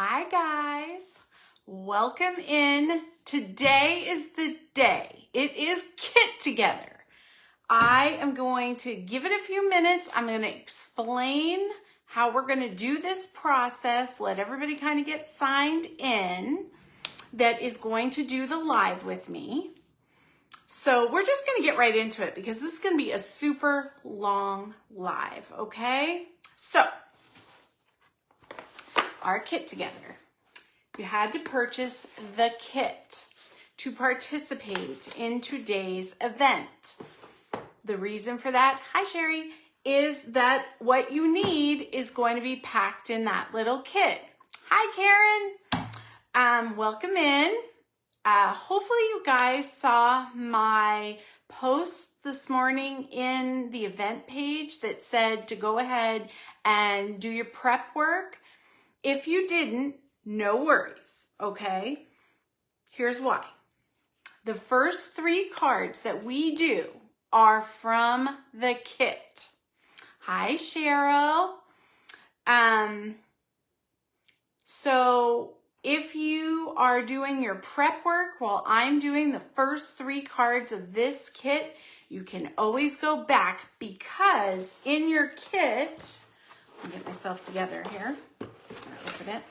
Hi guys, welcome in. Today is the day. It is Kit Together. I am going to give it a few minutes. I'm going to explain how we're going to do this process. Let everybody kind of get signed in that is going to do the live with me. So we're just going to get right into it because this is going to be a super long live, okay? So, our Kit Together. You had to purchase the kit to participate in today's event. The reason for that, hi Sherry, is that what you need is going to be packed in that little kit. Hi Karen, welcome in. Hopefully you guys saw my post this morning in the event page that said to go ahead and do your prep work. If you didn't, no worries, okay? Here's why. The first 3 cards that we do are from the kit. Hi, Cheryl. So if you are doing your prep work while I'm doing the first 3 cards of this kit, you can always go back because in your kit, let me get myself together here. Open it.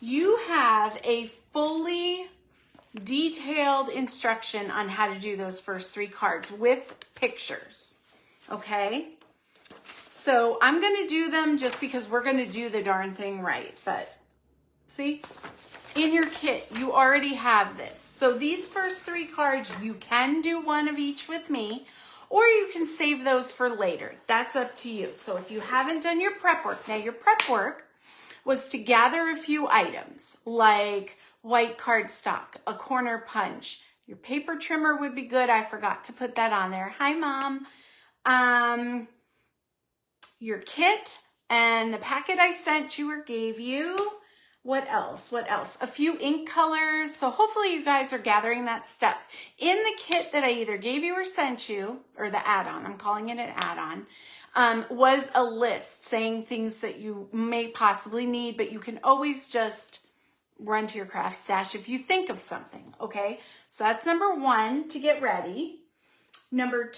You have a fully detailed instruction on how to do those first 3 cards with pictures, okay? So I'm going to do them just because we're going to do the darn thing right, but see, in your kit, you already have this. So these first 3 cards, you can do one of each with me, or you can save those for later. That's up to you. So if you haven't done your prep work, now your prep work was to gather a few items like white cardstock, a corner punch. Your paper trimmer would be good. I forgot to put that on there. Hi, Mom. Your kit and the packet I sent you or gave you. What else? What else? A few ink colors. So hopefully you guys are gathering that stuff. In the kit that I either gave you or sent you, or the add-on, I'm calling it an add-on, was a list saying things that you may possibly need, but you can always just run to your craft stash if you think of something, okay? So that's number 1, to get ready. Number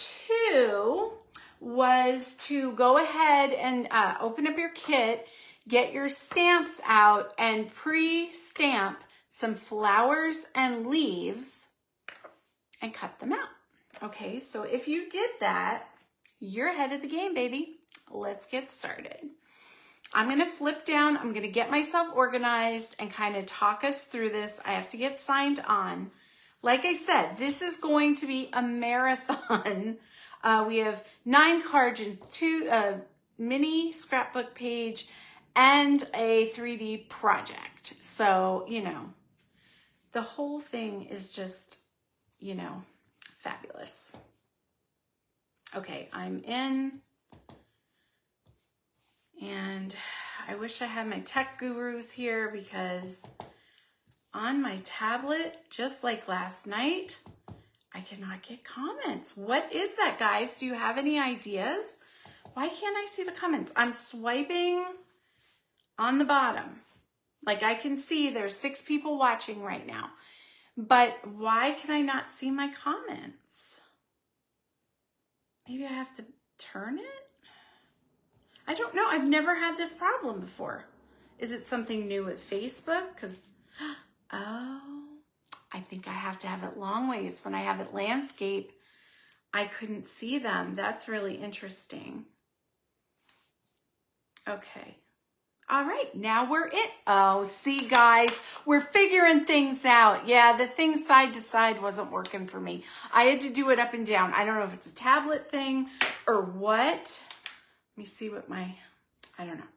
2 was to go ahead and open up your kit, get your stamps out, and pre-stamp some flowers and leaves and cut them out. Okay, so if you did that, you're ahead of the game, baby. Let's get started. I'm going to flip down. I'm going to get myself organized and kind of talk us through this. I have to get signed on. Like I said, this is going to be a marathon. We have 9 cards and 2 mini scrapbook page and a 3D project. So, you know, the whole thing is just, you know, fabulous. Okay, I'm in. And I wish I had my tech gurus here because on my tablet, just like last night, I cannot get comments. What is that, guys? Do you have any ideas? Why can't I see the comments? I'm swiping on the bottom. Like I can see there's 6 people watching right now. But why can I not see my comments? Maybe I have to turn it? I don't know. I've never had this problem before. Is it something new with Facebook? Because, oh, I think I have to have it long ways. When I have it landscape, I couldn't see them. That's really interesting. Okay. All right, now we're in. Oh, see, guys, we're figuring things out. Yeah, the thing side to side wasn't working for me. I had to do it up and down. I don't know if it's a tablet thing or what. Let me see what I don't know.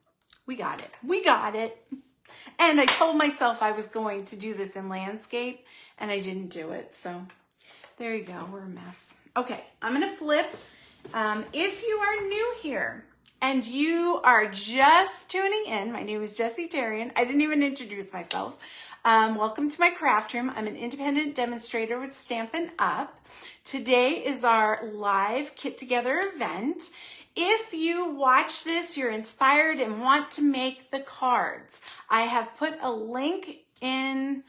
We got it. We got it. And I told myself I was going to do this in landscape, and I didn't do it. So there you go. We're a mess. Okay, I'm going to flip. If you are new here, and you are just tuning in, my name is Jessie Tarian. I didn't even introduce myself. Welcome to my craft room. I'm an independent demonstrator with Stampin' Up. Today is our live Kit Together event. If you watch this, you're inspired and want to make the cards, I have put a link in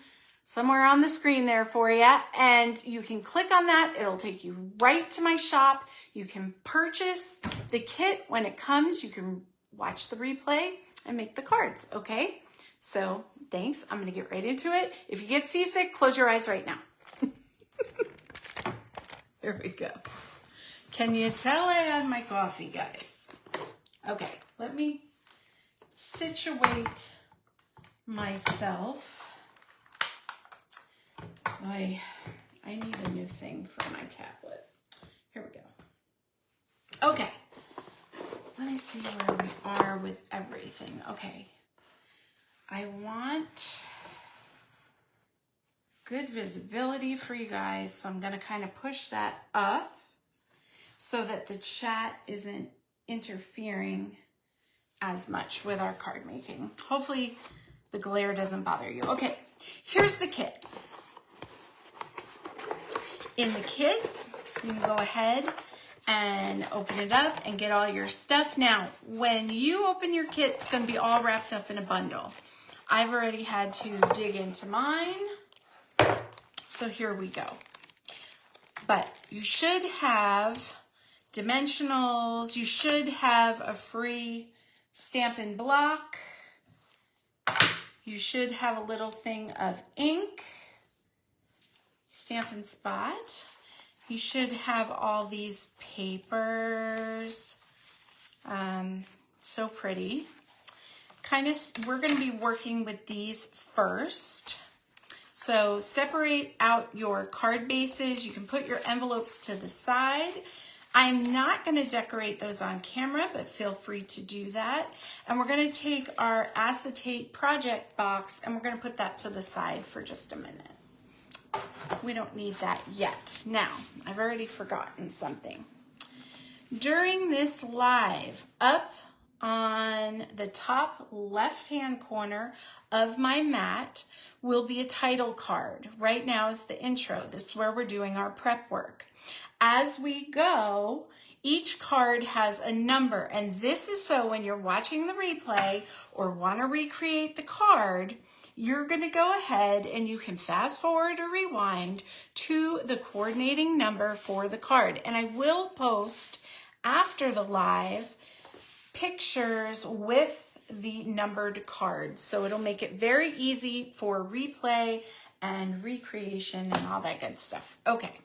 somewhere on the screen there for you, and you can click on that. It'll take you right to my shop. You can purchase the kit when it comes. You can watch the replay and make the cards, okay? So thanks. I'm going to get right into it. If you get seasick, close your eyes right now. Here we go. Can you tell I had my coffee, guys? Okay, let me situate myself. I need a new thing for my tablet. Here we go. Okay, let me see where we are with everything. Okay, I want good visibility for you guys, so I'm going to kind of push that up so that the chat isn't interfering as much with our card making. Hopefully the glare doesn't bother you. Okay, here's the kit. In the kit, you can go ahead and open it up and get all your stuff. Now, when you open your kit, it's going to be all wrapped up in a bundle. I've already had to dig into mine, so here we go. But you should have dimensionals. You should have a free Stampin' Block. You should have a little thing of ink. Stampin' Spot. You should have all these papers. So pretty. We're going to be working with these first. So separate out your card bases. You can put your envelopes to the side. I'm not going to decorate those on camera, but feel free to do that. And we're going to take our acetate project box and we're going to put that to the side for just a minute. We don't need that yet. Now, I've already forgotten something. During this live, up on the top left-hand corner of my mat will be a title card. Right now is the intro. This is where we're doing our prep work. As we go, each card has a number, and this is so when you're watching the replay or want to recreate the card, you're going to go ahead and you can fast forward or rewind to the coordinating number for the card. And I will post after the live pictures with the numbered cards. So it'll make it very easy for replay and recreation and all that good stuff. Okay.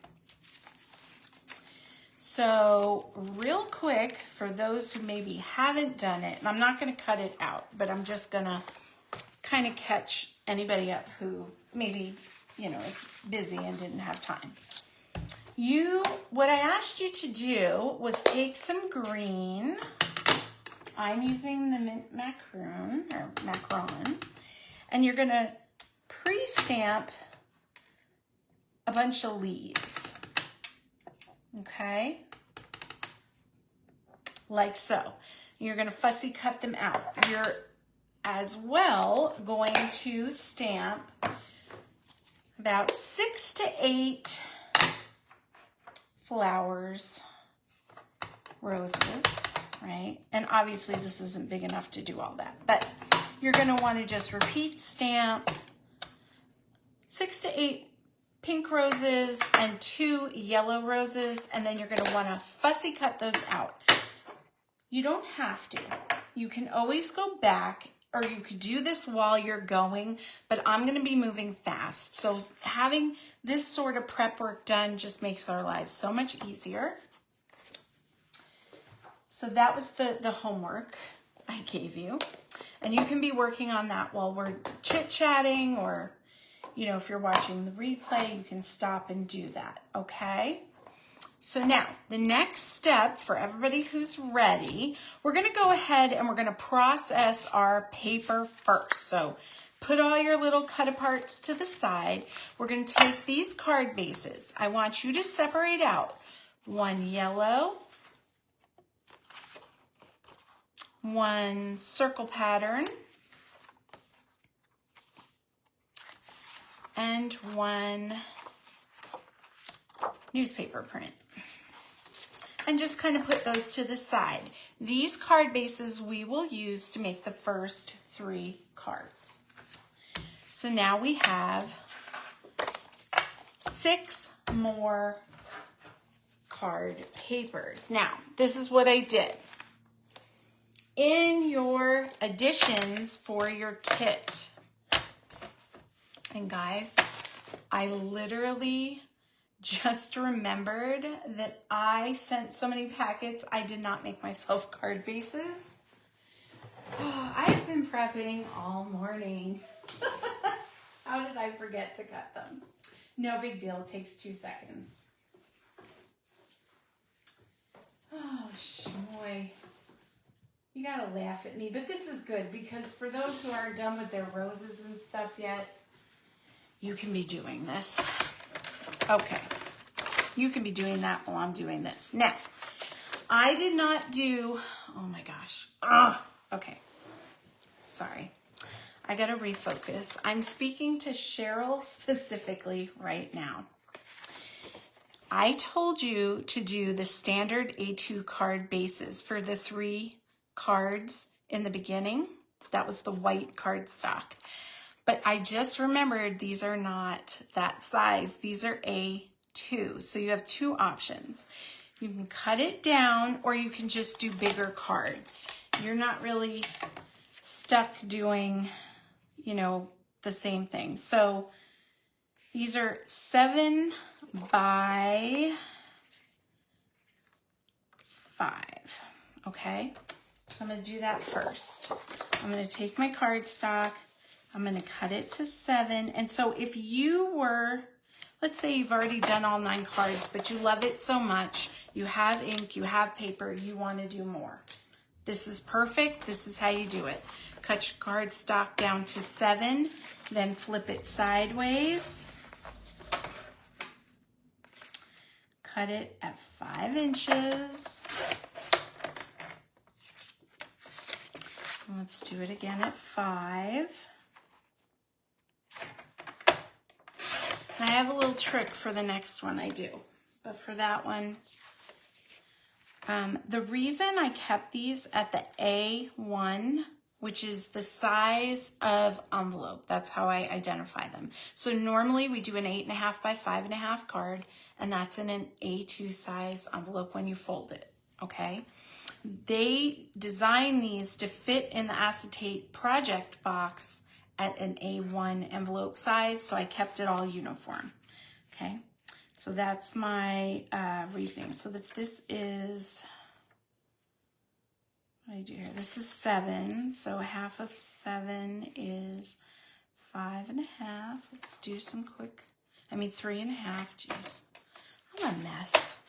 So real quick, for those who maybe haven't done it, and I'm not going to cut it out, but I'm just going to kind of catch anybody up who maybe, is busy and didn't have time. What I asked you to do was take some green. I'm using the mint macaron, and you're going to pre-stamp a bunch of leaves. Okay? Like so. You're going to fussy cut them out. You're as well going to stamp about 6 to 8 flowers, roses, right? And obviously this isn't big enough to do all that, but you're going to want to just repeat stamp 6 to 8 pink roses and 2 yellow roses, and then you're going to want to fussy cut those out. You don't have to. You can always go back, or you could do this while you're going, but I'm going to be moving fast. So having this sort of prep work done just makes our lives so much easier. So that was the homework I gave you. And you can be working on that while we're chit-chatting, or, if you're watching the replay, you can stop and do that, okay? So now, the next step for everybody who's ready, we're going to go ahead and we're going to process our paper first. So put all your little cut aparts to the side. We're going to take these card bases. I want you to separate out one yellow, one circle pattern, and one newspaper print. and just kind of put those to the side. These card bases we will use to make the first 3 cards. So now we have 6 more card papers. Now, this is what I did. In your additions for your kit, and guys, I literally just remembered that I sent so many packets, I did not make myself card bases. Oh, I have been prepping all morning. How did I forget to cut them? No big deal, it takes 2 seconds. Oh, schmoy. You gotta laugh at me, but this is good because for those who aren't done with their roses and stuff yet, you can be doing this. Okay, you can be doing that while I'm doing this. Now, I did not do, oh my gosh. Ugh. Okay, sorry. I gotta refocus. I'm speaking to Cheryl specifically right now. I told you to do the standard A2 card bases for the 3 cards in the beginning. That was the white cardstock. But I just remembered these are not that size. These are A2. So you have 2 options. You can cut it down or you can just do bigger cards. You're not really stuck doing, you know, the same thing. So these are 7 by 5. Okay? So I'm going to do that first. I'm going to take my cardstock. I'm going to cut it to 7. And so if you were, let's say you've already done all 9 cards, but you love it so much, you have ink, you have paper, you want to do more. This is perfect. This is how you do it. Cut your cardstock down to 7, then flip it sideways. Cut it at 5 inches. Let's do it again at 5. And I have a little trick for the next one I do, but for that one, the reason I kept these at the A1, which is the size of envelope, that's how I identify them. So normally we do an 8.5 by 5.5 card, and that's in an A2 size envelope when you fold it, okay? They design these to fit in the acetate project box at an A1 envelope size, so I kept it all uniform, okay? So that's my reasoning. So that this is, what do I do here? This is 7, so half of 7 is 5.5. Let's do some quick, 3.5, geez. I'm a mess.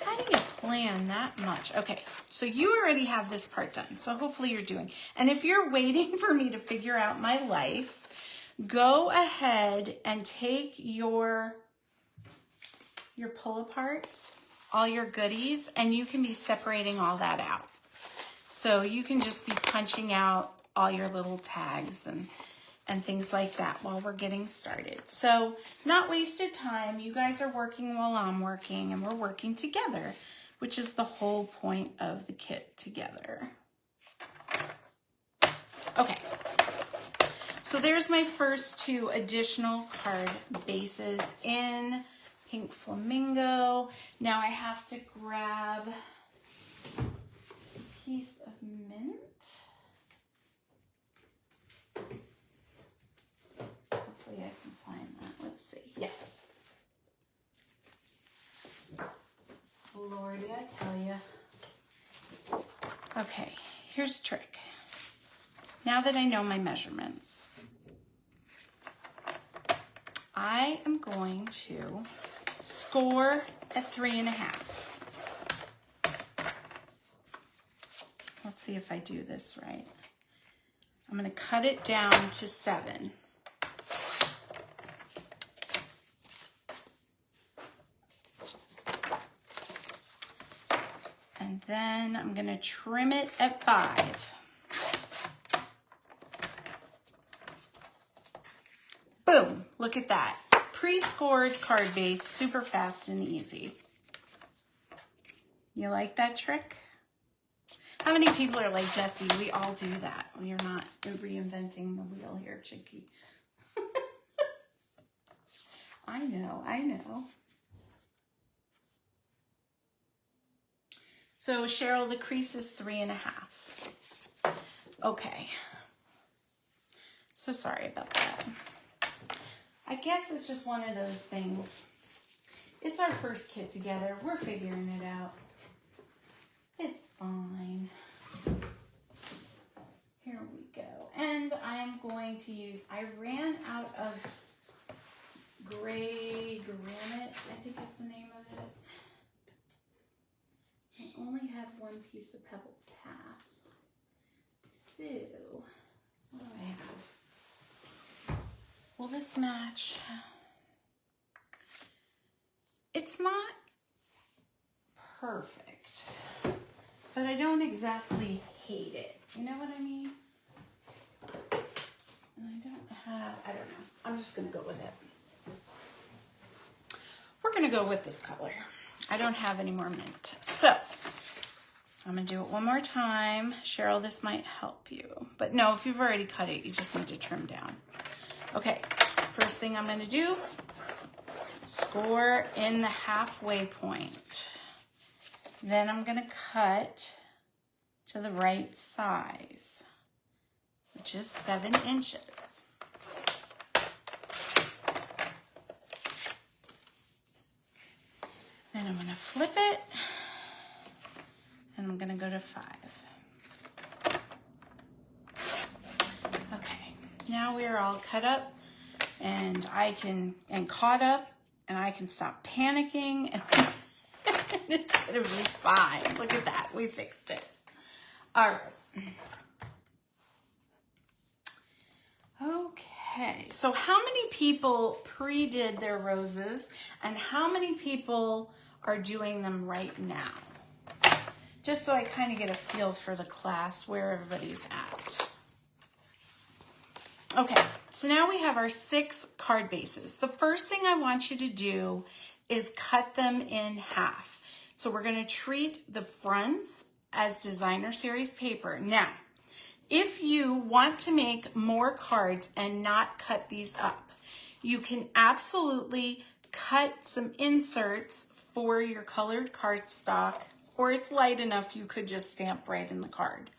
How do you plan that much? Okay, so you already have this part done, so hopefully you're doing. And if you're waiting for me to figure out my life, go ahead and take your pull-aparts, all your goodies, and you can be separating all that out. So you can just be punching out all your little tags and things like that while we're getting started. So not wasted time. You guys are working while I'm working, and we're working together, which is the whole point of the kit together. Okay, so there's my first 2 additional card bases in Pink Flamingo. Now I have to grab a piece of mint. Hopefully I can find that. Let's see. Yes. Lordy, I tell you. Okay, here's the trick. Now that I know my measurements, I am going to score at 3.5. Let's see if I do this right. I'm going to cut it down to 7. And then I'm going to trim it at 5. Boom, look at that. Pre-scored card base, super fast and easy. You like that trick? How many people are like, Jessie, we all do that. We are not reinventing the wheel here, Chicky. I know, I know. So Cheryl, the crease is 3.5. Okay. So sorry about that. I guess it's just one of those things. It's our first kit together. We're figuring it out. It's fine. Here we go. And I'm going to use, I ran out of gray granite, I think is the name of it. I only have one piece of pebble path. So, what do I have? Will this match? It's not perfect, but I don't exactly hate it. You know what I mean? And I don't know. I'm just going to go with it. We're going to go with this color. I don't have any more mint. So, I'm going to do it one more time. Cheryl, this might help you. But no, if you've already cut it, you just need to trim down. Okay, first thing I'm going to do, score in the halfway point. Then I'm going to cut to the right size, which is 7 inches. Then I'm going to flip it, and I'm going to go to 5. Okay, now we are all cut up, and caught up, and I can stop panicking, and it's going to be fine. Look at that, we fixed it. All right. Okay, so how many people pre-did their roses and how many people are doing them right now? Just so I kind of get a feel for the class, where everybody's at. Okay, so now we have our 6 card bases. The first thing I want you to do is cut them in half. So we're going to treat the fronts as designer series paper. Now, if you want to make more cards and not cut these up, you can absolutely cut some inserts for your colored cardstock, or it's light enough you could just stamp right in the card.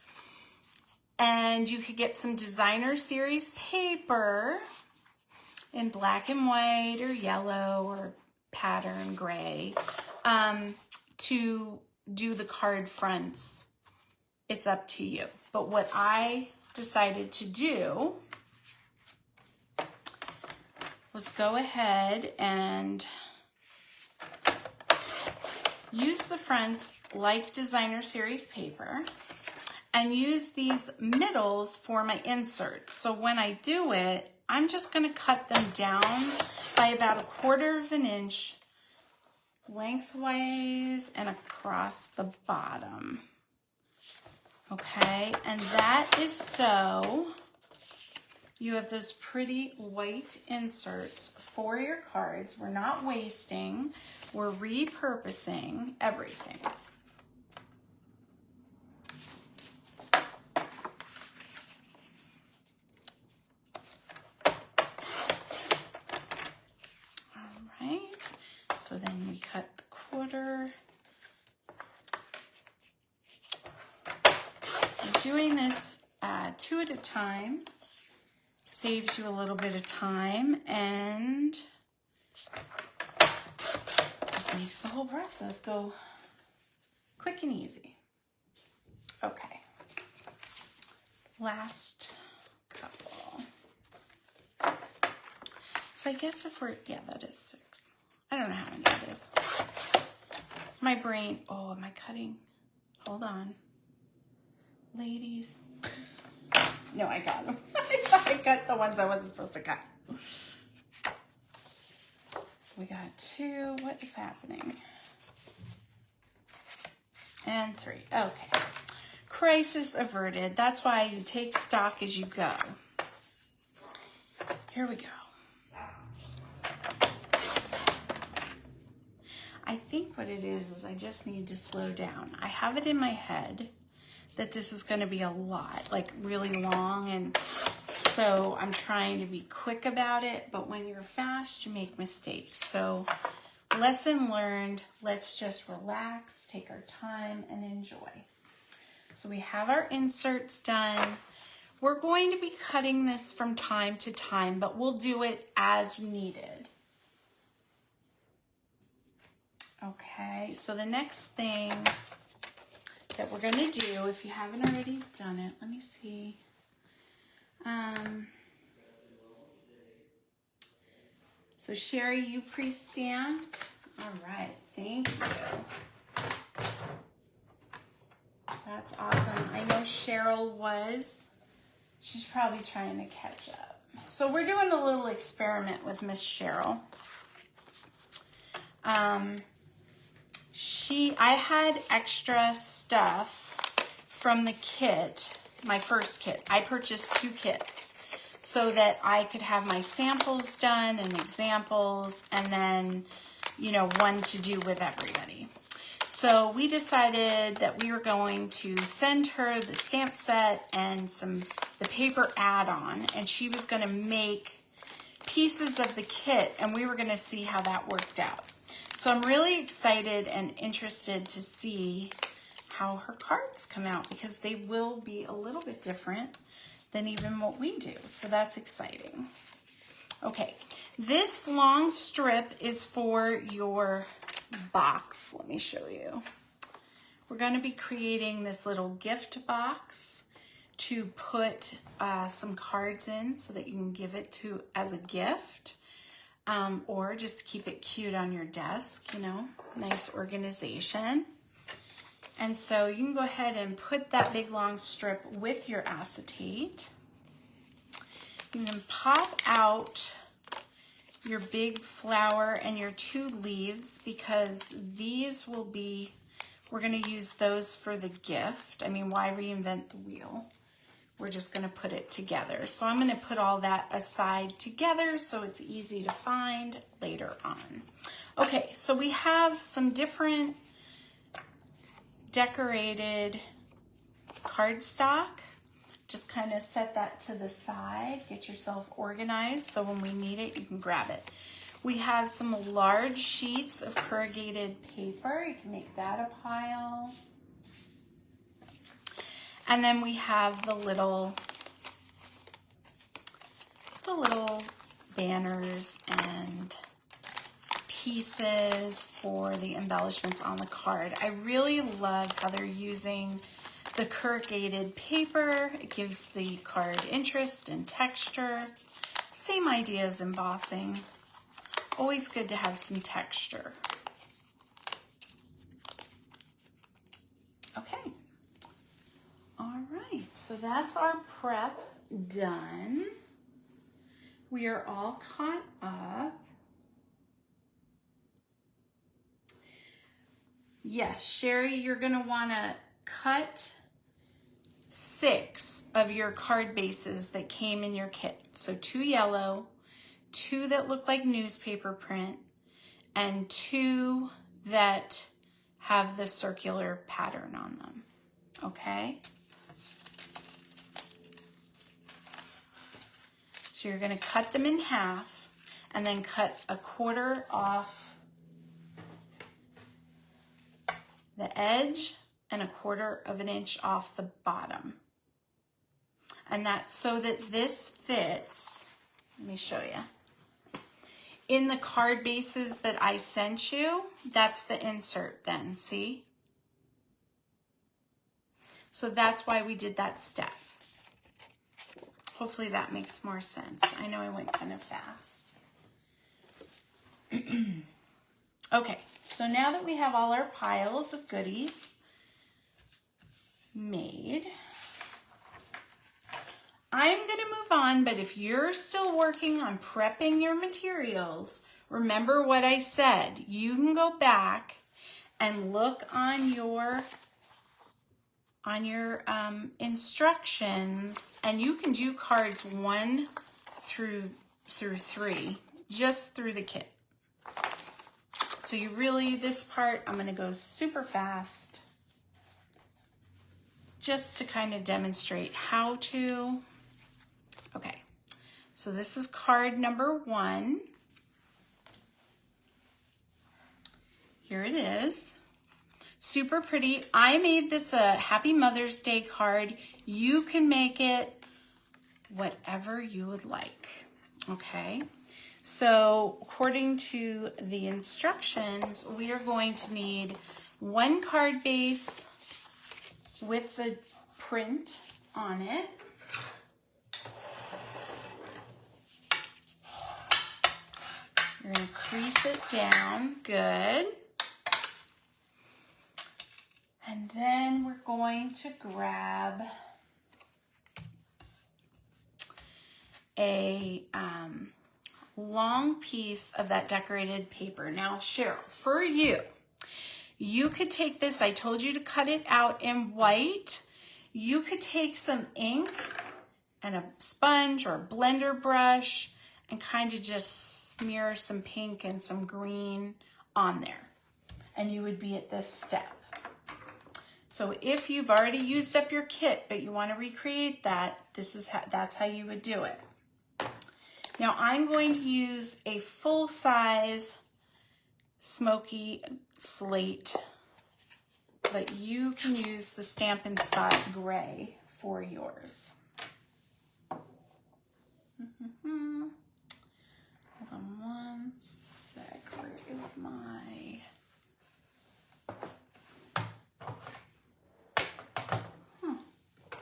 And you could get some designer series paper in black and white or yellow or pattern gray to do the card fronts. It's up to you. But what I decided to do was go ahead and use the fronts like designer series paper and use these middles for my inserts. So when I do it, I'm just going to cut them down by about 1/4 inch lengthways and across the bottom. Okay, and that is so you have those pretty white inserts for your cards. We're not wasting, we're repurposing everything. All right, so then we cut the 1/4. Doing this 2 at a time saves you a little bit of time and just makes the whole process go quick and easy. Okay, last couple. So I guess if we're, yeah, that is 6. I don't know how many it is. My brain, oh, am I cutting? Hold on. Ladies. No, I got them. I thought I cut the ones I wasn't supposed to cut. We got 2. What is happening? And 3. Okay. Crisis averted. That's why you take stock as you go. Here we go. I think what it is I just need to slow down. I have it in my head that this is going to be a lot, like really long, and so I'm trying to be quick about it, but when you're fast, you make mistakes. So lesson learned, let's just relax, take our time, and enjoy. So we have our inserts done. We're going to be cutting this from time to time, but we'll do it as needed. Okay, so the next thing that we're going to do, if you haven't already done it, let me see. So Sherry, you pre-stamped. All right, thank you. That's awesome. I know Cheryl was. She's probably trying to catch up. So we're doing a little experiment with Miss Cheryl. I had extra stuff from the kit, my first kit. I purchased 2 kits so that I could have my samples done and examples, and then, you know, one to do with everybody. So we decided that we were going to send her the stamp set and the paper add-on, and she was going to make pieces of the kit, and we were going to see how that worked out. So I'm really excited and interested to see how her cards come out, because they will be a little bit different than even what we do. So that's exciting. Okay, this long strip is for your box. Let me show you. We're going to be creating this little gift box to put some cards in so that you can give it to as a gift. Or just to keep it cute on your desk, you know, nice organization. And so you can go ahead and put that big long strip with your acetate. You can pop out your big flower and your 2 leaves, because these will be, we're going to use those for the gift. I mean, why reinvent the wheel? We're just going to put it together. So I'm going to put all that aside together so it's easy to find later on. Okay, so we have some different decorated cardstock. Just kind of set that to the side. Get yourself organized so when we need it, you can grab it. We have some large sheets of corrugated paper. You can make that a pile. And then we have the little banners and pieces for the embellishments on the card. I really love how they're using the corrugated paper. It gives the card interest and texture. Same idea as embossing. Always good to have some texture. Okay. All right, so that's our prep done. We are all caught up. Yes, Sherry, you're going to want to cut 6 of your card bases that came in your kit. So 2 yellow, 2 that look like newspaper print, and 2 that have the circular pattern on them. Okay? So you're going to cut them in half and then cut a 1/4 off the edge and a 1/4 of an inch off the bottom. And that's so that this fits. Let me show you. In the card bases that I sent you, that's the insert then, see? So that's why we did that step. Hopefully that makes more sense. I know I went kind of fast. Okay, so now that we have all our piles of goodies made, I'm going to move on, but if you're still working on prepping your materials, remember what I said. You can go back and look on your instructions, and you can do cards 1 through 3 just through the kit. So you really, this part, I'm gonna go super fast just to kind of demonstrate how to. Okay, so this is card number 1. Here it is. Super pretty. I made this a Happy Mother's Day card. You can make it whatever you would like. Okay. So according to the instructions, we are going to need 1 card base with the print on it. You're going to crease it down. Good. And then we're going to grab a long piece of that decorated paper. Now, Cheryl, for you, you could take this. I told you to cut it out in white. You could take some ink and a sponge or a blender brush and kind of just smear some pink and some green on there. And you would be at this step. So if you've already used up your kit, but you want to recreate that, that's how you would do it. Now I'm going to use a full-size smoky slate, but you can use the Stampin' Spot gray for yours. Hold on one sec. Where is my...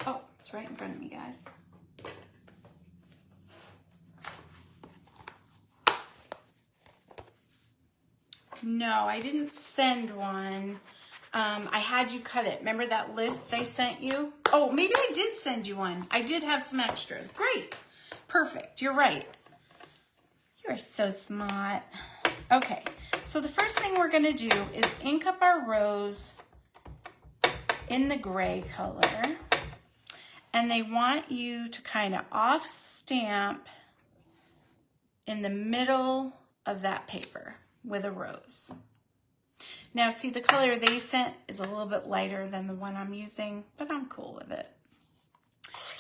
Oh, it's right in front of me, guys. No, I didn't send one. I had you cut it. Remember that list I sent you? Oh, maybe I did send you one. I did have some extras. Great. Perfect. You're right. You're so smart. Okay, so the first thing we're going to do is ink up our rose in the gray color. And they want you to kind of off stamp in the middle of that paper with a rose. Now see, the color they sent is a little bit lighter than the one I'm using, but I'm cool with it.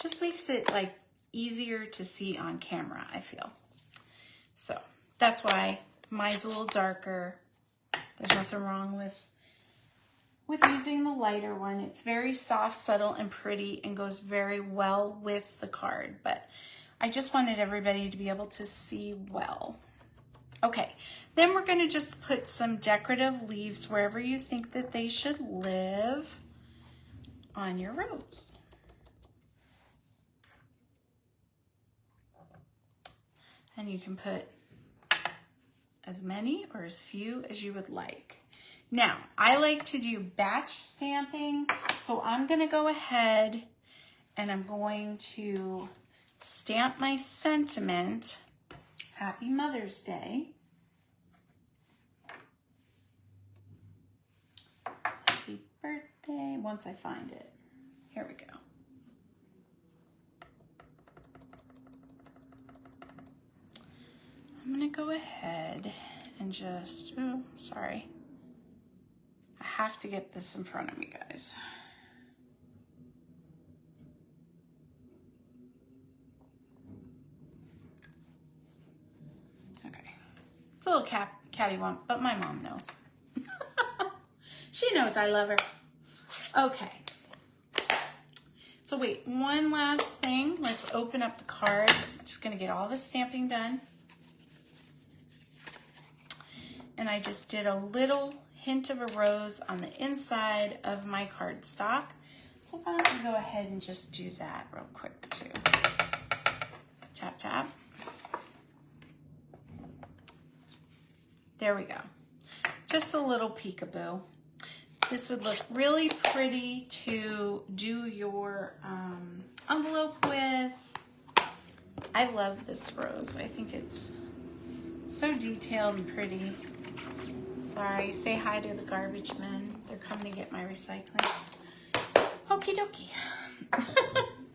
Just makes it like easier to see on camera, I feel. So that's why mine's a little darker. There's nothing wrong with using the lighter one. It's very soft, subtle, and pretty and goes very well with the card, but I just wanted everybody to be able to see well. Okay, then we're going to just put some decorative leaves wherever you think that they should live on your rose. And you can put as many or as few as you would like. Now, I like to do batch stamping, so I'm going to go ahead and I'm going to stamp my sentiment, Happy Mother's Day. Happy birthday, once I find it. Here we go. I'm going to go ahead and just, oh, sorry. I have to get this in front of me, guys. Okay. It's a little catty-wump, but my mom knows. She knows I love her. Okay. So wait, one last thing. Let's open up the card. I'm just going to get all the stamping done. And I just did a little hint of a rose on the inside of my cardstock. So why don't we go ahead and just do that real quick too. Tap, tap. There we go. Just a little peekaboo. This would look really pretty to do your envelope with. I love this rose. I think it's so detailed and pretty. Sorry, say hi to the garbage men. They're coming to get my recycling. Okie dokie.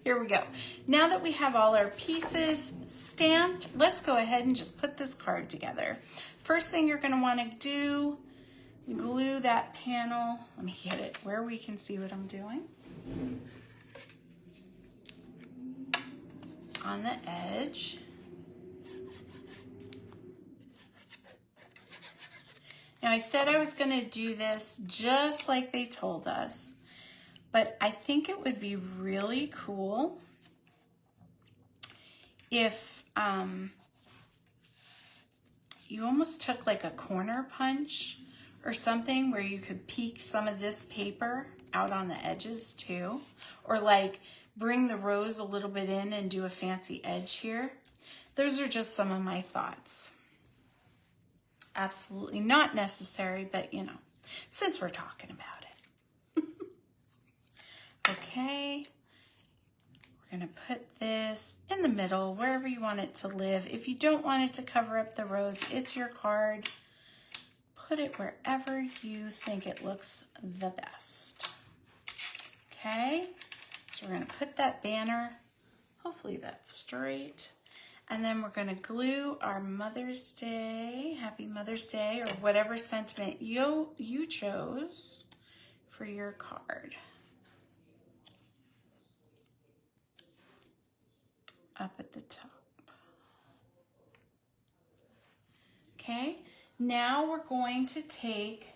Here we go. Now that we have all our pieces stamped, let's go ahead and just put this card together. First thing you're going to want to do, glue that panel. Let me get it where we can see what I'm doing. On the edge. Now I said I was going to do this just like they told us, but I think it would be really cool if you almost took like a corner punch or something where you could peek some of this paper out on the edges too, or like bring the rose a little bit in and do a fancy edge here. Those are just some of my thoughts. Absolutely not necessary, but you know, since we're talking about it. Okay, we're gonna put this in the middle, wherever you want it to live. If you don't want it to cover up the rose, it's your card. Put it wherever you think it looks the best. Okay, so we're gonna put that banner, hopefully that's straight. And then we're going to glue our Mother's Day, Happy Mother's Day, or whatever sentiment you chose for your card. Up at the top. Okay, now we're going to take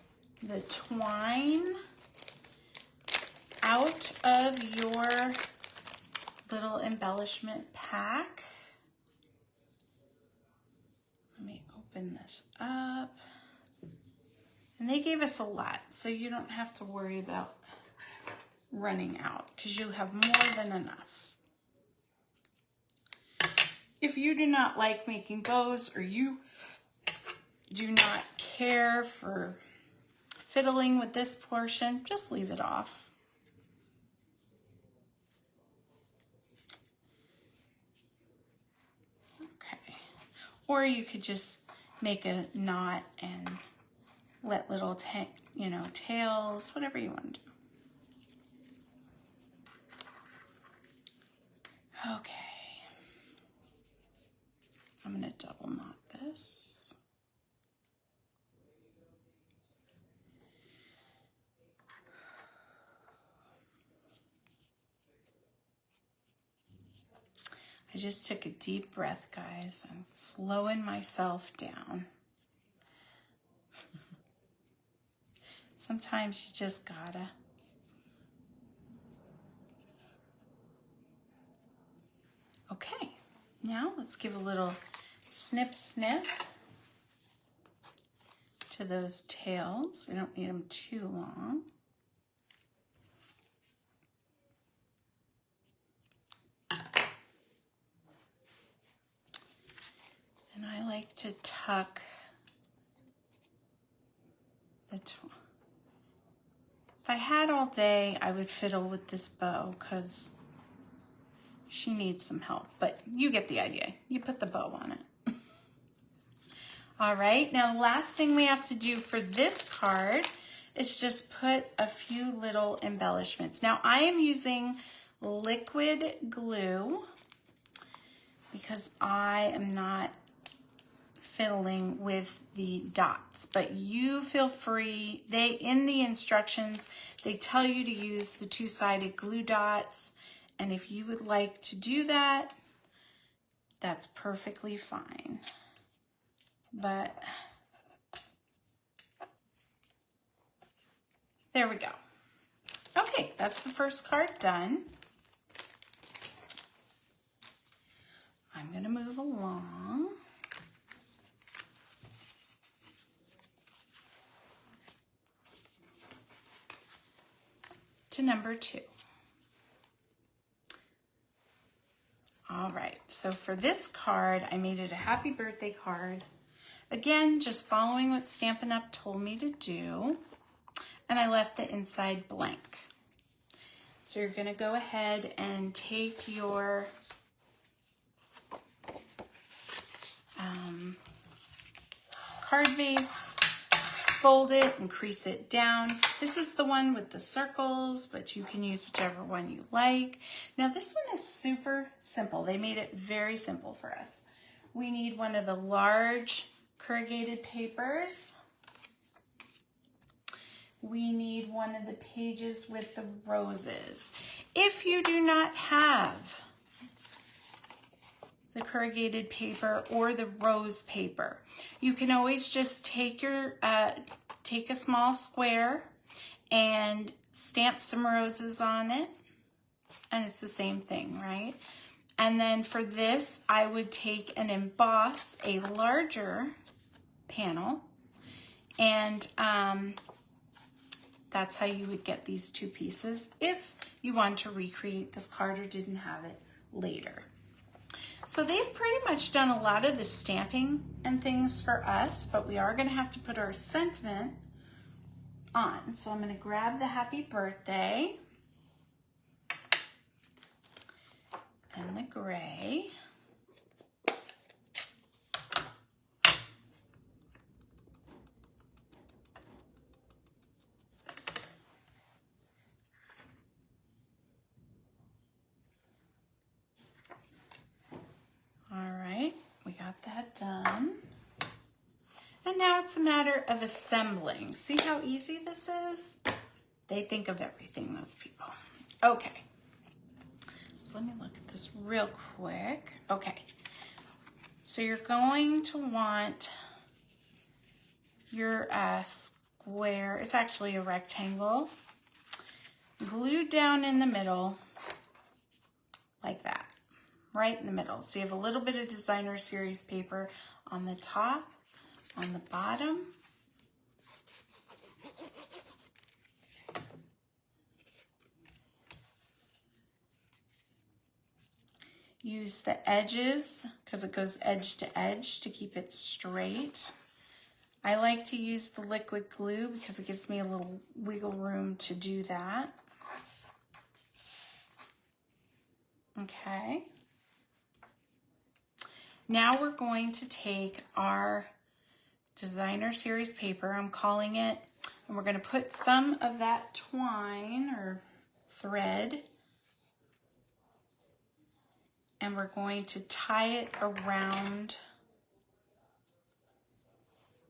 the twine out of your little embellishment pack. Let me open this up. And they gave us a lot, so you don't have to worry about running out because you have more than enough. If you do not like making bows or you do not care for fiddling with this portion, just leave it off. Or you could just make a knot and let little, tails, whatever you want to do. Okay. I'm going to double knot this. I just took a deep breath, guys. I'm slowing myself down. Sometimes you just gotta. Okay, now let's give a little snip, snip to those tails. We don't need them too long. And I like to tuck the twine. If I had all day, I would fiddle with this bow because she needs some help, but you get the idea. You put the bow on it. All right, now the last thing we have to do for this card is just put a few little embellishments. Now I am using liquid glue because I am not fiddling with the dots, but you feel free. In the instructions, they tell you to use the two-sided glue dots, and if you would like to do that, that's perfectly fine. But there we go. Okay, that's the first card done. I'm going to move along. To number 2. All right, so for this card, I made it a happy birthday card. Again, just following what Stampin' Up! Told me to do, and I left the inside blank. So you're gonna go ahead and take your card base, fold it and crease it down. This is the one with the circles, but you can use whichever one you like. Now this one is super simple. They made it very simple for us. We need one of the large corrugated papers. We need one of the pages with the roses. If you do not have the corrugated paper or the rose paper, you can always just take your take a small square and stamp some roses on it, and it's the same thing, right? And then for this, I would take and emboss a larger panel, and that's how you would get these two pieces if you want to recreate this card or didn't have it later. So they've pretty much done a lot of the stamping and things for us, but we are going to have to put our sentiment on. So I'm going to grab the happy birthday and the gray. We got that done. And now it's a matter of assembling. See how easy this is? They think of everything, those people. Okay. So let me look at this real quick. Okay. So you're going to want your square, it's actually a rectangle, glued down in the middle like that. Right in the middle. So you have a little bit of designer series paper on the top, on the bottom. Use the edges because it goes edge to edge to keep it straight. I like to use the liquid glue because it gives me a little wiggle room to do that. Okay. Now we're going to take our designer series paper, I'm calling it, and we're going to put some of that twine or thread, and we're going to tie it around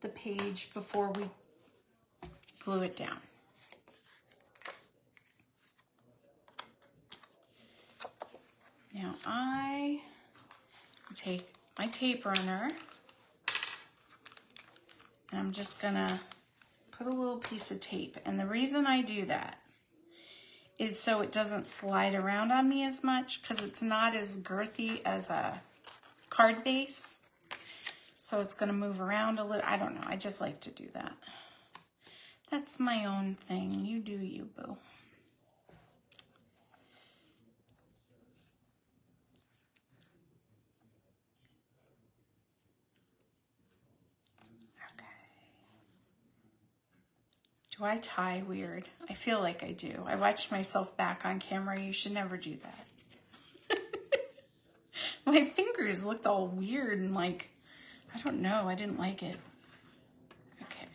the page before we glue it down. Now I take my tape runner, and I'm just gonna put a little piece of tape. And the reason I do that is so it doesn't slide around on me as much, because it's not as girthy as a card base. So it's gonna move around a little. I don't know, I just like to do that. That's my own thing. You do you, boo. Do I tie weird? I feel like I do. I watched myself back on camera. You should never do that. My fingers looked all weird and like, I don't know. I didn't like it. Okay.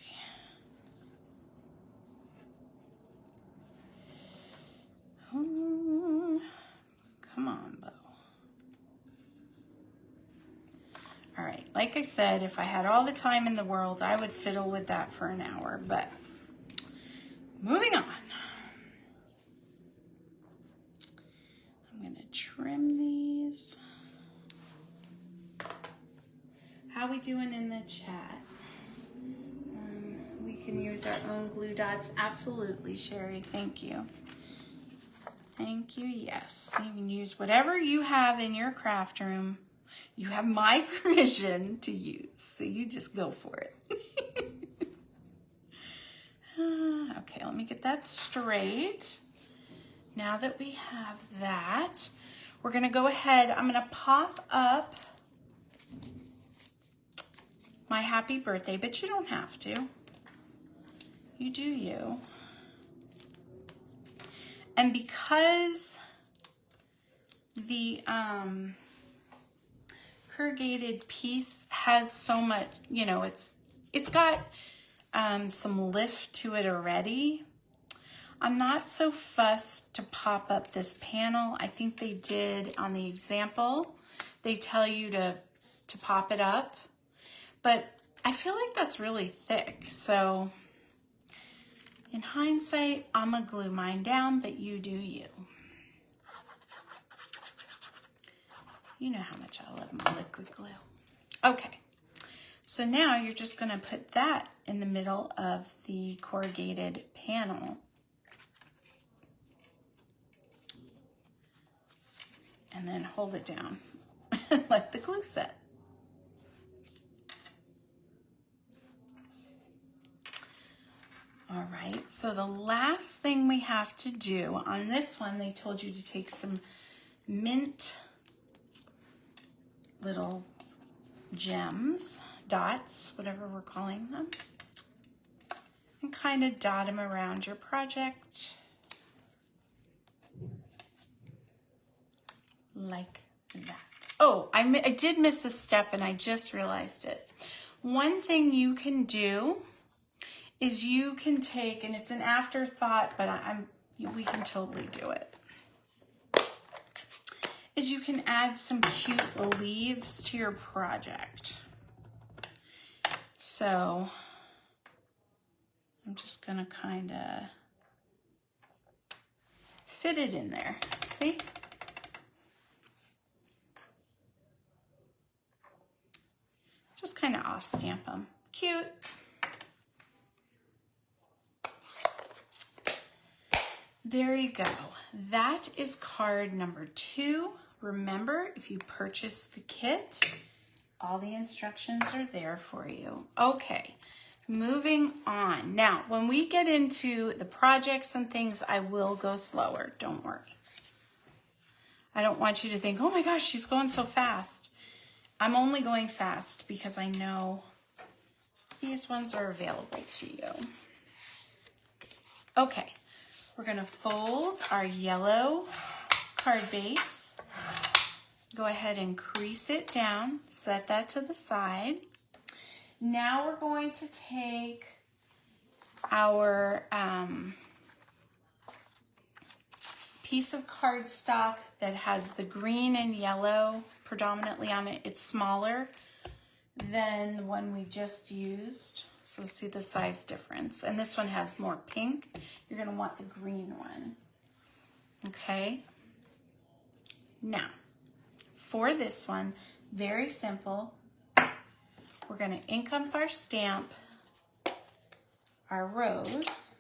Oh, come on, Bo. All right. Like I said, if I had all the time in the world, I would fiddle with that for an hour, but moving on. I'm going to trim these. How we doing in the chat? We can use our own glue dots. Absolutely, Sherry. Thank you. Thank you. Yes. You can use whatever you have in your craft room. You have my permission to use, so you just go for it. Okay, let me get that straight. Now that we have that, we're going to go ahead. I'm going to pop up my happy birthday, but you don't have to. You do you. And because the corrugated piece has so much, you know, it's got some lift to it already. I'm not so fussed to pop up this panel. I think they did on the example. They tell you to pop it up, but I feel like that's really thick. So in hindsight, I'm gonna glue mine down, but you do you. You know how much I love my liquid glue. Okay, so now you're just gonna put that in the middle of the corrugated panel. And then hold it down and let the glue set. All right, so the last thing we have to do on this one, they told you to take some mint little gems, dots, whatever we're calling them, and kind of dot them around your project like that. Oh, I did miss a step and I just realized it. One thing you can do is you can take, and it's an afterthought, but we can totally do it, is you can add some cute leaves to your project. So I'm just gonna kind of fit it in there, see? Just kind of off stamp them. Cute. There you go. That is card number 2. Remember, if you purchase the kit, all the instructions are there for you. Okay, moving on. Now, when we get into the projects and things, I will go slower. Don't worry. I don't want you to think, oh my gosh, she's going so fast. I'm only going fast because I know these ones are available to you. Okay, we're gonna fold our yellow card base. Go ahead and crease it down, set that to the side. Now we're going to take our piece of cardstock that has the green and yellow predominantly on it. It's smaller than the one we just used. So see the size difference. And this one has more pink. You're gonna want the green one. Okay. Now, for this one, very simple. We're gonna ink up our stamp, our rose.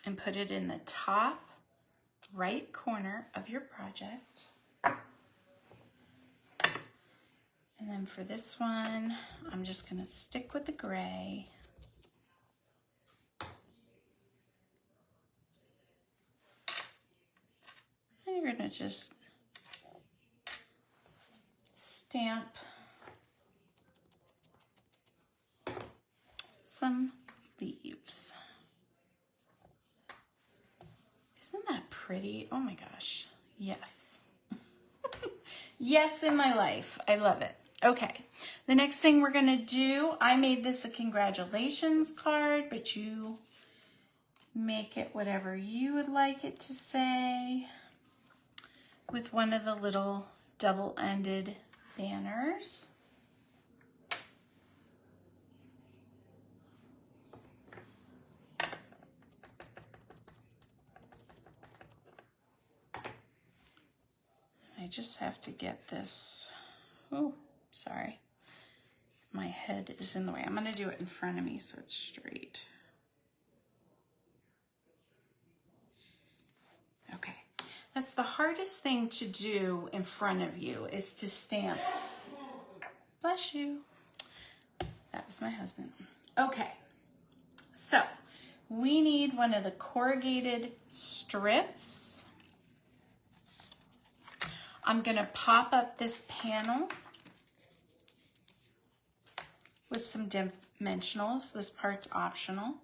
And put it in the top right corner of your project. And then for this one, I'm just gonna stick with the gray. And you're gonna just stamp some leaves. Isn't that pretty? Oh my gosh, yes. Yes, in my life, I love it. Okay, the next thing we're gonna do, I made this a congratulations card, but you make it whatever you would like it to say with one of the little double-ended banners. I just have to get this, oh, sorry. My head is in the way. I'm gonna do it in front of me so it's straight. Okay, that's the hardest thing to do in front of you is to stamp. Bless you. That was my husband. Okay, so we need one of the corrugated strips. I'm gonna pop up this panel with some dimensionals. This part's optional.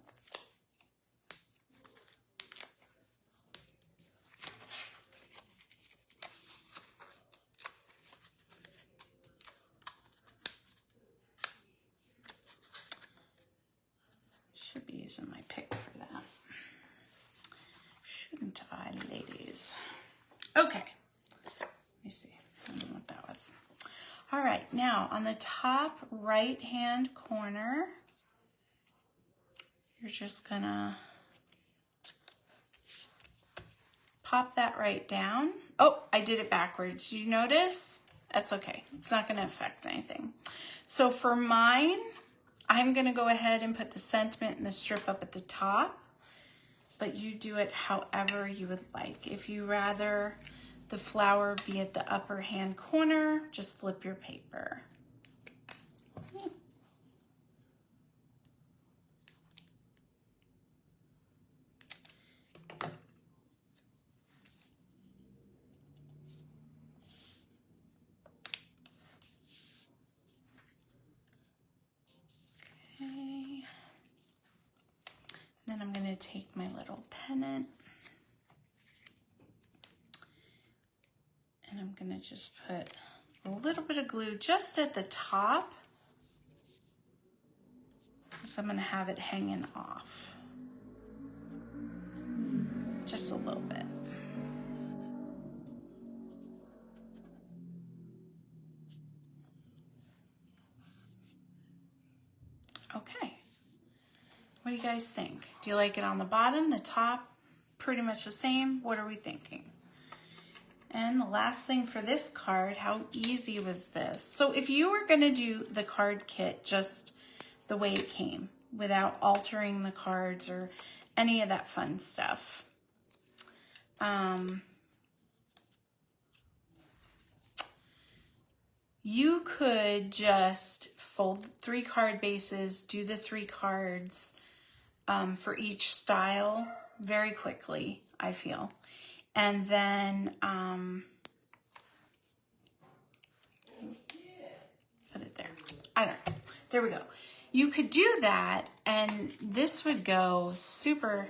using my pick for that. Shouldn't I, ladies? Okay. Let me see. I don't know what that was. All right, now on the top right-hand corner, you're just gonna pop that right down. Oh, I did it backwards. Did you notice? That's okay. It's not gonna affect anything. So for mine, I'm gonna go ahead and put the sentiment and the strip up at the top, but you do it however you would like. If you rather the flower be at the upper hand corner, just flip your paper. Okay. Then I'm going to take my little pennant and I'm going to just put a little bit of glue just at the top because I'm going to have it hanging off. Just a little bit. Okay. What do you guys think? Do you like it on the bottom, the top, pretty much the same? What are we thinking? And the last thing for this card, how easy was this? So if you were going to do the card kit just the way it came, without altering the cards or any of that fun stuff, you could just fold 3 card bases, do the 3 cards for each style very quickly, I feel. And then put it there. I don't know. There we go. You could do that and this would go super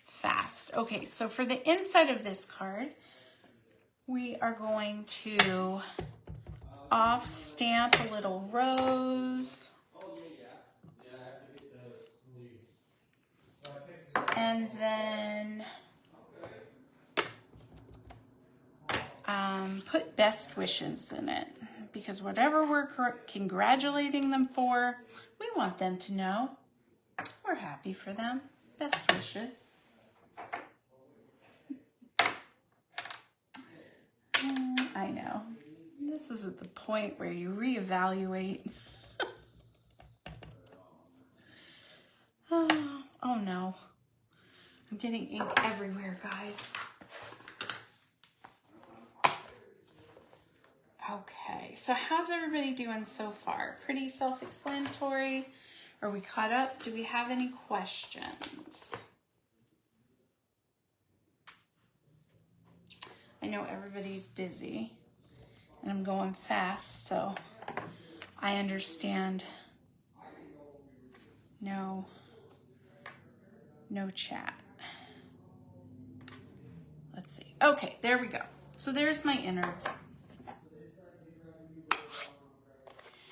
fast. Okay, so for the inside of this card, we are going to off stamp a little rose. And then put best wishes in it, because whatever we're congratulating them for, we want them to know we're happy for them. Best wishes. I know. This is at the point where you reevaluate. Oh no. I'm getting ink everywhere, guys. Okay, so how's everybody doing so far? Pretty self-explanatory? Are we caught up? Do we have any questions? I know everybody's busy and I'm going fast, so I understand. No chat. Let's see. Okay, there we go. So there's my innards.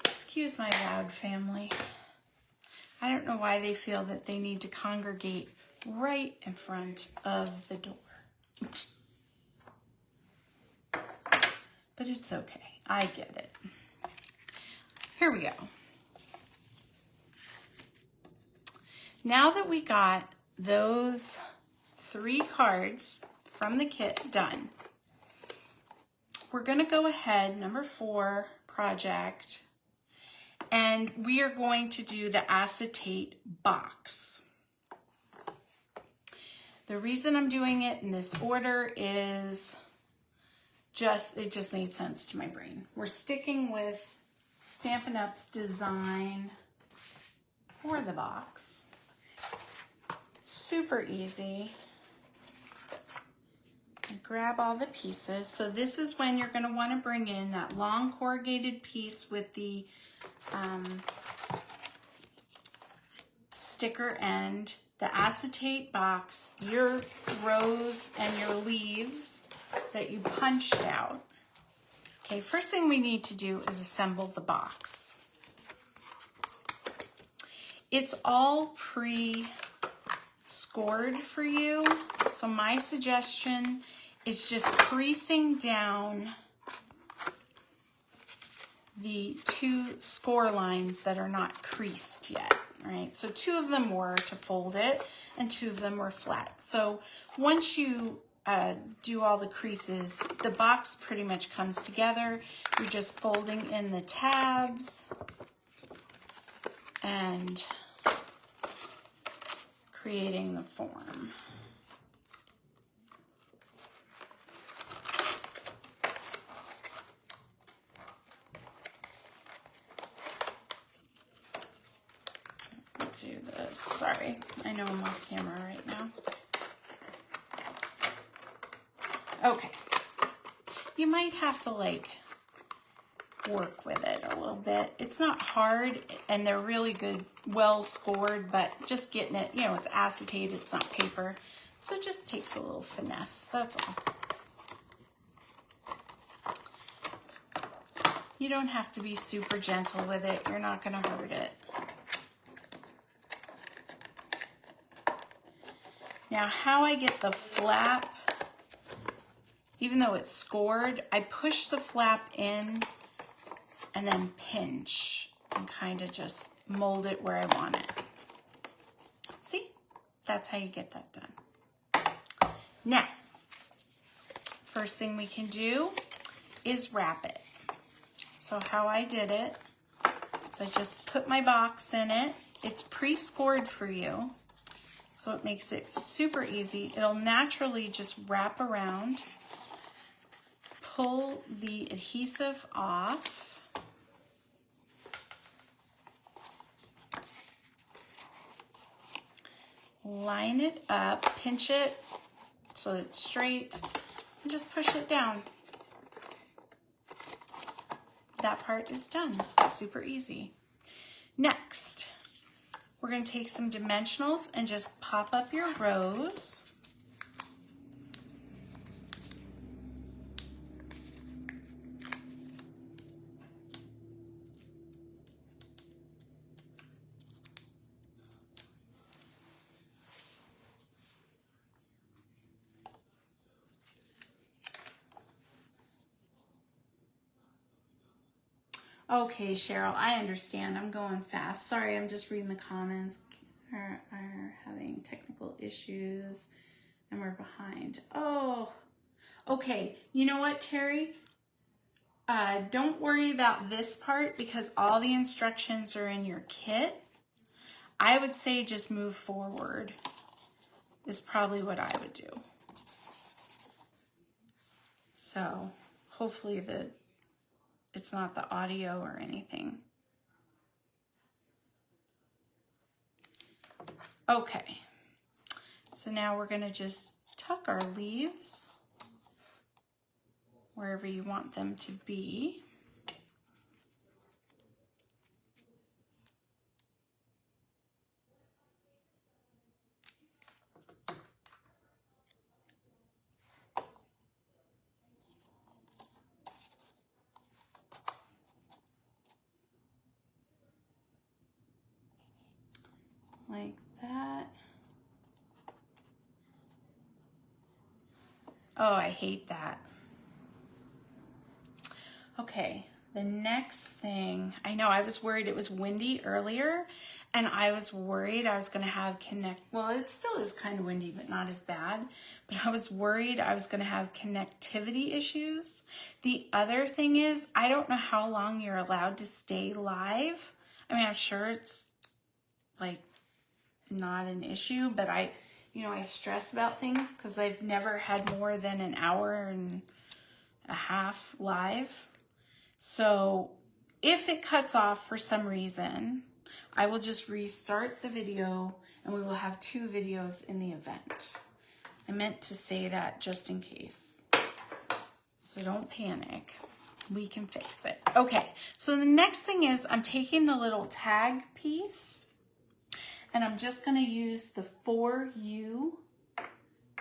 Excuse my loud family. I don't know why they feel that they need to congregate right in front of the door. But it's okay. I get it. Here we go. Now that we got those 3 cards from the kit done, we're going to go ahead, number 4 project, and we are going to do the acetate box. The reason I'm doing it in this order is it just made sense to my brain. We're sticking with Stampin' Up's design for the box. Super easy. Grab all the pieces. So this is when you're going to want to bring in that long corrugated piece with the sticker end, the acetate box, your rose and your leaves that you punched out. Okay, first thing we need to do is assemble the box. It's all pre-cut scored for you. So my suggestion is just creasing down the 2 score lines that are not creased yet, right? So 2 of them were to fold it and 2 of them were flat. So once you do all the creases, the box pretty much comes together. You're just folding in the tabs and creating the form. Do this. Sorry, I know I'm off camera right now. Okay. You might have to like work with it a little bit. It's not hard and they're really good, well scored, but just getting it, you know, it's acetate, it's not paper. So it just takes a little finesse, that's all. You don't have to be super gentle with it. You're not going to hurt it. Now, how I get the flap, even though it's scored, I push the flap in and then pinch and kind of just mold it where I want it. See? That's how you get that done. Now, first thing we can do is wrap it. So how I did it is I just put my box in it. It's pre-scored for you, so it makes it super easy. It'll naturally just wrap around. Pull the adhesive off. Line it up, pinch it so it's straight, and just push it down. That part is done. Super easy. Next, we're going to take some dimensionals and just pop up your rows. Okay, Cheryl, I understand. I'm going fast. Sorry, I'm just reading the comments. Are having technical issues and we're behind. Oh, okay. You know what, Terry? Don't worry about this part because all the instructions are in your kit. I would say just move forward is probably what I would do. So hopefully it's not the audio or anything. Okay, so now we're going to just tuck our leaves wherever you want them to be. Like that. Oh, I hate that. Okay, the next thing, I know I was worried it was windy earlier and I was worried I was going to have well, it still is kind of windy, but not as bad. But I was worried I was going to have connectivity issues. The other thing is, I don't know how long you're allowed to stay live. I mean, I'm sure it's like not an issue, but I stress about things because I've never had more than an hour and a half live. So if it cuts off for some reason, I will just restart the video and we will have 2 videos in the event. I meant to say that just in case. So don't panic. We can fix it. Okay, so the next thing is I'm taking the little tag piece and I'm just going to use the For You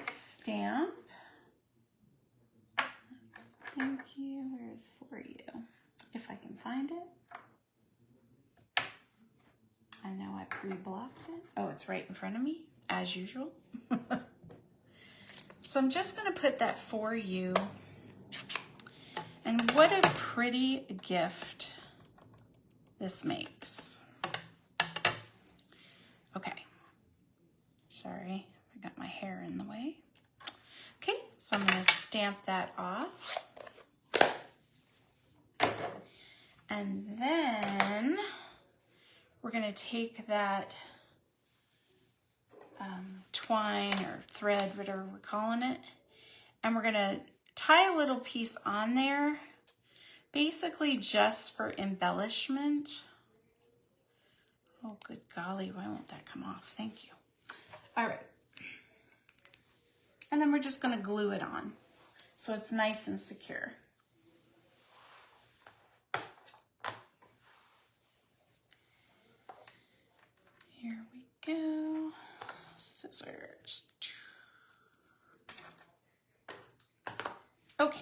stamp. Thank you. Where's For You? If I can find it. I know I pre-blocked it. Oh, it's right in front of me. as usual. So I'm just going to put that for you. And what a pretty gift this makes. Okay. Sorry, I got my hair in the way. Okay, so I'm going to stamp that off. And then we're going to take that twine or thread, whatever we're calling it, and we're going to tie a little piece on there, basically just for embellishment. Oh, good golly, why won't that come off? Thank you. All right. And then we're just going to glue it on so it's nice and secure. Here we go. Scissors. Okay.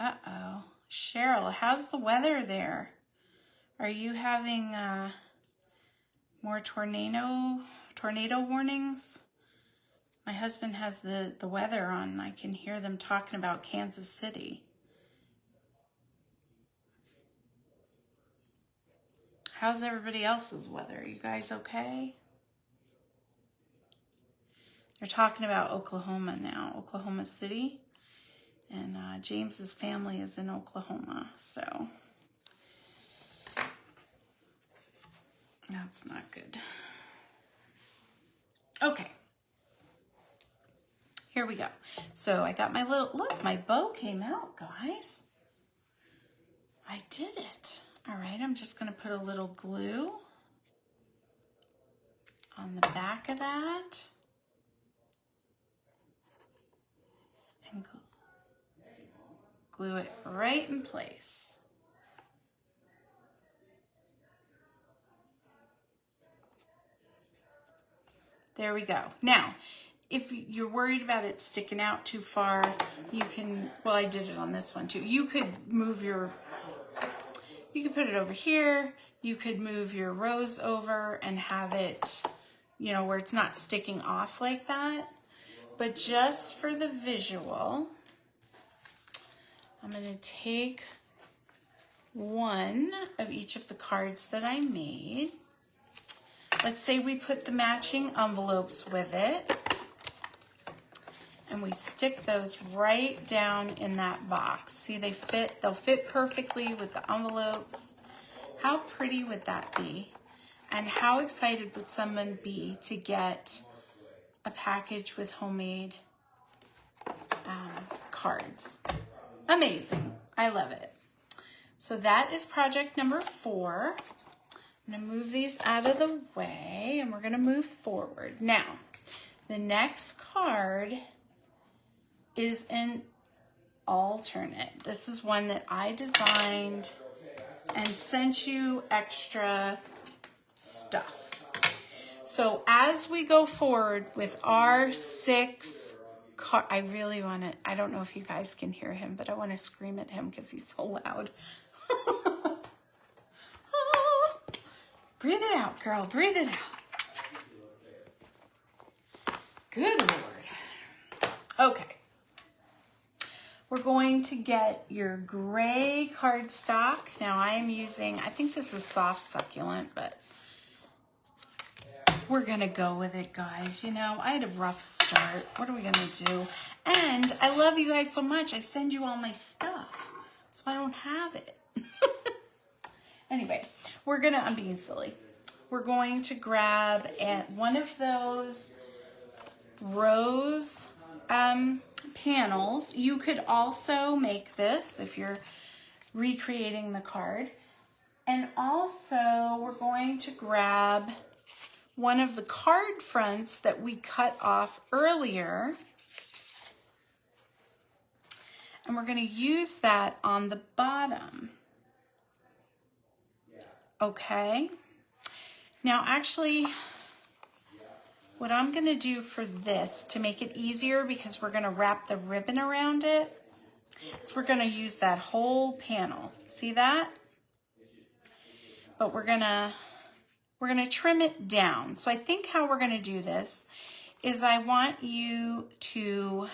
Uh-oh. Cheryl, how's the weather there? Are you having more tornado warnings? My husband has the weather on and I can hear them talking about Kansas City. How's everybody else's weather? Are you guys okay? They're talking about Oklahoma now, Oklahoma City. And James's family is in Oklahoma, so that's not good. Okay, here we go. So I got my little, look, my bow came out, guys. I did it. All right, I'm just gonna put a little glue on the back of that. And glue it right in place. There we go. Now, if you're worried about it sticking out too far, you can, well, I did it on this one too. You could move your, you could put it over here. You could move your rose over and have it, you know, where it's not sticking off like that. But just for the visual, I'm going to take one of each of the cards that I made. Let's say we put the matching envelopes with it, and we stick those right down in that box. See, they'll fit perfectly with the envelopes. How pretty would that be? And how excited would someone be to get a package with homemade cards? Amazing. I love it. So that is project number 4. I'm going to move these out of the way and we're going to move forward. Now, the next card is an alternate. This is one that I designed and sent you extra stuff. So as we go forward with our 6 cards, I really want to, I don't know if you guys can hear him, but I want to scream at him because he's so loud. Breathe it out, girl. Breathe it out. Good Lord. Okay. We're going to get your gray cardstock. Now I am using, I think this is soft succulent, but we're going to go with it, guys. You know, I had a rough start. What are we going to do? And I love you guys so much. I send you all my stuff, so I don't have it. Anyway, I'm being silly. We're going to grab one of those rose panels. You could also make this if you're recreating the card. And also we're going to grab one of the card fronts that we cut off earlier, and we're going to use that on the bottom. Okay. Now actually, what I'm going to do for this to make it easier, because we're going to wrap the ribbon around it, is we're going to use that whole panel. See that? But we're going to trim it down. So I think how we're going to do this is I want you to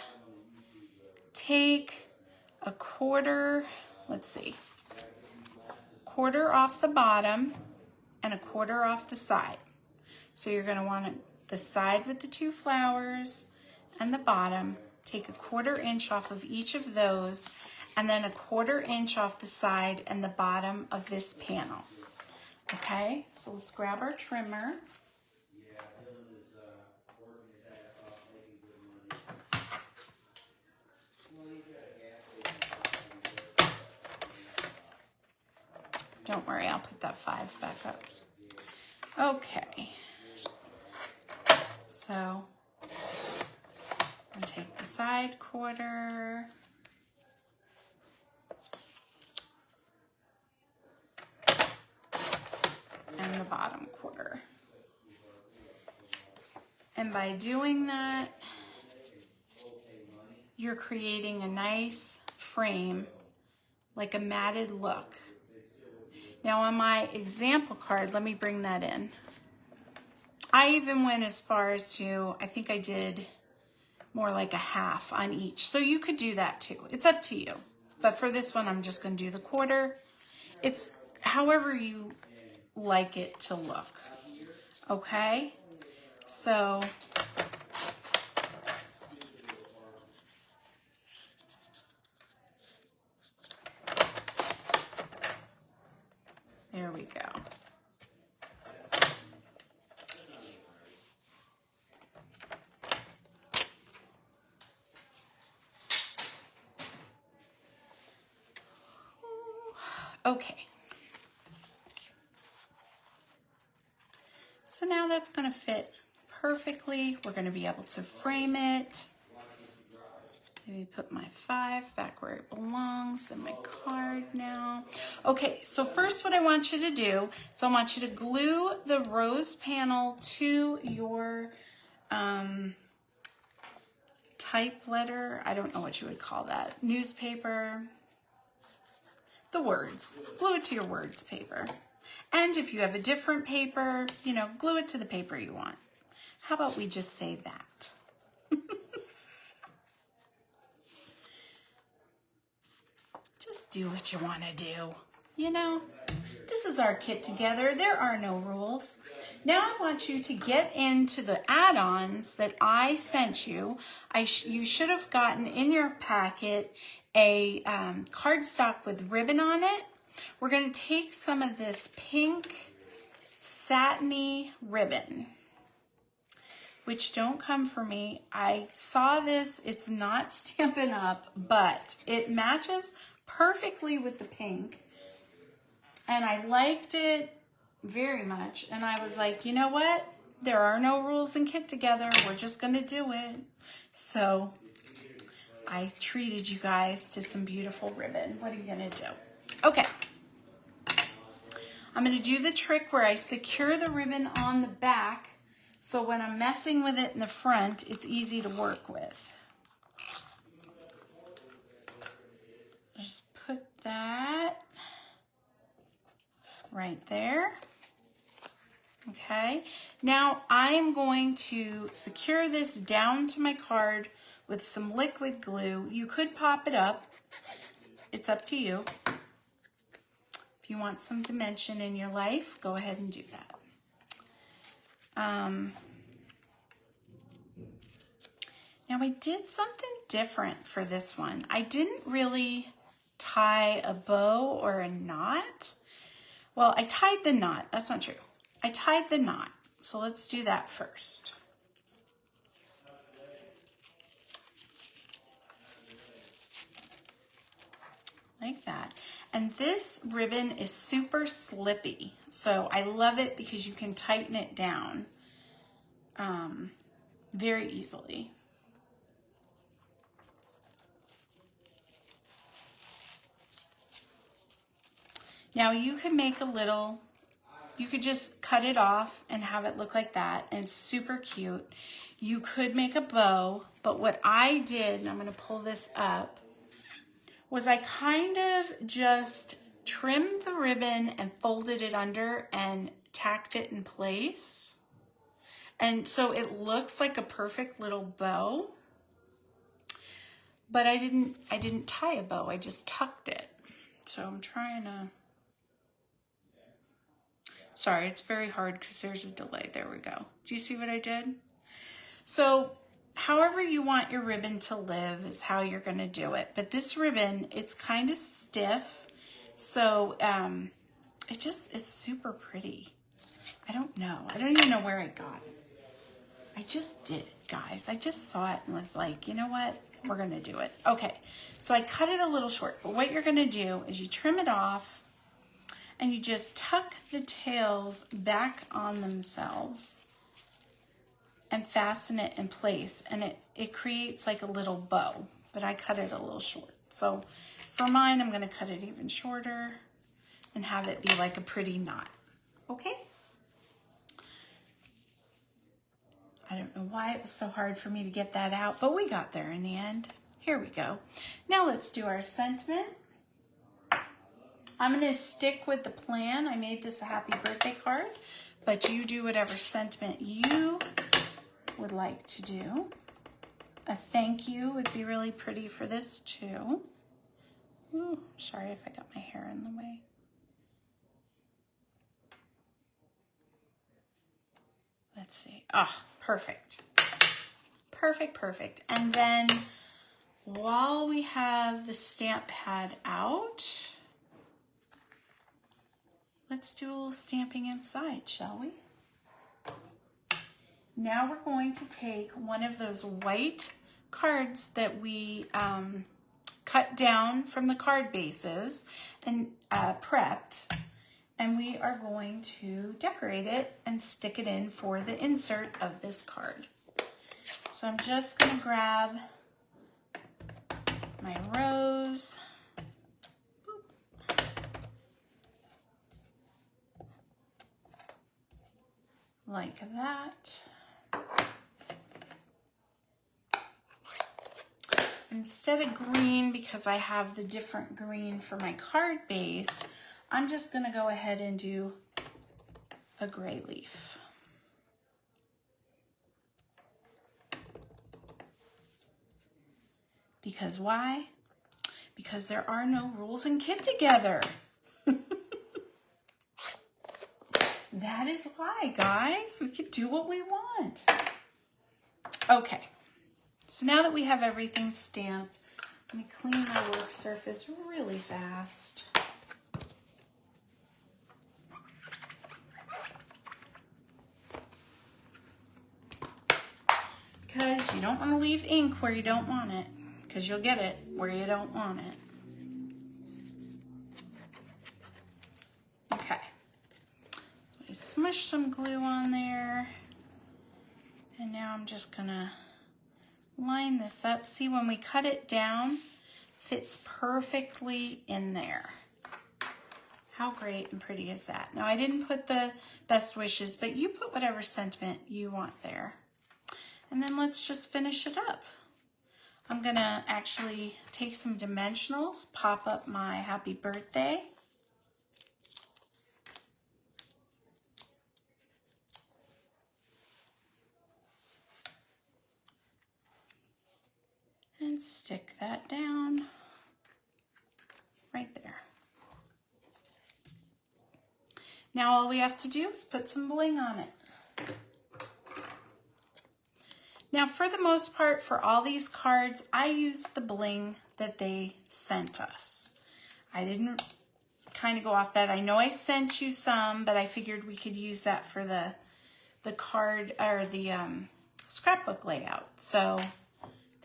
take a quarter, let's see, quarter off the bottom and a quarter off the side. So you're going to want the side with the two flowers and the bottom. Take a 1/4 inch off of each of those, and then a 1/4 inch off the side and the bottom of this panel. Okay, so let's grab our trimmer. Don't worry, I'll put that 5 back up. Okay, so I'm gonna take the side quarter, and the bottom quarter. And by doing that, you're creating a nice frame, like a matted look. Now on my example card, let me bring that in. I even went as far as to, I think I did more like a half on each. So you could do that too. It's up to you. But for this one, I'm just going to do the 1/4. It's however you like it to look. Okay? So there we go. Okay. So now that's going to fit perfectly. We're going to be able to frame it. Maybe put my 5 back where it belongs in my card now. Okay, so first what I want you to do is I want you to glue the rose panel to your type letter. I don't know what you would call that. Newspaper. The words. Glue it to your words paper. And if you have a different paper, you know, glue it to the paper you want. How about we just say that? Just do what you want to do. You know, this is our kit together. There are no rules. Now I want you to get into the add-ons that I sent you. You should have gotten in your packet a cardstock with ribbon on it. We're going to take some of this pink satiny ribbon, which don't come for me. I saw this. It's not Stampin' Up, but it matches perfectly with the pink. And I liked it very much. And I was like, you know what? There are no rules in Kit Together. We're just going to do it. So I treated you guys to some beautiful ribbon. What are you going to do? Okay. I'm going to do the trick where I secure the ribbon on the back, so when I'm messing with it in the front, it's easy to work with. Just put that right there. Okay. Now I'm going to secure this down to my card with some liquid glue. You could pop it up. It's up to you. If you want some dimension in your life, go ahead and do that. Now I did something different for this one. I didn't really tie a bow or a knot. Well, I tied the knot. That's not true. I tied the knot. So let's do that first. Like that. And this ribbon is super slippy. So I love it because you can tighten it down. very easily. Now you could make a little, you could just cut it off and have it look like that, and it's super cute. You could make a bow, but what I did, and I'm going to pull this up, was I kind of just trimmed the ribbon and folded it under and tacked it in place. And so it looks like a perfect little bow. But I didn't tie a bow, I just tucked it. So I'm trying to, sorry, it's very hard because there's a delay. There we go. Do you see what I did? So however you want your ribbon to live is how you're going to do it. But this ribbon, it's kind of stiff. So it just is super pretty. I don't know. I don't even know where I got it. I just did it, guys. I just saw it and was like, you know what? We're going to do it. Okay, so I cut it a little short, but what you're going to do is you trim it off and you just tuck the tails back on themselves and fasten it in place, and it creates like a little bow, but I cut it a little short. So for mine, I'm going to cut it even shorter and have it be like a pretty knot. Okay? I don't know why it was so hard for me to get that out, but we got there in the end. Here we go. Now let's do our sentiment. I'm going to stick with the plan. I made this a happy birthday card, but you do whatever sentiment you would like to do. A thank you would be really pretty for this too. Ooh, sorry if I got my hair in the way. Let's see. Ah, perfect. Perfect, perfect. And then while we have the stamp pad out, let's do a little stamping inside, shall we? Now we're going to take one of those white cards that we cut down from the card bases and prepped, and we are going to decorate it and stick it in for the insert of this card. So I'm just going to grab my rose. Boop. Like that. Instead of green, because I have the different green for my card base, I'm just going to go ahead and do a gray leaf. Because why? Because there are no rules in Kit Together. That is why, guys. We can do what we want. Okay. So now that we have everything stamped, let me clean my work surface really fast. Because you don't want to leave ink where you don't want it, because you'll get it where you don't want it. Okay. So I smushed some glue on there, and now I'm just going to line this up. See, when we cut it down, fits perfectly in there. How great and pretty is that? Now, I didn't put the best wishes, but you put whatever sentiment you want there. And then let's just finish it up. I'm gonna actually take some dimensionals, pop up my happy birthday. And stick that down right there. Now all we have to do is put some bling on it. Now for the most part, for all these cards, I used the bling that they sent us. I didn't kind of go off that. I know I sent you some, but I figured we could use that for the card or the scrapbook layout. So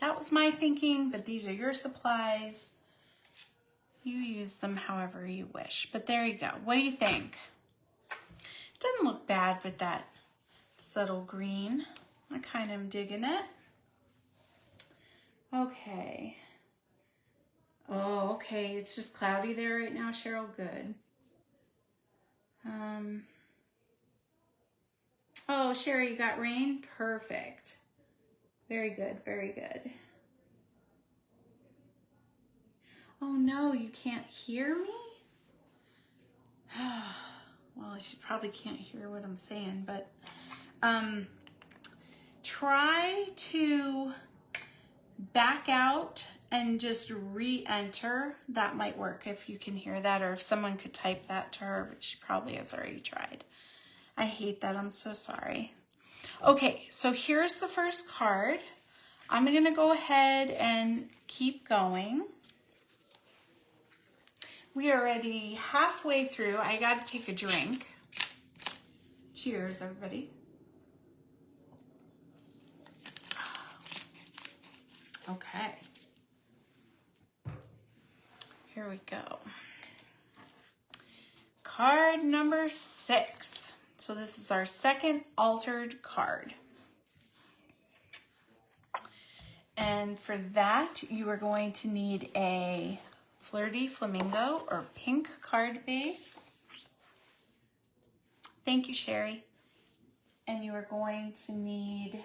that was my thinking, but these are your supplies. You use them however you wish. But there you go. What do you think? It doesn't look bad with that subtle green. I kind of am digging it. Okay. Oh, okay. It's just cloudy there right now, Cheryl. Good. Oh, Sherry, you got rain? Perfect. Very good, very good. Oh no, you can't hear me? Well, she probably can't hear what I'm saying, but try to back out and just re-enter. That might work if you can hear that, or if someone could type that to her, but she probably has already tried. I hate that. I'm so sorry. Okay, so here's the first card. I'm going to go ahead and keep going. We are already halfway through. I got to take a drink. Cheers, everybody. Okay. Here we go. Card number 6. So this is our second altered card. And for that, you are going to need a Flirty Flamingo or pink card base. Thank you, Sherry. And you are going to need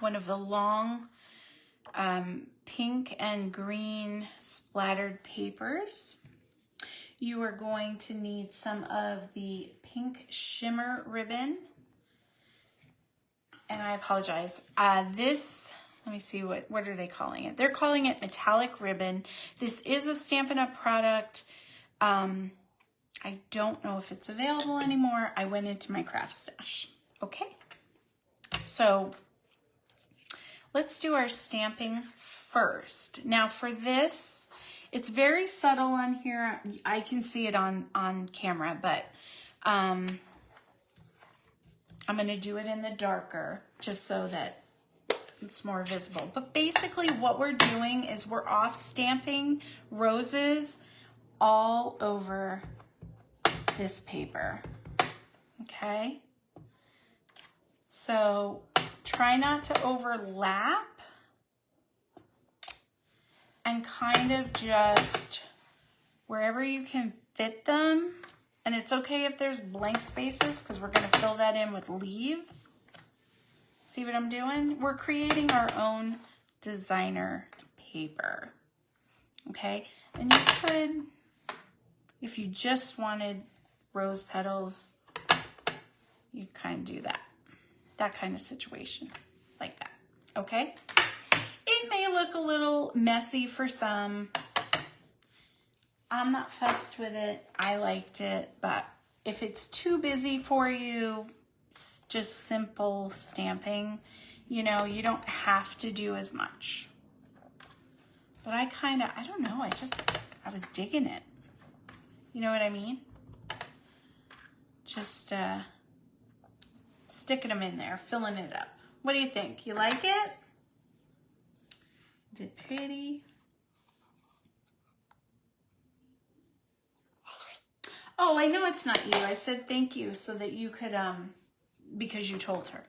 one of the long pink and green splattered papers. You are going to need some of the pink shimmer ribbon. And I apologize. This, let me see, what are they calling it? They're calling it metallic ribbon. This is a Stampin' Up! Product. I don't know if it's available anymore. I went into my craft stash. Okay. So let's do our stamping first. Now for this, it's very subtle on here. I can see it on camera, but I'm going to do it in the darker just so that it's more visible. But basically what we're doing is we're off stamping roses all over this paper. Okay? So try not to overlap and kind of just wherever you can fit them. And it's okay if there's blank spaces because we're going to fill that in with leaves. See what I'm doing? We're creating our own designer paper. Okay? And you could, if you just wanted rose petals, you kind of do that. That kind of situation. Like that. Okay? It may look a little messy for some. I'm not fussed with it. I liked it, but if it's too busy for you, just simple stamping, you know, you don't have to do as much. But I don't know, I was digging it. You know what I mean? Just sticking them in there, filling it up. What do you think? You like it? Is it pretty? Oh, I know it's not you. I said thank you so that you could, because you told her.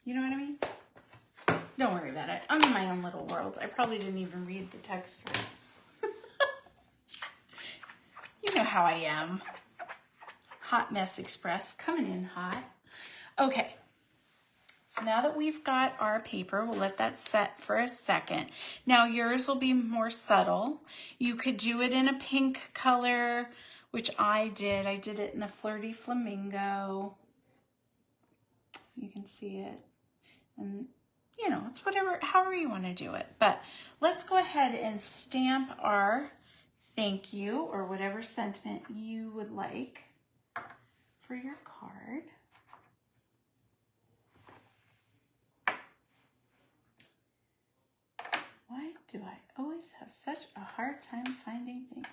You know what I mean? Don't worry about it. I'm in my own little world. I probably didn't even read the text right. You know how I am. Hot Mess Express, coming in hot. Okay. So now that we've got our paper, we'll let that set for a second. Now yours will be more subtle. You could do it in a pink color, which I did. I did it in the Flirty Flamingo. You can see it. And you know, it's whatever, however you want to do it. But let's go ahead and stamp our thank you or whatever sentiment you would like for your card. Why do I always have such a hard time finding things?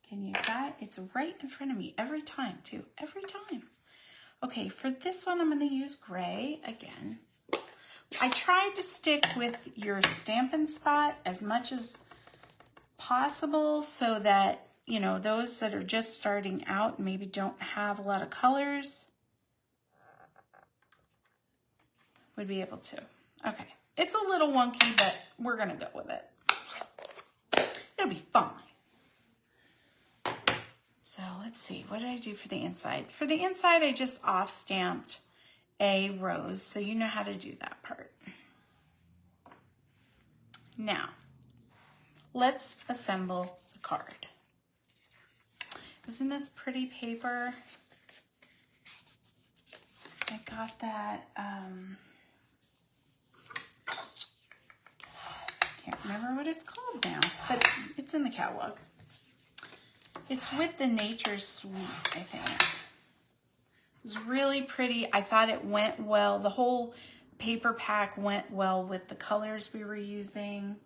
Can you guys? It's right in front of me every time too, every time. Okay, for this one, I'm going to use gray again. I tried to stick with your Stampin' Spot as much as possible so that, you know, those that are just starting out maybe don't have a lot of colors, would be able to. Okay, it's a little wonky, but we're gonna go with it. It'll be fine. So let's see, what did I do for the inside? For the inside, I just off-stamped a rose, so you know how to do that part. Now, let's assemble the card. Isn't this pretty paper? I got that, can't remember what it's called now, but it's in the catalog. It's with the Nature's Sweet, I think. It was really pretty. I thought it went well. The whole paper pack went well with the colors we were using.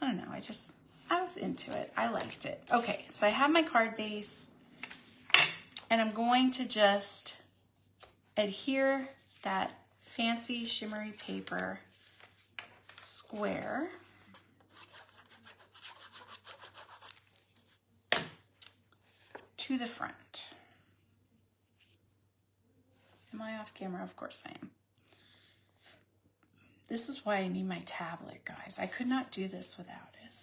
I don't know, I was into it. I liked it. Okay, so I have my card base, and I'm going to just adhere that fancy shimmery paper square to the front. Am I off camera? Of course I am. This is why I need my tablet, guys. I could not do this without it.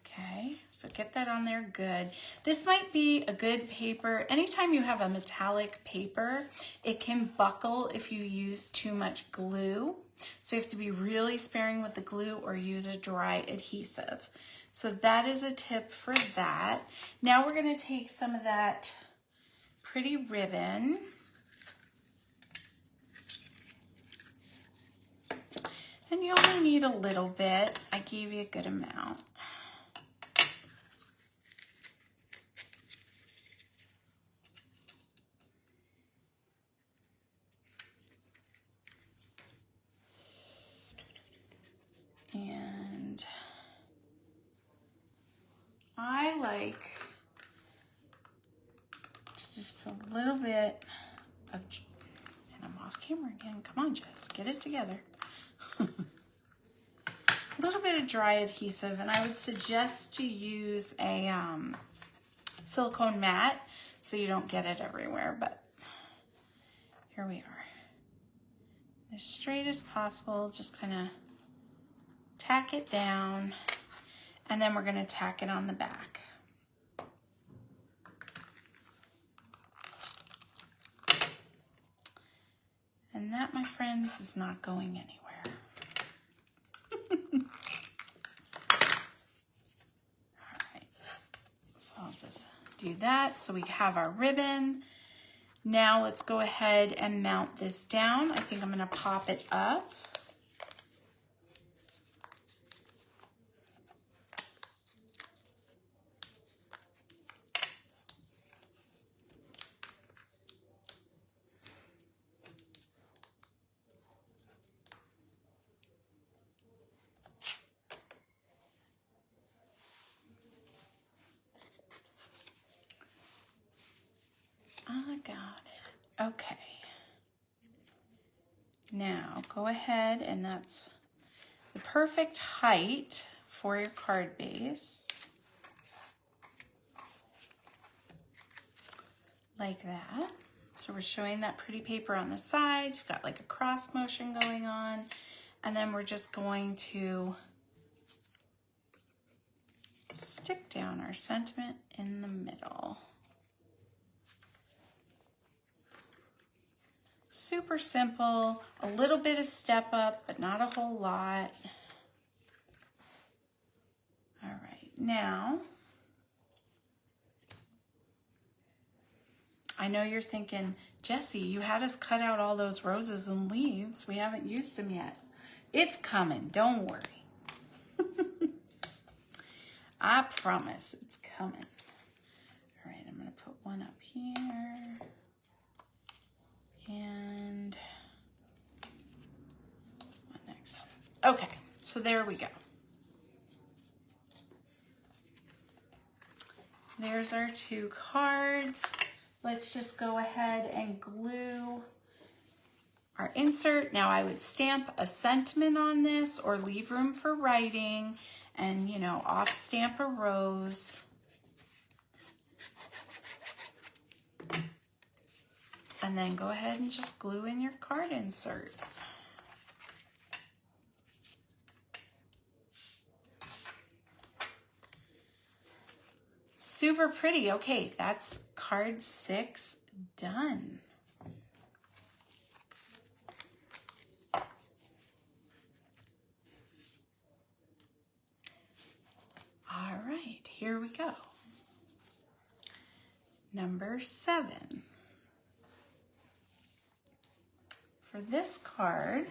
Okay, so get that on there good. This might be a good paper. Anytime you have a metallic paper, it can buckle if you use too much glue. So you have to be really sparing with the glue or use a dry adhesive. So that is a tip for that. Now we're gonna take some of that pretty ribbon. And you only need a little bit. I gave you a good amount. And I like to just put a little bit of, and I'm off camera again. Come on, Jess, get it together. A little bit of dry adhesive, and I would suggest to use a silicone mat so you don't get it everywhere, but here we are. As straight as possible, just kind of tack it down, and then we're going to tack it on the back. And that, my friends, is not going anywhere. I'll just do that so we have our ribbon. Now let's go ahead and mount this down. I think I'm going to pop it up. I got it. Okay. Now go ahead, and that's the perfect height for your card base. Like that. So we're showing that pretty paper on the sides. We've got like a cross motion going on. And then we're just going to stick down our sentiment in the middle. Super simple, a little bit of step up, but not a whole lot. All right, now, I know you're thinking, Jessie, you had us cut out all those roses and leaves. We haven't used them yet. It's coming, don't worry. I promise it's coming. All right, I'm gonna put one up here. And what next? Okay, so there we go. There's our two cards. Let's just go ahead and glue our insert. Now I would stamp a sentiment on this or leave room for writing and, you know, off stamp a rose. And then go ahead and just glue in your card insert. super pretty. Okay, that's card 6 done. All right, here we go. Number 7. For this card,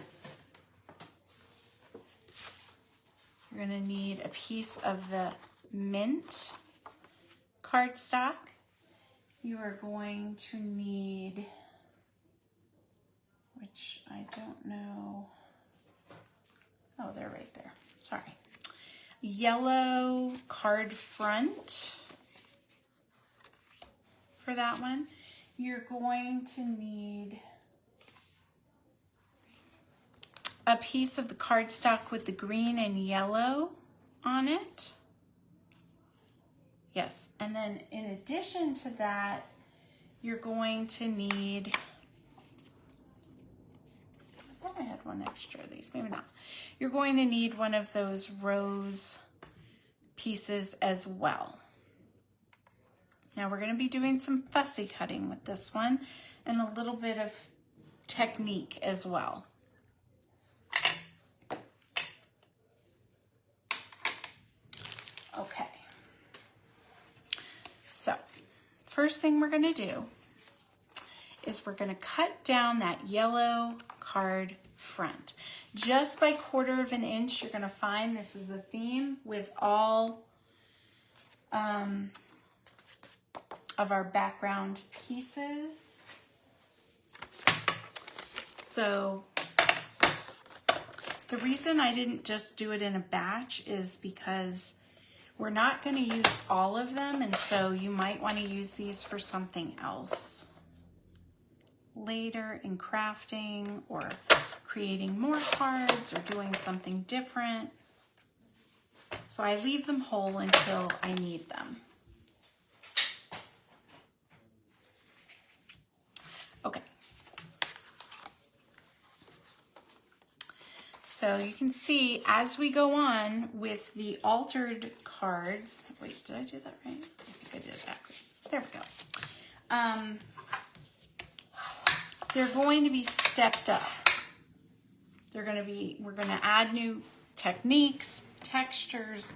you're going to need a piece of the mint cardstock. You are going to need, which I don't know. Oh, they're right there. Sorry. Yellow card front for that one. You're going to need a piece of the cardstock with the green and yellow on it. Yes, and then in addition to that, you're going to need, I thought I had one extra of these, maybe not. You're going to need one of those rose pieces as well. Now we're going to be doing some fussy cutting with this one and a little bit of technique as well. Okay. So, first thing we're going to do is we're going to cut down that yellow card front. Just by 1/4 of an inch, you're going to find this is a theme with all of our background pieces. So, the reason I didn't just do it in a batch is because we're not going to use all of them, and so you might want to use these for something else later in crafting or creating more cards or doing something different. So I leave them whole until I need them. Okay. So you can see as we go on with the altered cards, wait, did I do that right? I think I did it backwards. There we go. They're going to be stepped up. We're going to add new techniques, textures,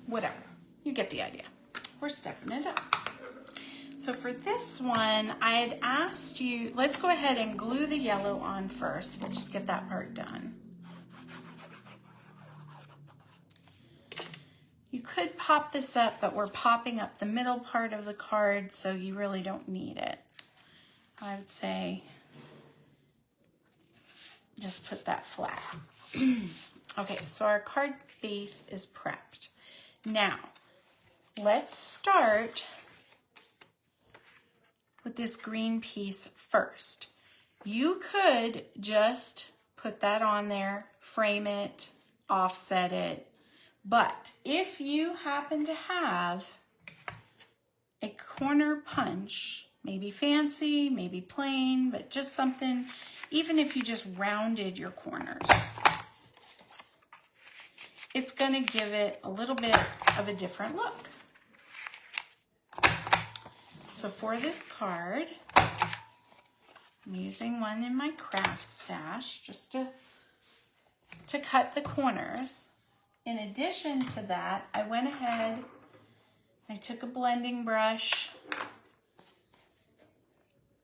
whatever. You get the idea. We're stepping it up. So for this one, I had asked you, let's go ahead and glue the yellow on first. We'll just get that part done. You could pop this up, but we're popping up the middle part of the card, so you really don't need it. I would say just put that flat. Okay, so our card base is prepped. Now, let's start with this green piece first. You could just put that on there, frame it, offset it, but if you happen to have a corner punch, maybe fancy, maybe plain, but just something, even if you just rounded your corners, it's going to give it a little bit of a different look. So for this card, I'm using one in my craft stash just to cut the corners. In addition to that, I went ahead, I took a blending brush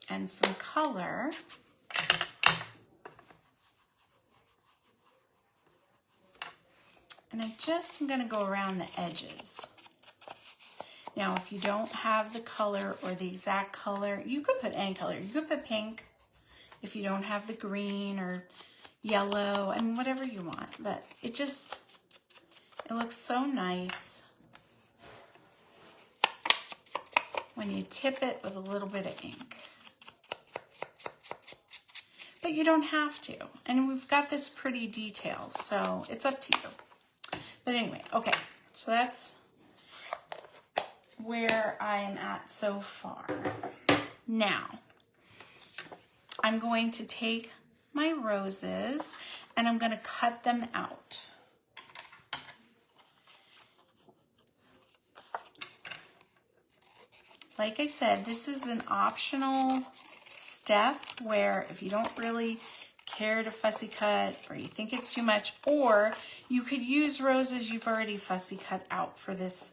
and some color, and I just am going to go around the edges. Now, if you don't have the color or the exact color, you could put any color. You could put pink if you don't have the green or yellow, I mean, whatever you want. But it looks so nice when you tip it with a little bit of ink. But you don't have to. And we've got this pretty detail, so it's up to you. But anyway, okay, so that's where I am at so far. Now, I'm going to take my roses and I'm going to cut them out. like I said, this is an optional step where if you don't really care to fussy cut or you think it's too much, or you could use roses you've already fussy cut out for this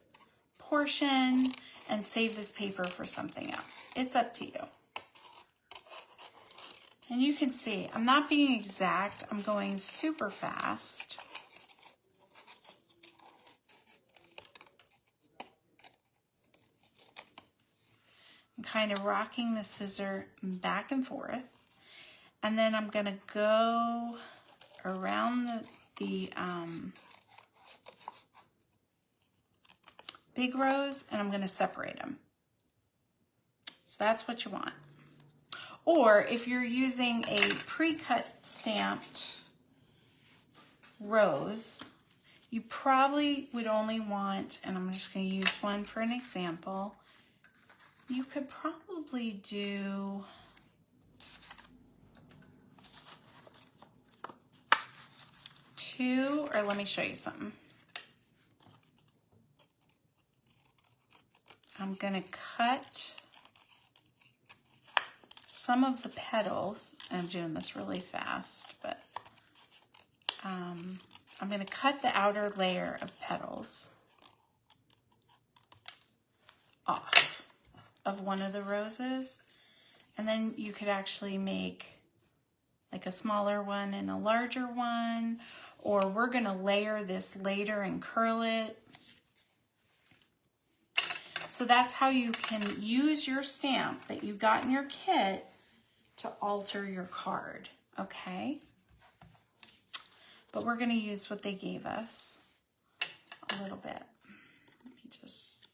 portion and save this paper for something else. It's up to you. And you can see I'm not being exact, I'm going super fast. I'm kind of rocking the scissor back and forth. And then I'm gonna go around the big rows and I'm gonna separate them. So that's what you want. Or if you're using a pre-cut stamped rose, you probably would only want, and I'm just gonna use one for an example, you could probably do two, or let me show you something. I'm gonna cut some of the petals. I'm doing this really fast, but I'm gonna cut the outer layer of petals off of one of the roses. And then you could actually make like a smaller one and a larger one, or we're gonna layer this later and curl it. So that's how you can use your stamp that you got in your kit to alter your card, okay? But we're gonna use what they gave us a little bit. Let me just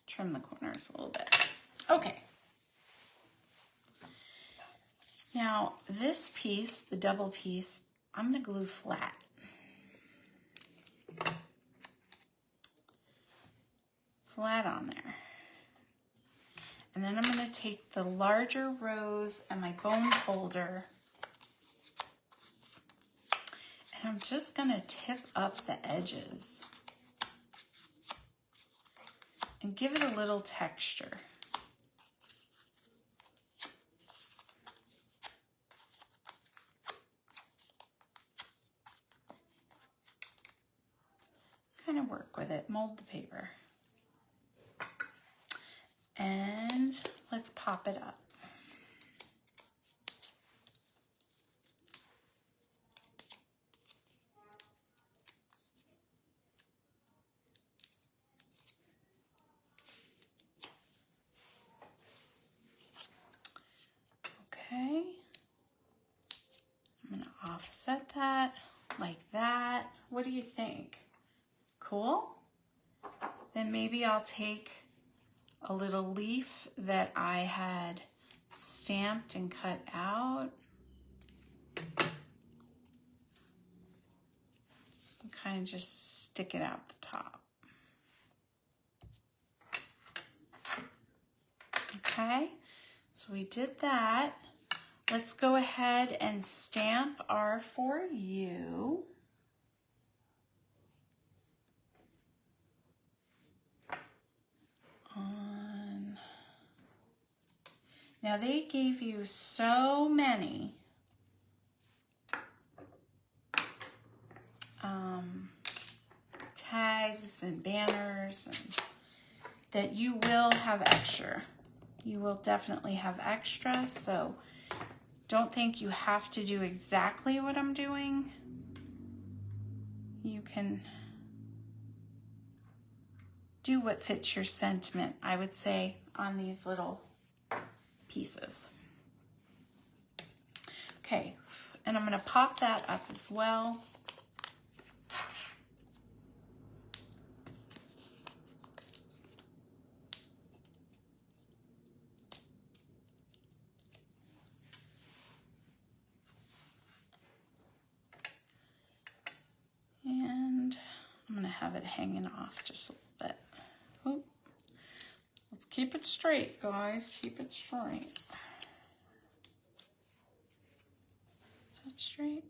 trim the corners a little bit. Okay. Now this piece, the double piece, I'm gonna glue flat. Flat on there. And then I'm going to take the larger rose and my bone folder, and I'm just going to tip up the edges and give it a little texture. Kind of work with it, mold the paper. And let's pop it up. Okay. I'm going to offset that like that. What do you think? Cool? Then maybe I'll take a little leaf that I had stamped and cut out. And kind of just stick it out the top. Okay, so we did that. Let's go ahead and stamp our For You. Now they gave you so many tags and banners and that you will have extra. You will definitely have extra, so don't think you have to do exactly what I'm doing. You can do what fits your sentiment, I would say, on these little pieces. Okay, and I'm going to pop that up as well. And I'm going to have it hanging off just a little bit. Oop. Let's keep it straight, guys. Keep it straight. Is that straight?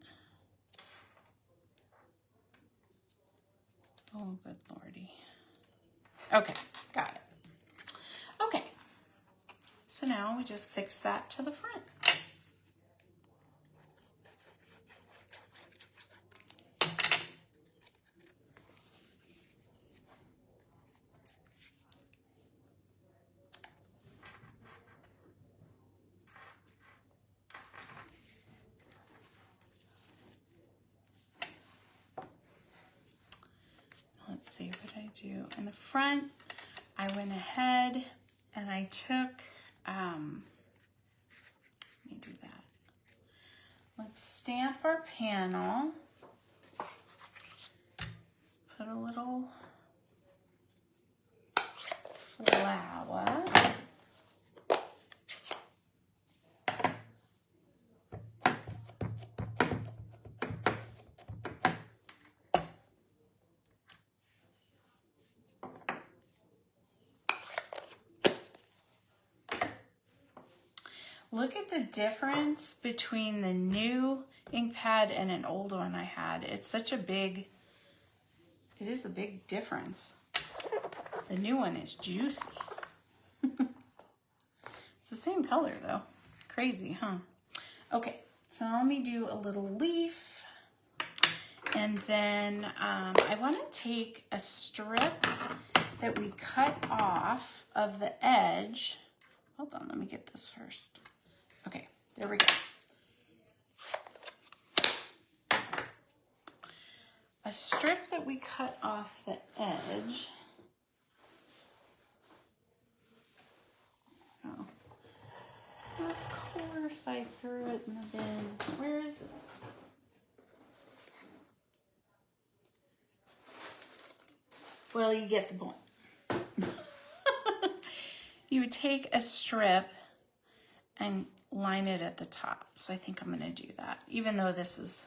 Oh, good lordy. Okay, got it. Okay, so now we just fix that to the front. Let's see, what did I do? In the front, I went ahead and I took, let me do that. Let's stamp our panel. Let's put a little flower. Look at the difference between the new ink pad and an old one I had. It's such a big, it is a big difference. The new one is juicy. It's the same color though. Crazy, huh? Okay, so let me do a little leaf. And then I want to take a strip that we cut off of the edge. Hold on, let me get this first. Okay, there we go. A strip that we cut off the edge. Oh, of course I threw it in the bin. Where is it? Well, you get the point. You would take a strip and line it at the top. So I think I'm going to do that. Even though this is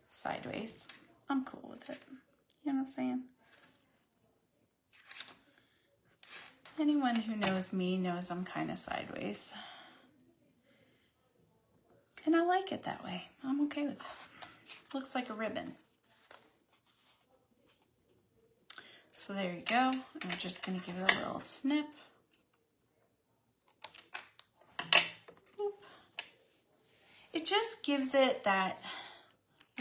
sideways, I'm cool with it. You know what I'm saying? Anyone who knows me knows I'm kind of sideways. And I like it that way. I'm okay with it. Looks like a ribbon. So there you go. I'm just going to give it a little snip. It just gives it that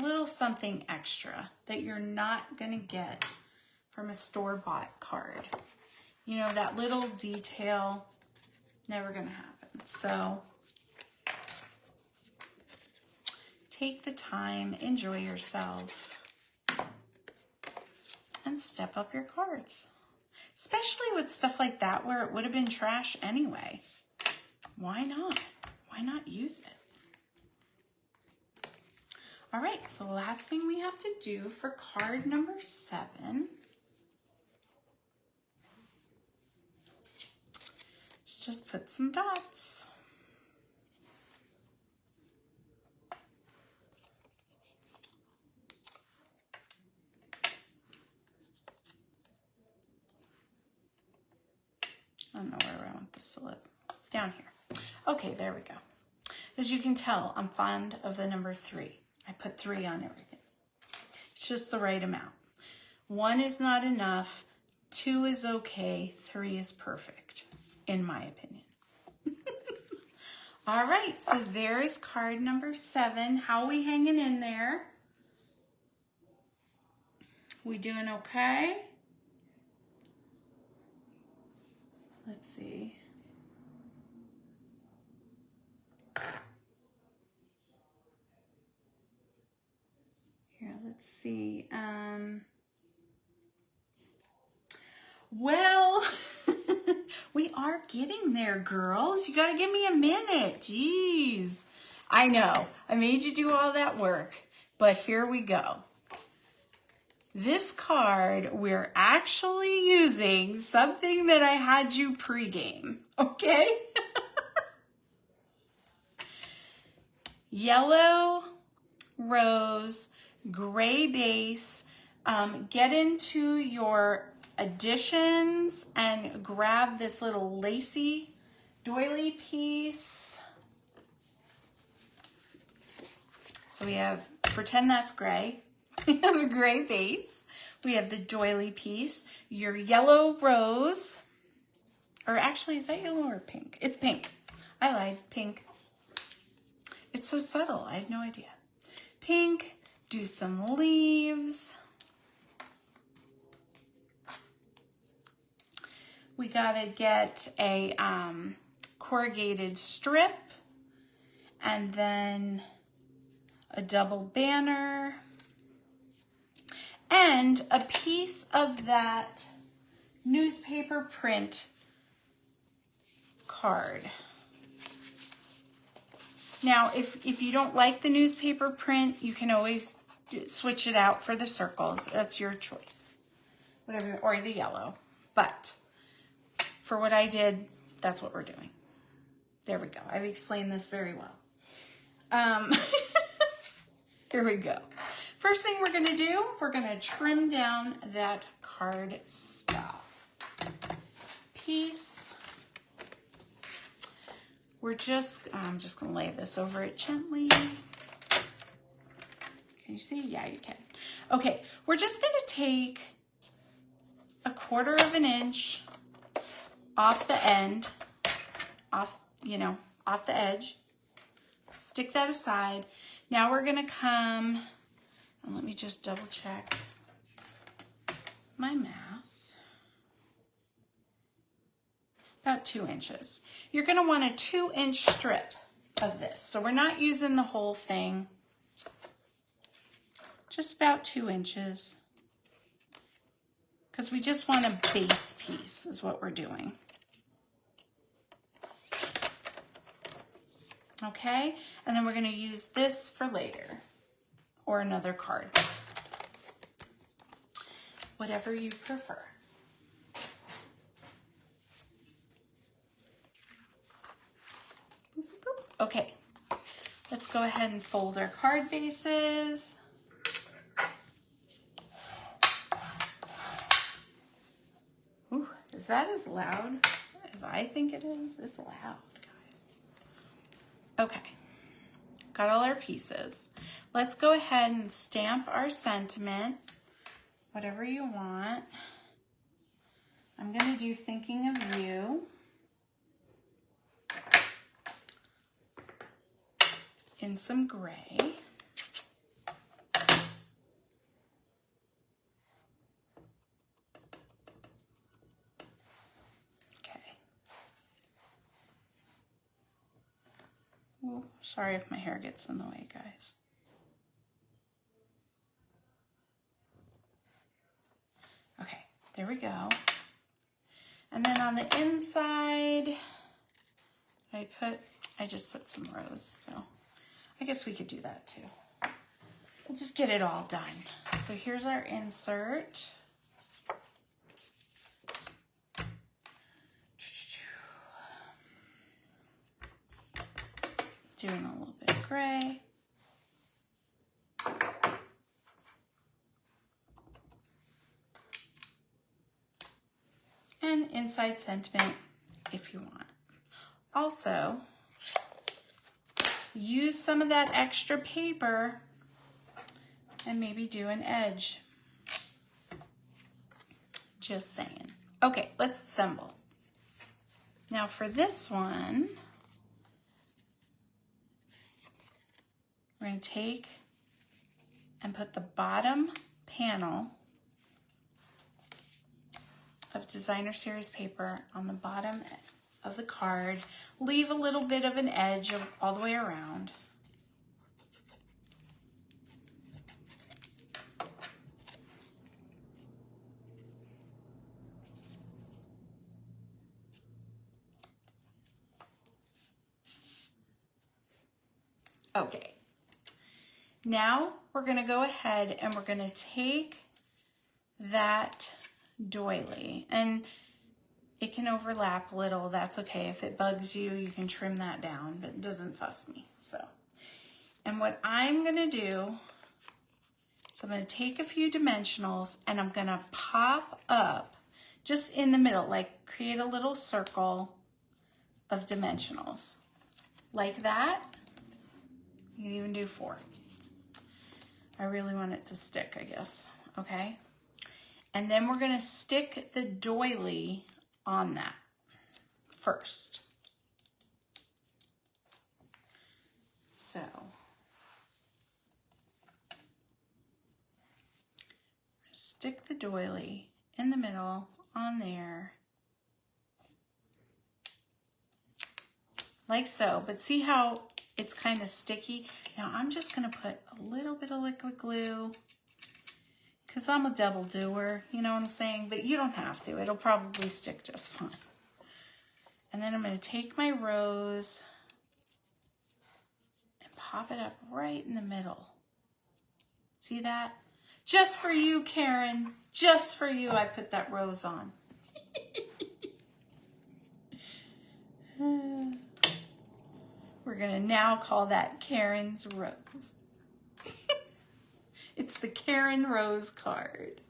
little something extra that you're not going to get from a store-bought card. You know, that little detail, never going to happen. So take the time, enjoy yourself, and step up your cards. Especially with stuff like that where it would have been trash anyway. Why not? Why not use it? All right, so the last thing we have to do for card number 7 is just put some dots. I don't know where I want this to live. Down here. Okay, there we go. As you can tell, I'm fond of the number 3. I put 3 on everything. It's just the right amount. 1 is not enough. 2 is okay. 3 is perfect, in my opinion. All right, so there is card number 7. How are we hanging in there? We doing okay? Let's see. Here, let's see. Well, we are getting there, girls. You got to give me a minute. Jeez. I know. I made you do all that work, but here we go. This card, we're actually using something that I had you pregame, okay? Yellow, rose, gray base. Get into your additions and grab this little lacy doily piece. So we have, pretend that's gray. We have a gray base. we have the doily piece, your yellow rose, or actually, is that yellow or pink? It's pink. I lied, pink. It's so subtle, I had no idea. Pink, do some leaves. We gotta get a corrugated strip and then a double banner and a piece of that newspaper print card. Now, if you don't like the newspaper print, you can always switch it out for the circles. That's your choice. Whatever, or the yellow. But for what I did, that's what we're doing. There we go. I've explained this very well. Here we go. First thing we're going to do, we're going to trim down that card stop piece. I'm just going to lay this over it gently. Can you see? Yeah, you can. Okay, we're just going to take a 1/4 of an inch off the end, off the edge. Stick that aside. Now we're going to come, and let me just double check my math. About 2 inches. You're going to want a 2-inch strip of this. So we're not using the whole thing. Just about 2 inches. Because we just want a base piece is what we're doing. Okay? And then we're going to use this for later. Or another card. Whatever you prefer. Okay, let's go ahead and fold our card bases. Ooh, is that as loud as I think it is? It's loud, guys. Okay, got all our pieces. Let's go ahead and stamp our sentiment, whatever you want. I'm gonna do Thinking of You. In some gray. Okay. Ooh, sorry if my hair gets in the way, guys. Okay, there we go. And then on the inside, I just put some rose, so I guess we could do that too. We'll just get it all done. So here's our insert. Doing a little bit of gray. And inside sentiment if you want. Also, use some of that extra paper and maybe do an edge. Just saying. Okay, let's assemble. Now for this one, we're going to take and put the bottom panel of designer series paper on the bottom of the card. Leave a little bit of an edge all the way around. Okay. Now we're going to go ahead and we're going to take that doily, and it can overlap a little. That's okay. If it bugs you, you can trim that down, but it doesn't fuss me. So, and what I'm going to do is I'm going to take a few dimensionals and I'm going to pop up just in the middle, like create a little circle of dimensionals like that. You can even do 4. I really want it to stick, I guess. Okay. And then we're going to stick the doily on that first. So stick the doily in the middle on there, like so. But see how it's kind of sticky? Now I'm just going to put a little bit of liquid glue because I'm a double doer, you know what I'm saying? But you don't have to. It'll probably stick just fine. And then I'm going to take my rose and pop it up right in the middle. See that? Just for you, Karen. Just for you, I put that rose on. We're going to now call that Karen's Rose. It's the Karen Rose card.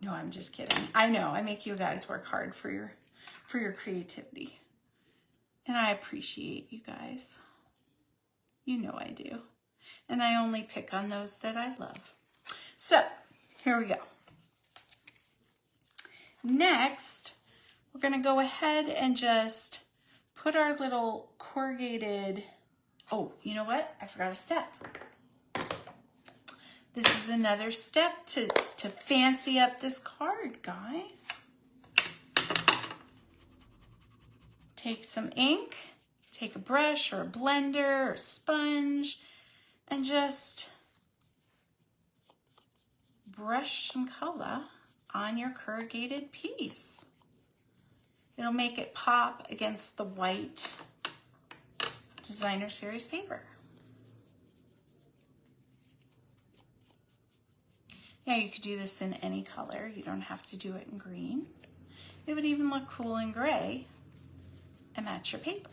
No, I'm just kidding. I know, I make you guys work hard for your creativity. And I appreciate you guys. You know I do. And I only pick on those that I love. So, here we go. Next, we're going to go ahead and just put our little corrugated... Oh, you know what? I forgot a step. This is another step to fancy up this card, guys. Take some ink, take a brush or a blender or a sponge, and just brush some color on your corrugated piece. It'll make it pop against the white Designer Series paper. Yeah, you could do this in any color. You don't have to do it in green. It would even look cool in gray and match your paper.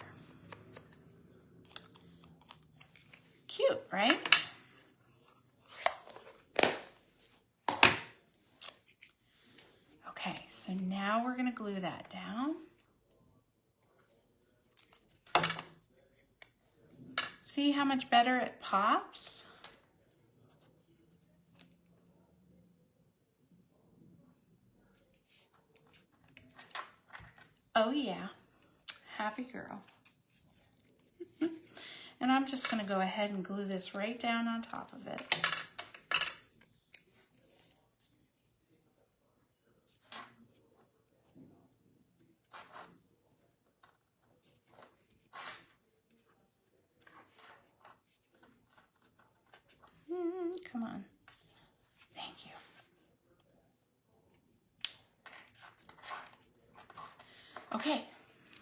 Cute, right? Okay, so now we're going to glue that down. See how much better it pops? Oh yeah, happy girl. And I'm just going to go ahead and glue this right down on top of it. Come on. Thank you. Okay,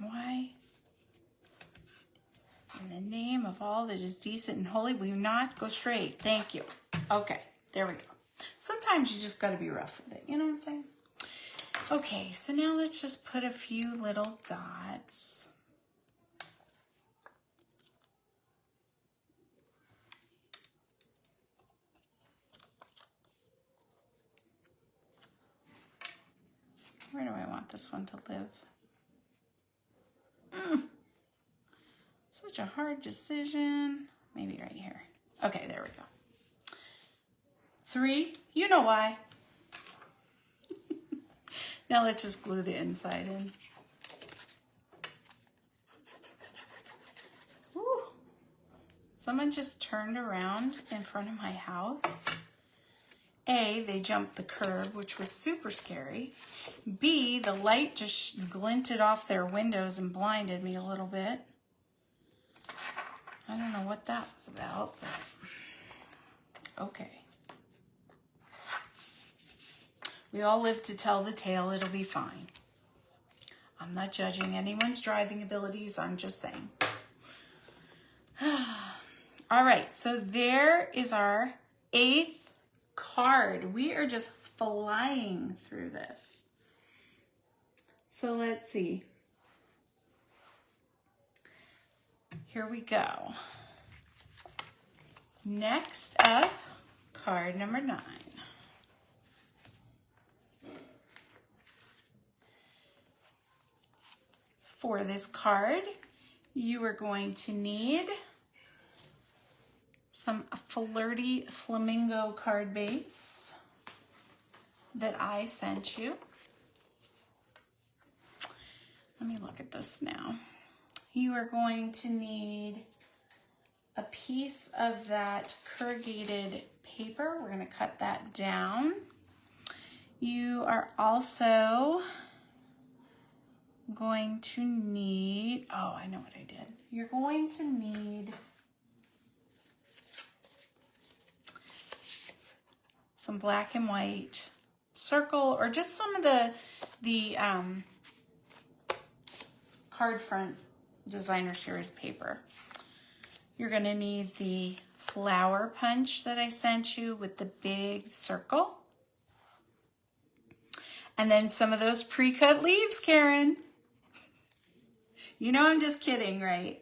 why? In the name of all that is decent and holy, will you not go straight? Thank you. Okay, there we go. Sometimes you just got to be rough with it, you know what I'm saying? Okay, so now let's just put a few little dots. Where do I want this one to live? Such a hard decision. Maybe right here. Okay, there we go. 3, you know why. Now let's just glue the inside in. Woo. Someone just turned around in front of my house. A, they jumped the curb, which was super scary. B, the light just glinted off their windows and blinded me a little bit. I don't know what that was about, but okay. We all live to tell the tale. It'll be fine. I'm not judging anyone's driving abilities. I'm just saying. All right, so there is our 8th card. We are just flying through this. So let's see. Here we go. Next up, card number 9. For this card, you are going to need some Flirty Flamingo card base that I sent you. Let me look at this now. You are going to need a piece of that corrugated paper. We're going to cut that down. You are also going to need, oh, I know what I did. You're going to need some black and white circle, or just some of the card front designer series paper. You're going to need the flower punch that I sent you with the big circle. And then some of those pre-cut leaves, Karen. You know I'm just kidding, right?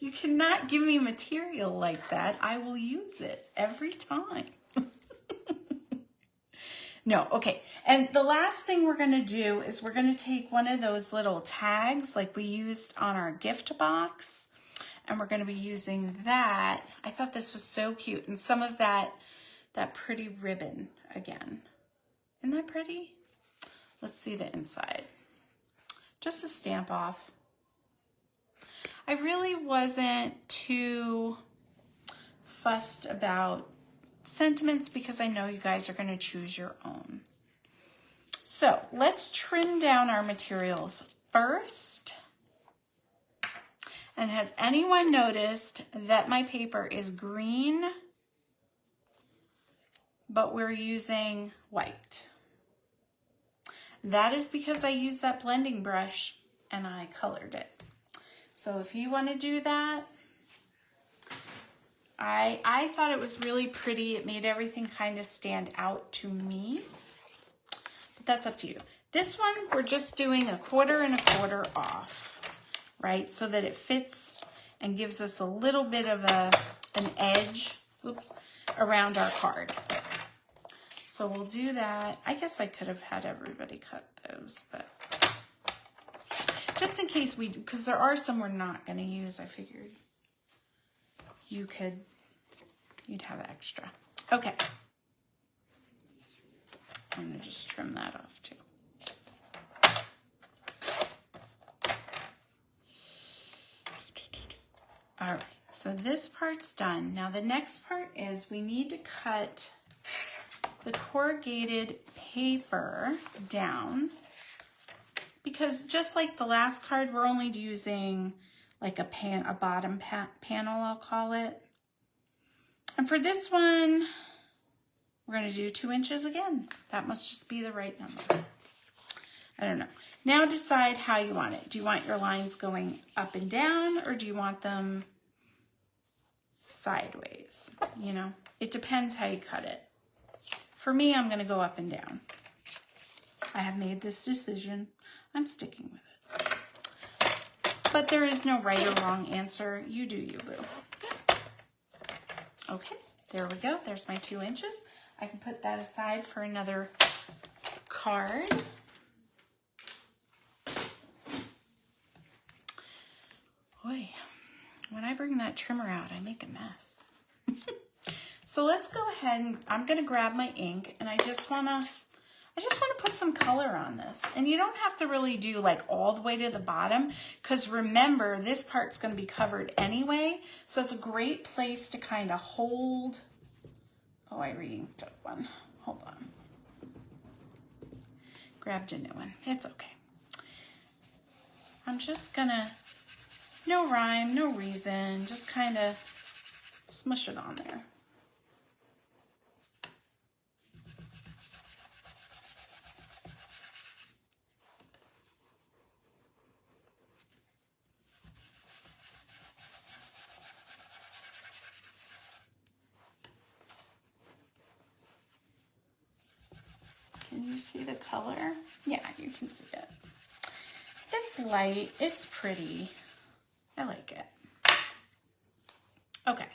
You cannot give me material like that. I will use it every time. No, okay. And the last thing we're going to do is we're going to take one of those little tags like we used on our gift box, and we're going to be using that. I thought this was so cute, and some of that pretty ribbon again. Isn't that pretty? Let's see the inside. Just a stamp off. I really wasn't too fussed about sentiments because I know you guys are going to choose your own. So let's trim down our materials first. And has anyone noticed that my paper is green, but we're using white? That is because I used that blending brush and I colored it. So if you want to do that, I thought it was really pretty. It made everything kind of stand out to me, but that's up to you. This one, we're just doing 1/4 and 1/4 off, right? So that it fits and gives us a little bit of an edge, oops, around our card. So we'll do that. I guess I could have had everybody cut those, but just in case because there are some we're not going to use, I figured you'd have extra. Okay. I'm going to just trim that off too. All right, so this part's done. Now the next part is we need to cut the corrugated paper down, because just like the last card, we're only using like a bottom panel, I'll call it. And for this one, we're going to do 2 inches again. That must just be the right number. I don't know. Now decide how you want it. Do you want your lines going up and down, or do you want them sideways? You know, it depends how you cut it. For me, I'm going to go up and down. I have made this decision. I'm sticking with it. But there is no right or wrong answer. You do you, boo. Okay, there we go. There's my 2 inches. I can put that aside for another card. Boy, when I bring that trimmer out, I make a mess. So let's go ahead and I'm going to grab my ink, and I just want to put some color on this. And you don't have to really do like all the way to the bottom, because remember, this part's going to be covered anyway. So it's a great place to kind of hold. Oh, I re-inked up one. Hold on. Grabbed a new one. It's okay. I'm just going to, no rhyme, no reason, just kind of smush it on there. Can you see the color? Yeah, you can see it. It's light, it's pretty. I like it. Okay.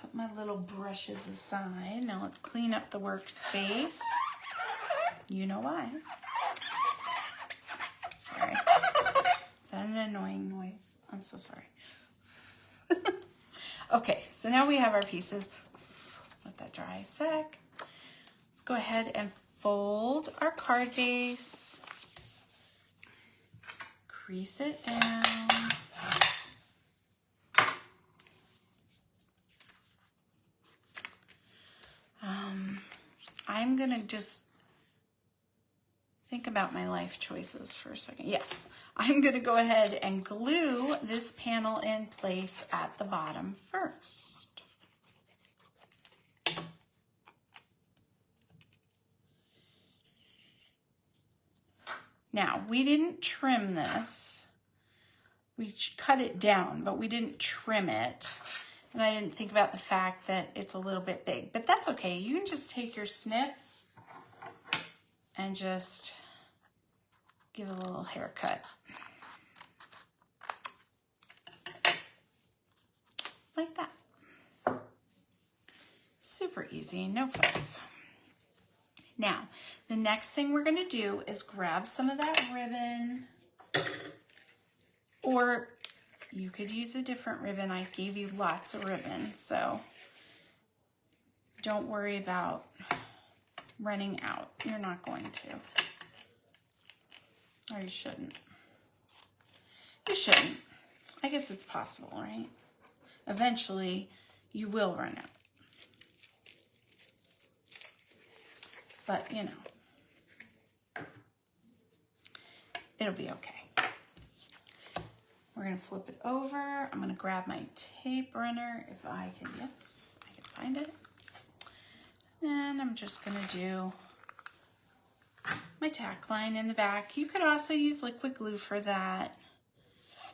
Put my little brushes aside. Now let's clean up the workspace. You know why. Sorry. that an annoying noise? I'm so sorry. Okay, so now we have our pieces. Let that dry a sec. Let's go ahead and fold our card base. Crease it down. I'm gonna just think about my life choices for a second. Yes, I'm gonna go ahead and glue this panel in place at the bottom first. Now, we didn't trim this. We cut it down, but we didn't trim it. And I didn't think about the fact that it's a little bit big, but that's okay. You can just take your snips and just give a little haircut. Like that. Super easy, no fuss. Now, the next thing we're gonna do is grab some of that ribbon, or you could use a different ribbon. I gave you lots of ribbon, so don't worry about running out. You're not going to. Or you shouldn't. You shouldn't. I guess it's possible, right? Eventually, you will run out. But, you know, it'll be okay. We're going to flip it over. I'm going to grab my tape runner if I can. Yes, I can find it. And I'm just going to do my tack line in the back. You could also use liquid glue for that,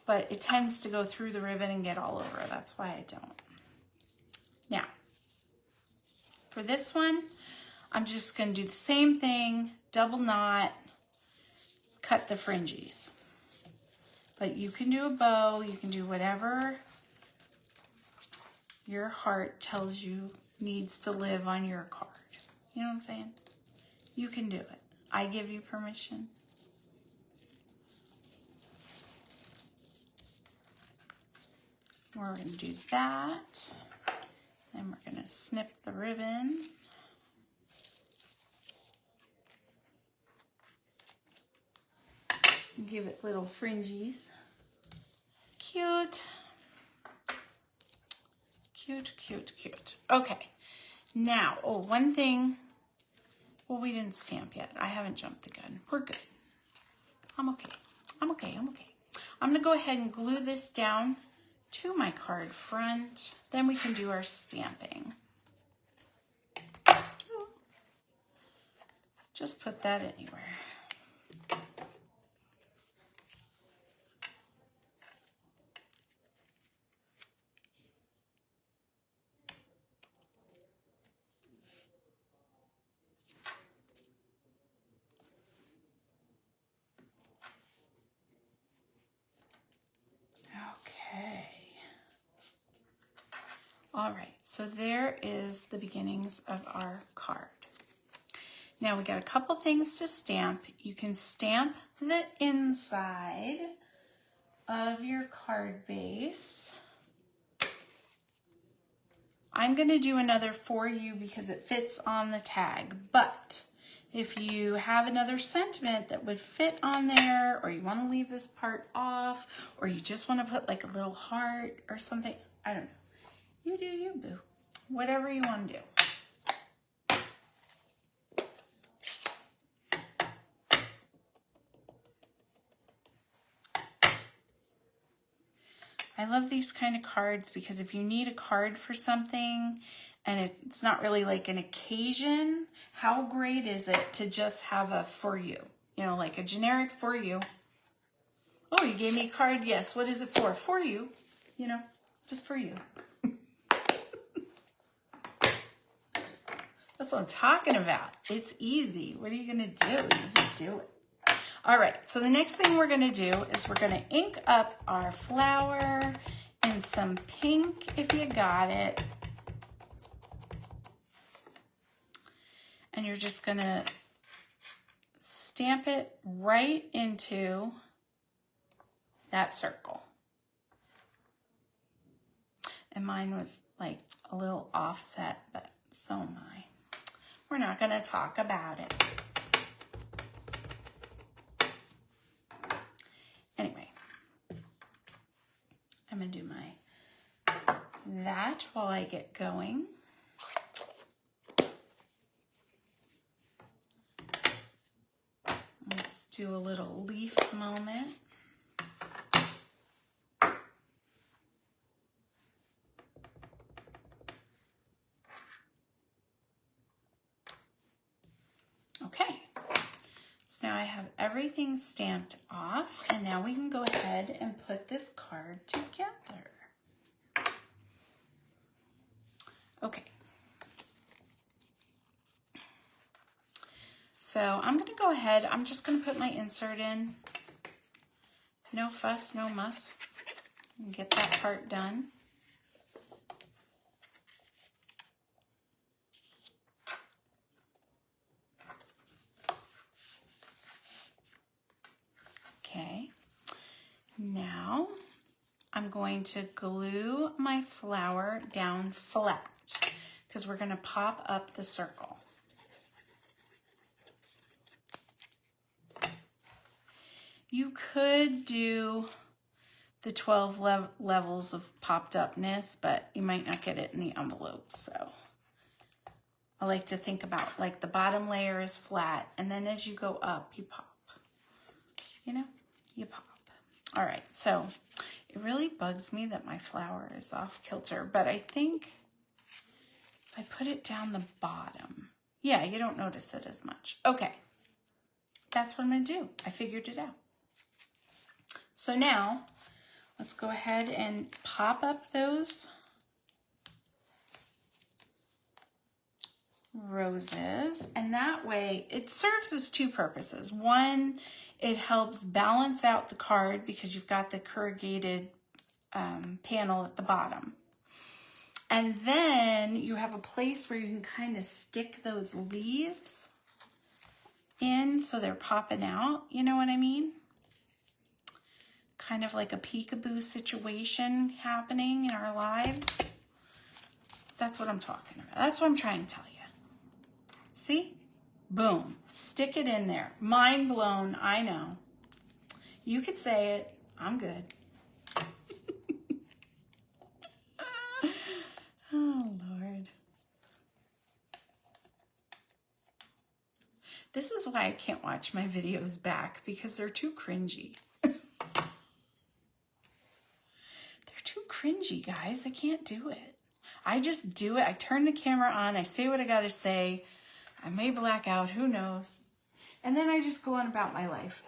but it tends to go through the ribbon and get all over. That's why I don't. Now, for this one, I'm just going to do the same thing, double knot, cut the fringes. But you can do a bow, you can do whatever your heart tells you needs to live on your card. You know what I'm saying? You can do it. I give you permission. We're going to do that. Then we're going to snip the ribbon. Give it little fringes. Cute. Cute, cute, cute. Okay. Now, oh, one thing. Well, we didn't stamp yet. I haven't jumped the gun. We're good. I'm okay. I'm okay. I'm okay. I'm going to go ahead and glue this down to my card front. Then we can do our stamping. Just put that anywhere. Okay. All right, so there is the beginnings of our card. Now we got a couple things to stamp. You can stamp the inside of your card base. I'm going to do another for you because it fits on the tag, but if you have another sentiment that would fit on there, or you want to leave this part off, or you just want to put like a little heart or something, I don't know. You do you, boo. Whatever you want to do. I love these kind of cards because if you need a card for something and it's not really like an occasion, how great is it to just have a for you? You know, like a generic for you. Oh, you gave me a card? Yes. What is it for? For you. You know, just for you. That's what I'm talking about. It's easy. What are you going to do? You just do it. All right, so the next thing we're going to do is we're going to ink up our flower in some pink, if you got it. And you're just going to stamp it right into that circle. And mine was like a little offset, but so am I. We're not going to talk about it. Anyway, I'm going to do that while I get going. Let's do a little leaf moment. Okay, so now I have everything stamped off, and now we can go ahead and put this card together. Okay. So I'm going to go ahead, I'm just going to put my insert in. No fuss, no muss. And get that part done. Okay. Now I'm going to glue my flower down flat because we're going to pop up the circle. You could do the 12 levels of popped upness, but you might not get it in the envelope. So I like to think about like the bottom layer is flat, and then as you go up, you pop. You know, you pop. All right, so it really bugs me that my flower is off kilter, but I think if I put it down the bottom, yeah, you don't notice it as much. Okay, that's what I'm gonna do. I figured it out. So now let's go ahead and pop up those roses, and that way it serves as two purposes. One, it helps balance out the card because you've got the corrugated panel at the bottom. And then you have a place where you can kind of stick those leaves in so they're popping out, you know what I mean? Kind of like a peekaboo situation happening in our lives. That's what I'm talking about. That's what I'm trying to tell you. See? Boom. Stick it in there. Mind blown, I know. You could say it. I'm good. Oh, Lord. This is why I can't watch my videos back, because they're too cringy. They're too cringy, guys. I can't do it. I just do it. I turn the camera on. I say what I got to say. I may black out. Who knows? And then I just go on about my life.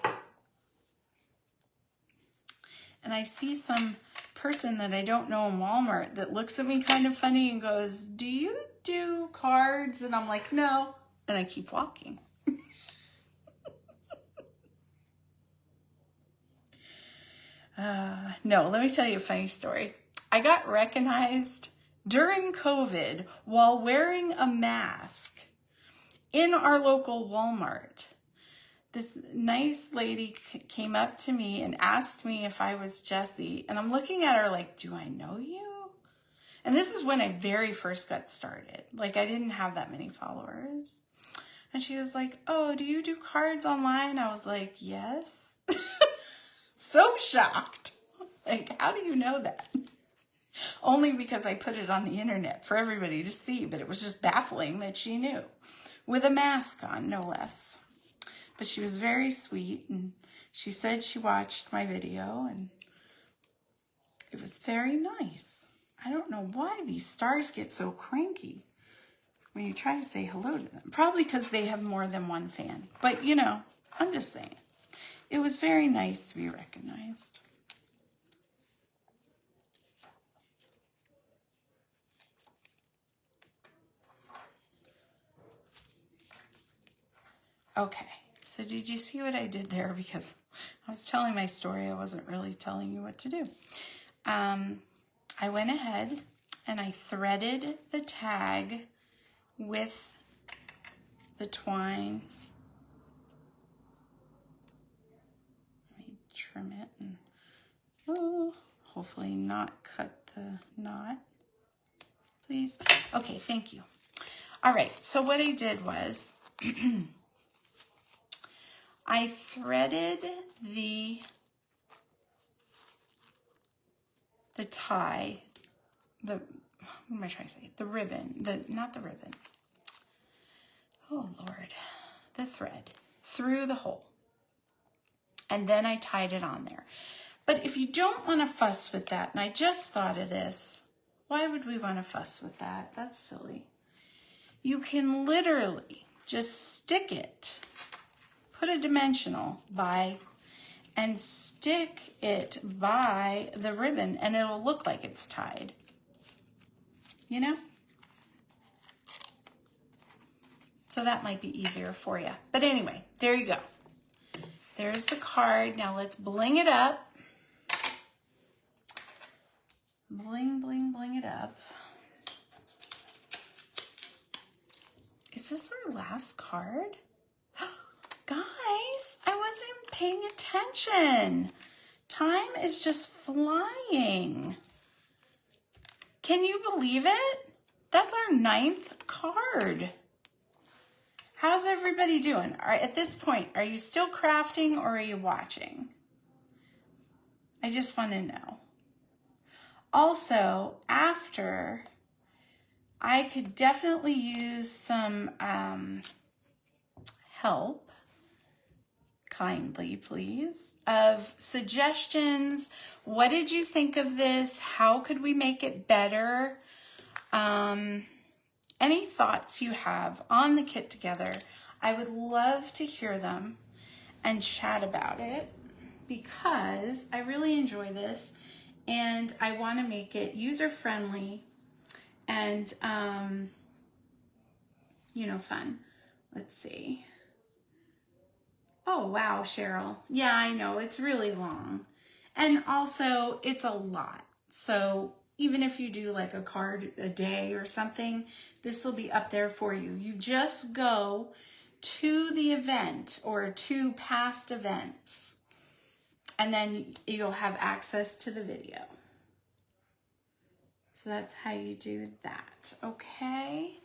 And I see some person that I don't know in Walmart that looks at me kind of funny and goes, "Do you do cards?" And I'm like, "No." And I keep walking. No, let me tell you a funny story. I got recognized during COVID while wearing a mask in our local Walmart. This nice lady came up to me and asked me if I was Jessie. And I'm looking at her like, "Do I know you?" And this is when I very first got started. Like, I didn't have that many followers. And she was like, "Oh, do you do cards online?" I was like, "Yes." So shocked. Like, how do you know that? Only because I put it on the internet for everybody to see, but it was just baffling that she knew. With a mask on, no less. But she was very sweet, and she said she watched my video, and it was very nice. I don't know why these stars get so cranky when you try to say hello to them. Probably because they have more than one fan. But, you know, I'm just saying. It was very nice to be recognized. Okay, so did you see what I did there? Because I was telling my story, I wasn't really telling you what to do. I went ahead and I threaded the tag with the twine. Let me trim it and Oh, hopefully not cut the knot, please. Okay, thank you. All right, so what I did was I threaded the tie, what am I trying to say? The ribbon, not the ribbon. Oh Lord, the thread through the hole. And then I tied it on there. But if you don't want to fuss with that, and I just thought of this, why would we want to fuss with that? That's silly. You can literally just stick it, put a dimensional by, and stick it by the ribbon, and it'll look like it's tied. You know? So that might be easier for you. But anyway, there you go. There's the card. Now let's bling it up. Bling, bling, bling it up. Is this our last card? Guys, I wasn't paying attention. Time is just flying. Can you believe it? That's our 9th card. How's everybody doing? At this point, are you still crafting or are you watching? I just want to know. Also, after, I could definitely use some help, kindly please, of suggestions. What did you think of this? How could we make it better? Any thoughts you have on the kit together, I would love to hear them and chat about it because I really enjoy this and I want to make it user-friendly and, you know, fun. Let's see. Oh, wow, Cheryl. Yeah, I know, it's really long. And also, it's a lot. So even if you do like a card a day or something, this will be up there for you. You just go to the event or to past events, and then you'll have access to the video. So that's how you do that, okay?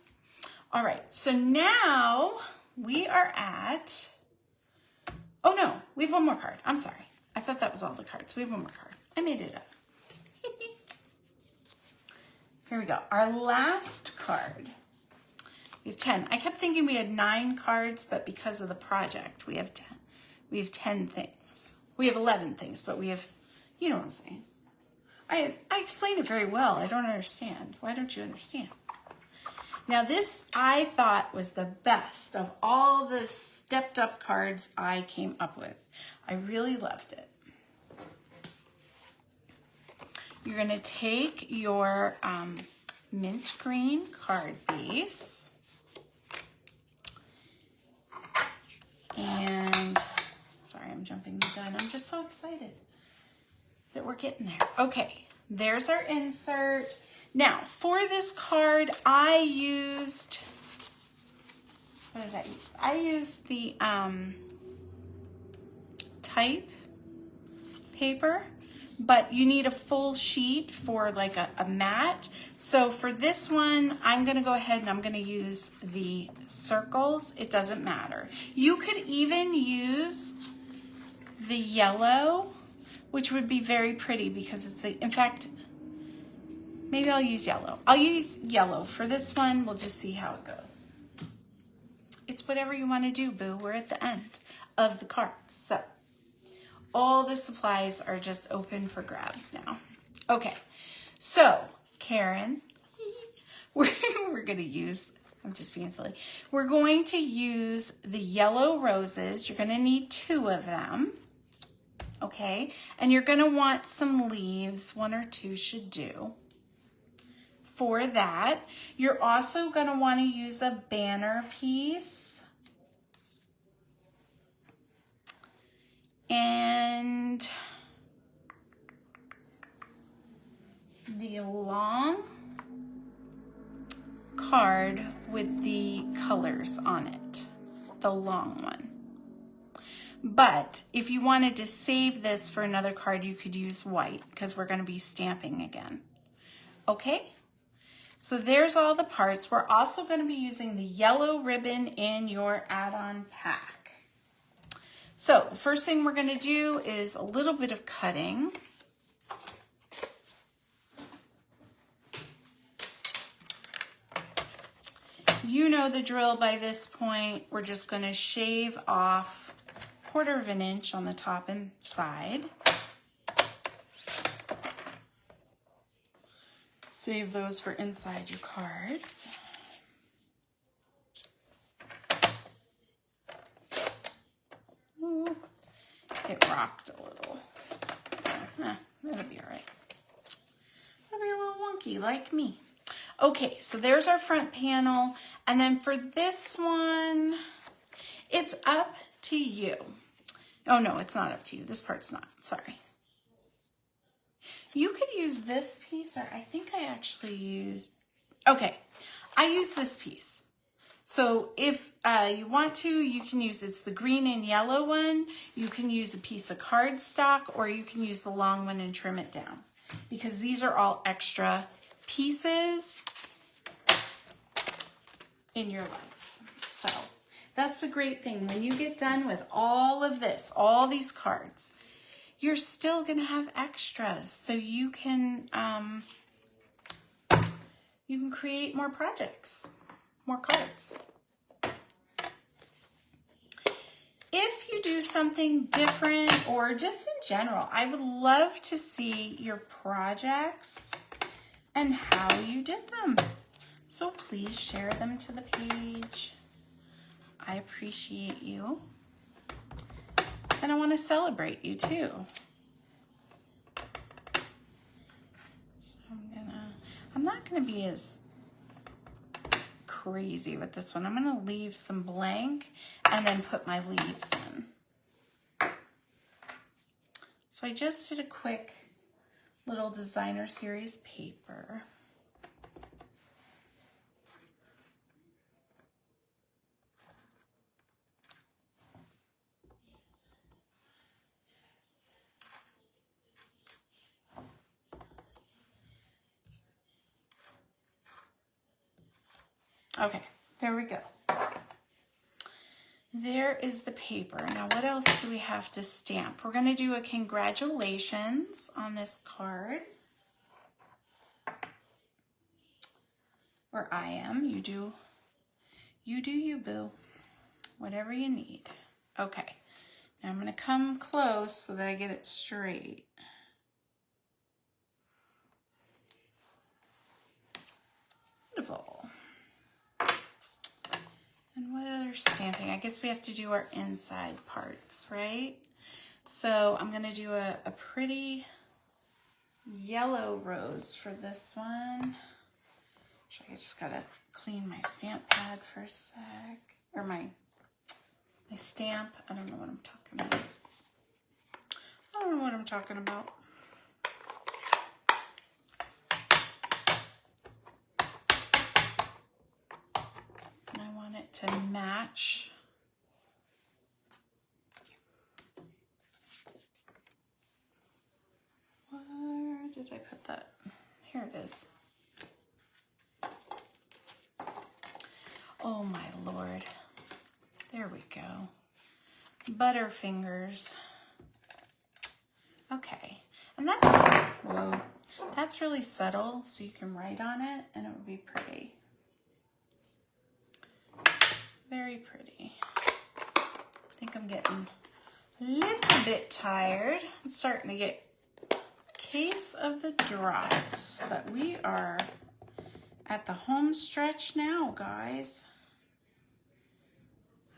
All right, so now we are at, oh no, we have one more card. I'm sorry. I thought that was all the cards. We have one more card. I made it up. Here we go. Our last card. We have 10. I kept thinking we had 9 cards, but because of the project, we have 10. We have 10 things. We have 11 things, but we have, you know what I'm saying. I explained it very well. I don't understand. Why don't you understand? Now this, I thought, was the best of all the stepped up cards I came up with. I really loved it. You're going to take your mint green card base and, sorry, I'm jumping the gun. I'm just so excited that we're getting there. Okay, there's our insert. Now, for this card, I used, what did I use? I used the type paper. But you need a full sheet for like a mat. So for this one, I'm gonna go ahead and I'm gonna use the circles. It doesn't matter. You could even use the yellow, which would be very pretty because it's in fact, maybe I'll use yellow. I'll use yellow for this one. We'll just see how it goes. It's whatever you wanna do, boo. We're at the end of the cards, so. All the supplies are just open for grabs now. Okay, so Karen, we're gonna use, I'm just being silly. We're going to use the yellow roses. You're gonna need 2 of them, okay? And you're gonna want some leaves, 1 or 2 should do. For that, you're also gonna wanna use a banner piece. And the long card with the colors on it, the long one. But if you wanted to save this for another card, you could use white because we're going to be stamping again. Okay? So there's all the parts. We're also going to be using the yellow ribbon in your add-on pack. So the first thing we're going to do is a little bit of cutting. You know the drill by this point. We're just going to shave off 1/4 of an inch on the top and side. Save those for inside your cards. Ooh, it rocked a little. That'll be all right. It'll be a little wonky like me. Okay, so there's our front panel. And then for this one, it's up to you. Oh no, it's not up to you. This part's not, sorry. You could use this piece, or I think I actually used, okay, I used this piece. So if you want to, you can use, it's the green and yellow one. You can use a piece of cardstock, or you can use the long one and trim it down, because these are all extra pieces in your life. So that's the great thing. When you get done with all of this, all these cards, you're still going to have extras, so you can create more projects, more cards. If you do something different, or just in general, I would love to see your projects and how you did them. So please share them to the page. I appreciate you. And I want to celebrate you too. So I'm not gonna be as crazy with this one. I'm gonna leave some blank and then put my leaves in. So I just did a quick little designer series paper. Okay, there we go. There is the paper. Now what else do we have to stamp? We're going to do a congratulations on this card. Or I am. You do you, boo. Whatever you need. Okay, now I'm going to come close so that I get it straight. Beautiful. And what other stamping? I guess we have to do our inside parts, right? So I'm going to do a pretty yellow rose for this one. I just got to clean my stamp pad for a sec. Or my stamp. I don't know what I'm talking about. I don't know what I'm talking about. To match. Where did I put that? Here it is. Oh my Lord. There we go. Butterfingers. Okay. And that's, whoa, that's really subtle, so you can write on it and it would be pretty. Very pretty. I think I'm getting a little bit tired. I'm starting to get a case of the drops, but we are at the home stretch now, guys.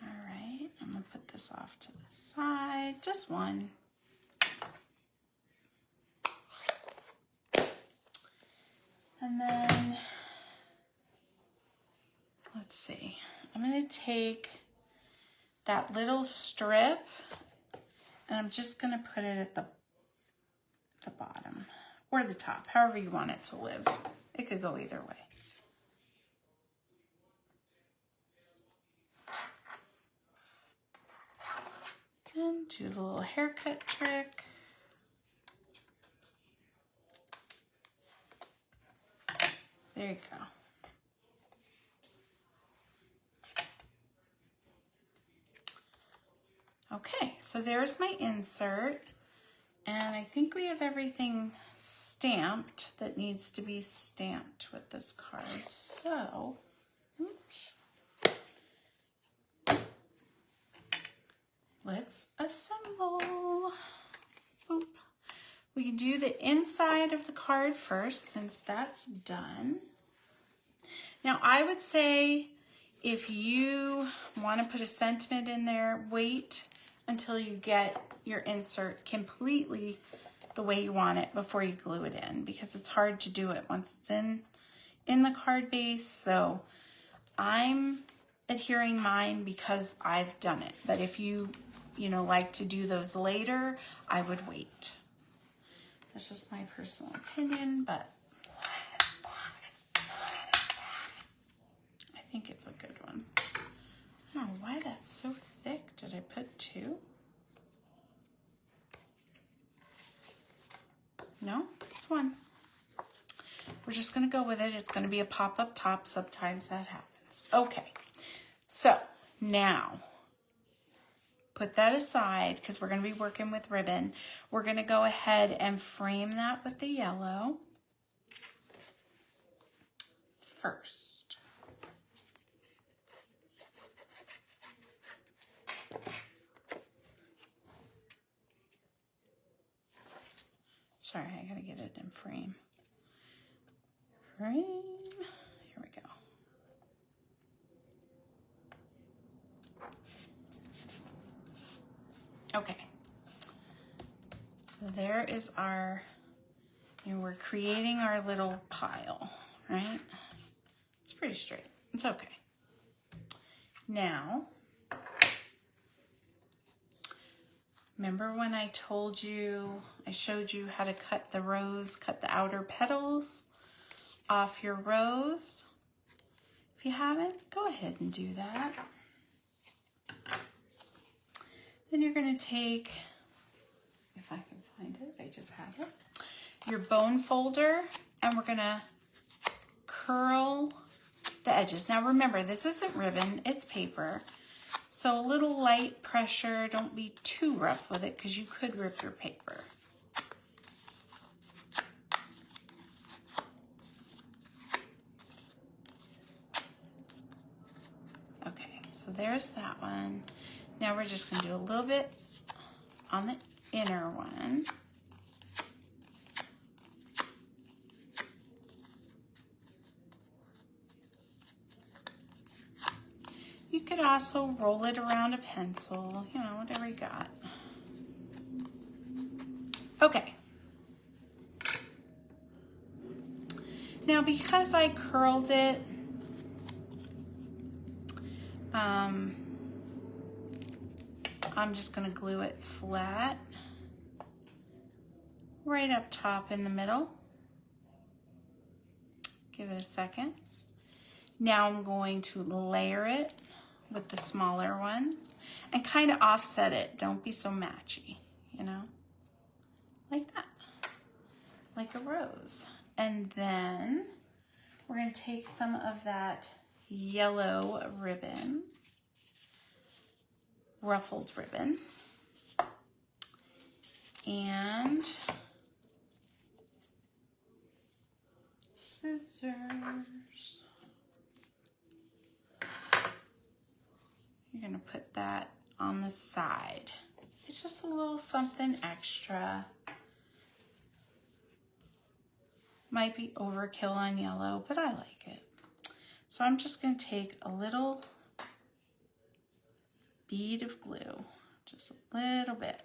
All right, I'm gonna put this off to the side, just one. And then, let's see. I'm going to take that little strip and I'm just going to put it at the bottom or the top, however you want it to live. It could go either way. And Do the little haircut trick. There you go. Okay, so there's my insert. And I think we have everything stamped that needs to be stamped with this card. So, oops. Let's assemble. Boop. We can do the inside of the card first since that's done. Now I would say if you want to put a sentiment in there, wait until you get your insert completely the way you want it before you glue it in, because it's hard to do it once it's in the card base. So I'm adhering mine because I've done it. But if you like to do those later, I would wait. That's just my personal opinion, but I think it's a good one. I don't know why that's so thick. Did I put 2? No, it's 1. We're just going to go with it. It's going to be a pop-up top. Sometimes that happens. Okay, so now put that aside because we're going to be working with ribbon. We're going to go ahead and frame that with the yellow first. Sorry, I got to get it in frame. Frame. Here we go. Okay. So there is our, we're creating our little pile, right? It's pretty straight. It's okay. Now, remember when I told you, I showed you how to cut the rose, cut the outer petals off your rose? If you haven't, go ahead and do that. Then you're going to take, if I can find it, I just have it, your bone folder, and we're going to curl the edges. Now remember, this isn't ribbon, it's paper. So a little light pressure, don't be too rough with it because you could rip your paper. Okay, so there's that one. Now we're just going to do a little bit on the inner one. You could also roll it around a pencil, whatever you got. Okay. Now because I curled it, I'm just going to glue it flat right up top in the middle. Give it a second. Now I'm going to layer it with the smaller one and kind of offset it. Don't be so matchy, like that, like a rose. And then we're going to take some of that yellow ribbon, ruffled ribbon, and scissors. You're going to put that on the side. It's just a little something extra. Might be overkill on yellow, but I like it. So I'm just going to take a little bead of glue, just a little bit.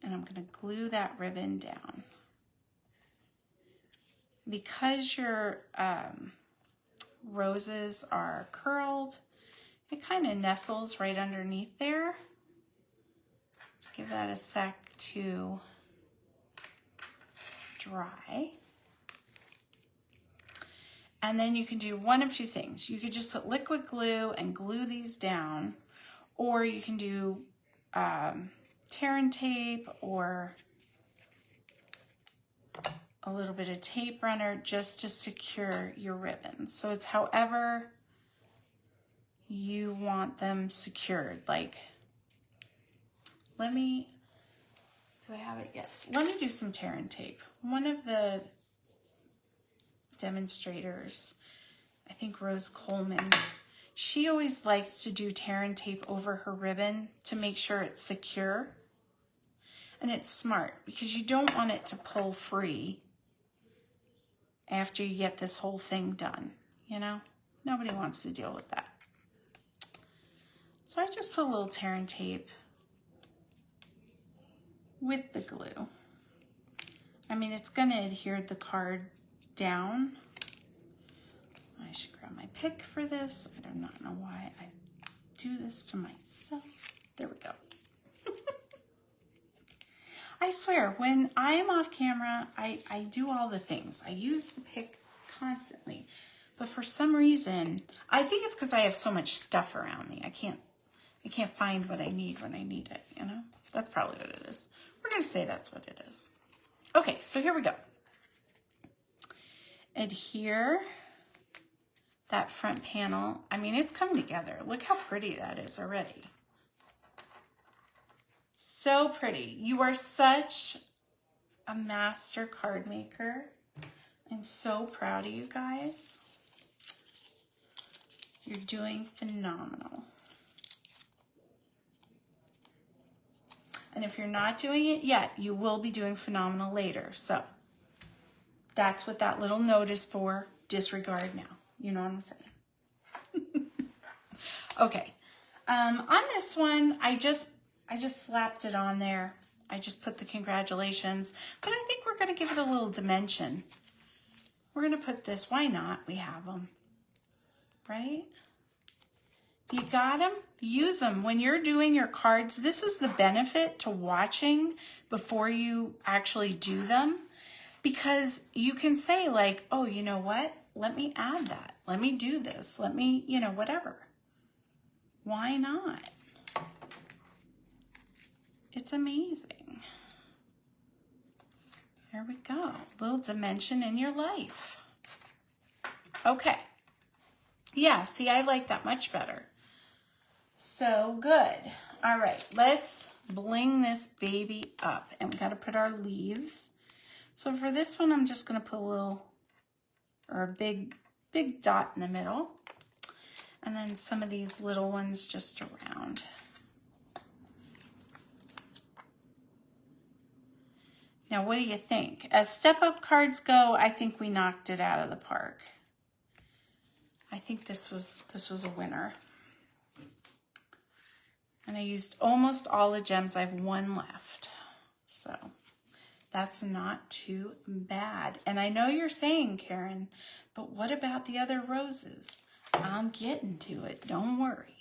And I'm going to glue that ribbon down. Because your roses are curled, it kind of nestles right underneath there. Let's give that a sec to dry. And then you can do one of two things. You could just put liquid glue and glue these down, or you can do tear and tape or a little bit of tape runner just to secure your ribbons. So it's however you want them secured. Like, do I have it? Yes. Let me do some tear and tape. One of the demonstrators, I think Rose Coleman, she always likes to do tear and tape over her ribbon to make sure it's secure. And it's smart because you don't want it to pull free after you get this whole thing done, you know? Nobody wants to deal with that. So I just put a little tear and tape with the glue. I mean, it's going to adhere the card down. I should grab my pick for this. I do not know why I do this to myself. There we go. I swear, when I'm off camera, I do all the things. I use the pick constantly. But for some reason, I think it's because I have so much stuff around me. I can't find what I need when I need it, you know? That's probably what it is. We're going to say that's what it is. Okay, so here we go. Adhere that front panel. I mean, it's coming together. Look how pretty that is already. So pretty. You are such a master card maker. I'm so proud of you guys. You're doing phenomenal. And if you're not doing it yet, you will be doing phenomenal later. So that's what that little note is for. Disregard now. You know what I'm saying? Okay. On this one, I just slapped it on there. I just put the congratulations. But I think we're going to give it a little dimension. We're going to put this. Why not? We have them. Right? If you got them, use them. When you're doing your cards, this is the benefit to watching before you actually do them. Because you can say like, oh, you know what? Let me add that. Let me do this. Let me, you know, whatever. Why not? It's amazing. There we go. Little dimension in your life. Okay. Yeah, see, I like that much better. So good. All right, let's bling this baby up. And we got to put our leaves. So for this one, I'm just going to put a little, or a big dot in the middle. And then some of these little ones just around. Now, what do you think? As step-up cards go, I think we knocked it out of the park. I think this was a winner. And I used almost all the gems. I have one left. So that's not too bad. And I know you're saying, Karen, but what about the other roses? I'm getting to it. Don't worry.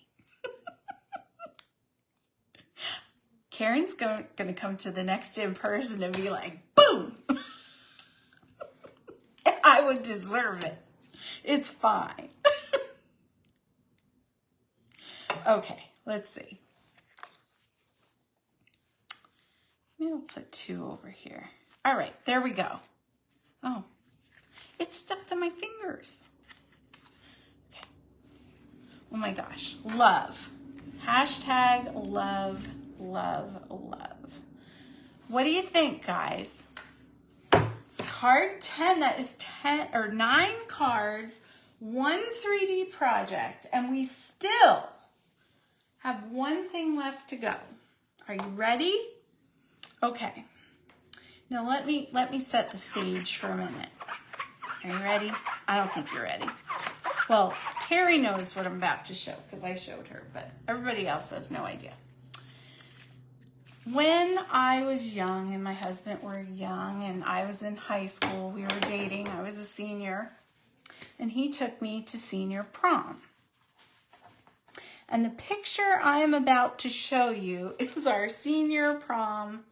Karen's going to come to the next in-person and be like, boom! I would deserve it. It's fine. Okay, let's see. Maybe I'll put 2 over here. All right, there we go. Oh, it's stuck to my fingers. Okay. Oh my gosh, love. Hashtag love, love, love. What do you think, guys? Card 10, that is 10 or 9 cards, 1 3D project, and we still have one thing left to go. Are you ready? Okay. Now let me set the stage for a minute. Are you ready? I don't think you're ready. Well, Terry knows what I'm about to show because I showed her, but everybody else has no idea. When I was young and my husband were young and I was in high school, we were dating, I was a senior, and he took me to senior prom. And the picture I am about to show you is our senior prom,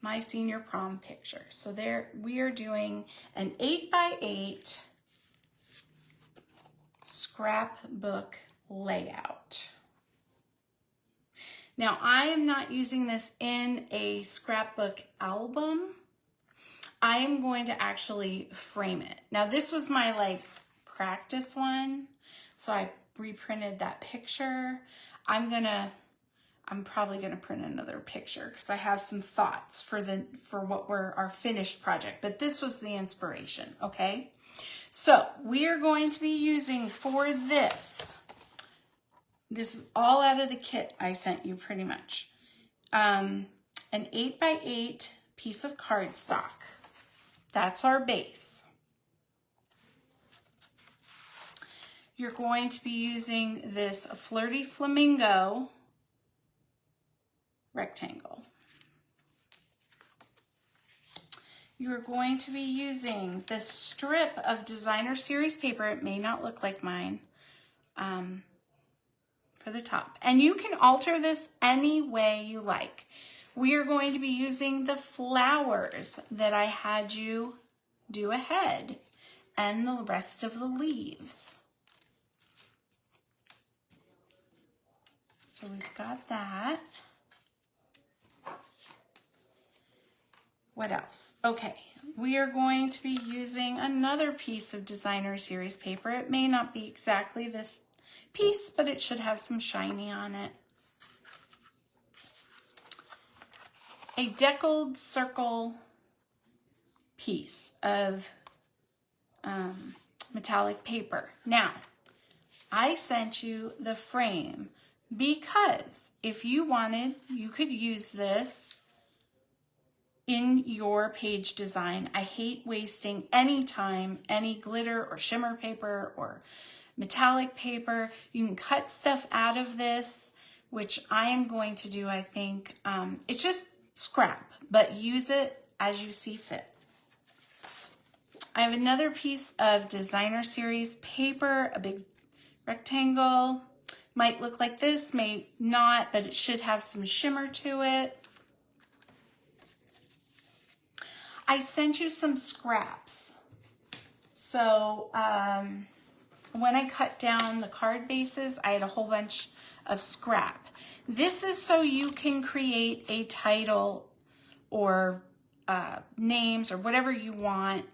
my senior prom picture. So there we are doing an 8x8 scrapbook layout. Now, I am not using this in a scrapbook album. I am going to actually frame it. Now, this was my like practice one, so I reprinted that picture. I'm probably gonna print another picture because I have some thoughts for what were our finished project, but this was the inspiration, okay? So we are going to be using for this is all out of the kit I sent you pretty much, an 8x8 piece of cardstock. That's our base. You're going to be using this Flirty Flamingo rectangle. You're going to be using this strip of designer series paper. It may not look like mine, for the top. And you can alter this any way you like. We are going to be using the flowers that I had you do ahead and the rest of the leaves. So we've got that. What else? Okay, we are going to be using another piece of designer series paper. It may not be exactly this piece, but it should have some shiny on it. A deckled circle piece of metallic paper. Now, I sent you the frame because if you wanted, you could use this in your page design. I hate wasting any time, any glitter or shimmer paper or metallic paper. You can cut stuff out of this, which I am going to do, I think. It's just scrap, but use it as you see fit. I have another piece of designer series paper, a big rectangle. Might look like this, may not, but it should have some shimmer to it. I sent you some scraps. So when I cut down the card bases, I had a whole bunch of scrap. This is so you can create a title or names or whatever you want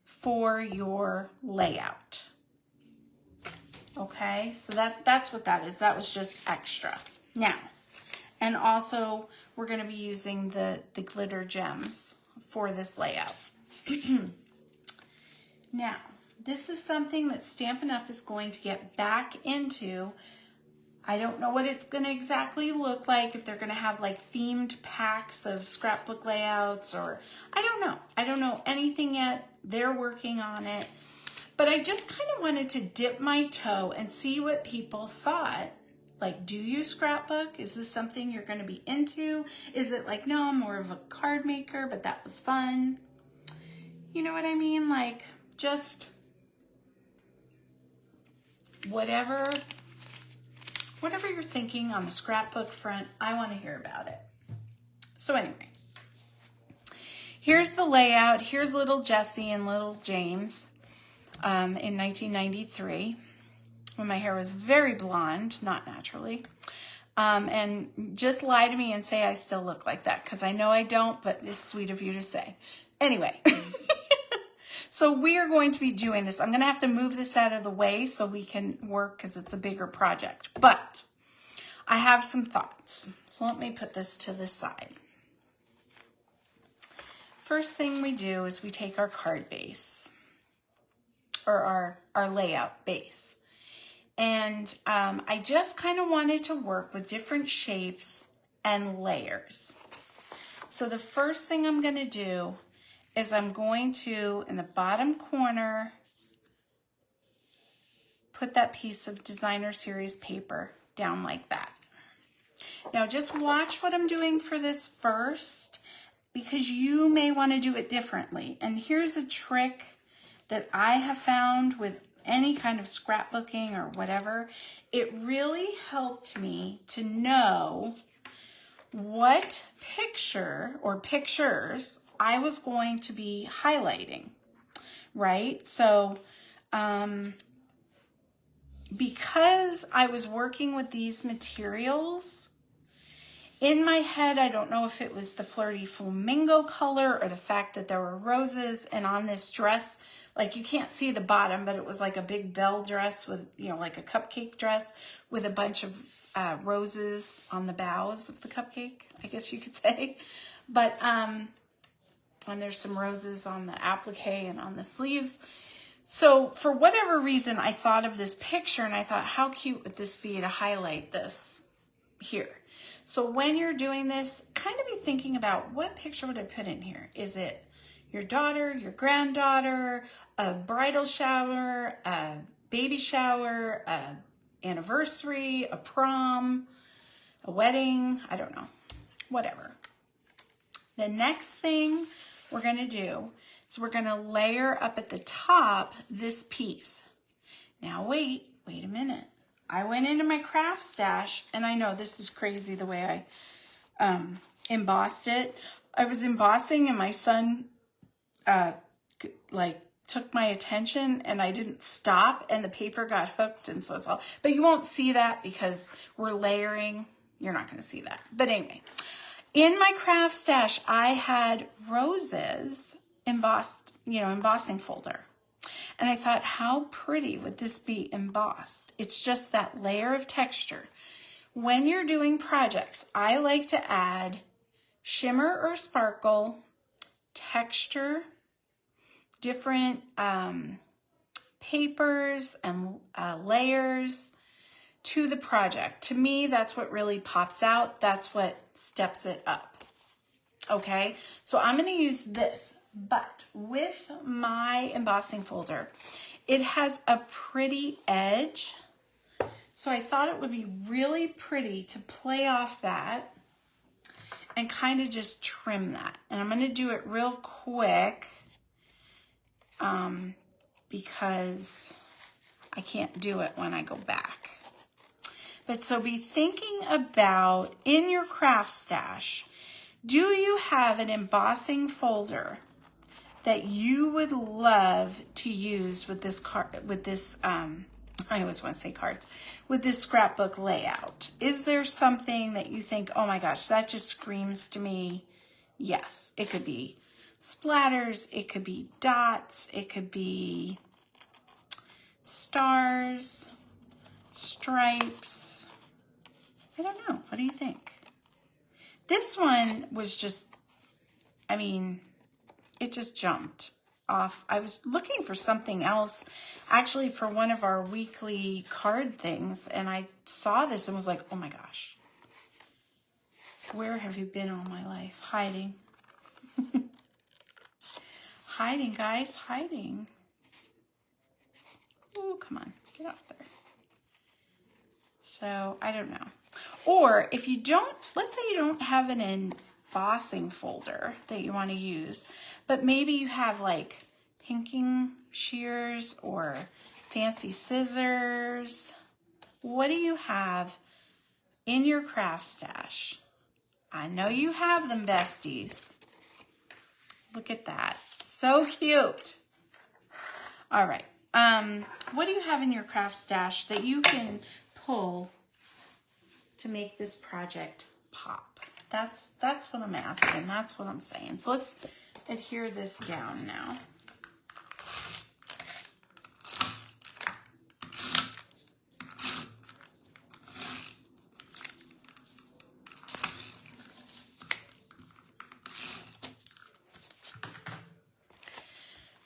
for your layout. Okay, so that's what that is. That was just extra. Now, and also we're going to be using the glitter gems for this layout. Now, this is something that Stampin' Up! Is going to get back into. I don't know what it's going to exactly look like, if they're going to have like themed packs of scrapbook layouts, or I don't know. I don't know anything yet. They're working on it. But I just kind of wanted to dip my toe and see what people thought. Like, do you scrapbook? Is this something you're going to be into? Is it like, no, I'm more of a card maker, but that was fun? You know what I mean? Like, just whatever you're thinking on the scrapbook front, I want to hear about it. So anyway, here's the layout. Here's little Jessie and little James in 1993. When my hair was very blonde, not naturally. And just lie to me and say I still look like that, because I know I don't, but it's sweet of you to say. Anyway, so we are going to be doing this. I'm going to have to move this out of the way so we can work, because it's a bigger project. But I have some thoughts. So let me put this to the side. First thing we do is we take our card base, or our layout base. And I just kind of wanted to work with different shapes and layers. So the first thing I'm going to do is I'm going to, in the bottom corner, put that piece of designer series paper down like that. Now just watch what I'm doing for this first, because you may want to do it differently. And here's a trick that I have found with any kind of scrapbooking or whatever. It really helped me to know what picture or pictures I was going to be highlighting, right? So because I was working with these materials, in my head, I don't know if it was the Flirty Flamingo color or the fact that there were roses, and on this dress, like you can't see the bottom, but it was like a big bell dress with, you know, like a cupcake dress with a bunch of roses on the bows of the cupcake, I guess you could say. But, and there's some roses on the applique and on the sleeves. So for whatever reason, I thought of this picture and I thought, how cute would this be to highlight this here? So when you're doing this, kind of be thinking about what picture would I put in here? Is it your daughter, your granddaughter, a bridal shower, a baby shower, a anniversary, a prom, a wedding? I don't know, whatever. The next thing we're going to do is we're going to layer up at the top this piece. Now wait a minute. I went into my craft stash, and I know this is crazy the way I embossed it. I was embossing, and my son like took my attention, and I didn't stop, and the paper got hooked, and so it's all. But you won't see that because we're layering. You're not going to see that. But anyway, in my craft stash, I had roses embossed, you know, embossing folder. And I thought, how pretty would this be embossed? It's just that layer of texture. When you're doing projects, I like to add shimmer or sparkle, texture, different papers and layers to the project. To me, that's what really pops out. That's what steps it up. Okay, so I'm going to use this. But with my embossing folder, it has a pretty edge. So I thought it would be really pretty to play off that and kind of just trim that. And I'm going to do it real quick because I can't do it when I go back. But so be thinking about in your craft stash, do you have an embossing folder that you would love to use with this card, with this, I always want to say cards, with this scrapbook layout? Is there something that you think, oh my gosh, that just screams to me? Yes, it could be splatters, it could be dots, it could be stars, stripes. I don't know. What do you think? This one was just, I mean, it just jumped off. I was looking for something else, actually, for one of our weekly card things, and I saw this and was like, oh my gosh. Where have you been all my life? Hiding. Hiding, guys, hiding. Oh, come on, get off there. So, I don't know. Or if you don't, let's say you don't have an embossing folder that you want to use, but maybe you have like pinking shears or fancy scissors. What do you have in your craft stash? I know you have them, besties. Look at that. So cute. All right. What do you have in your craft stash that you can pull to make this project pop? That's what I'm asking. That's what I'm saying. So let's adhere this down now.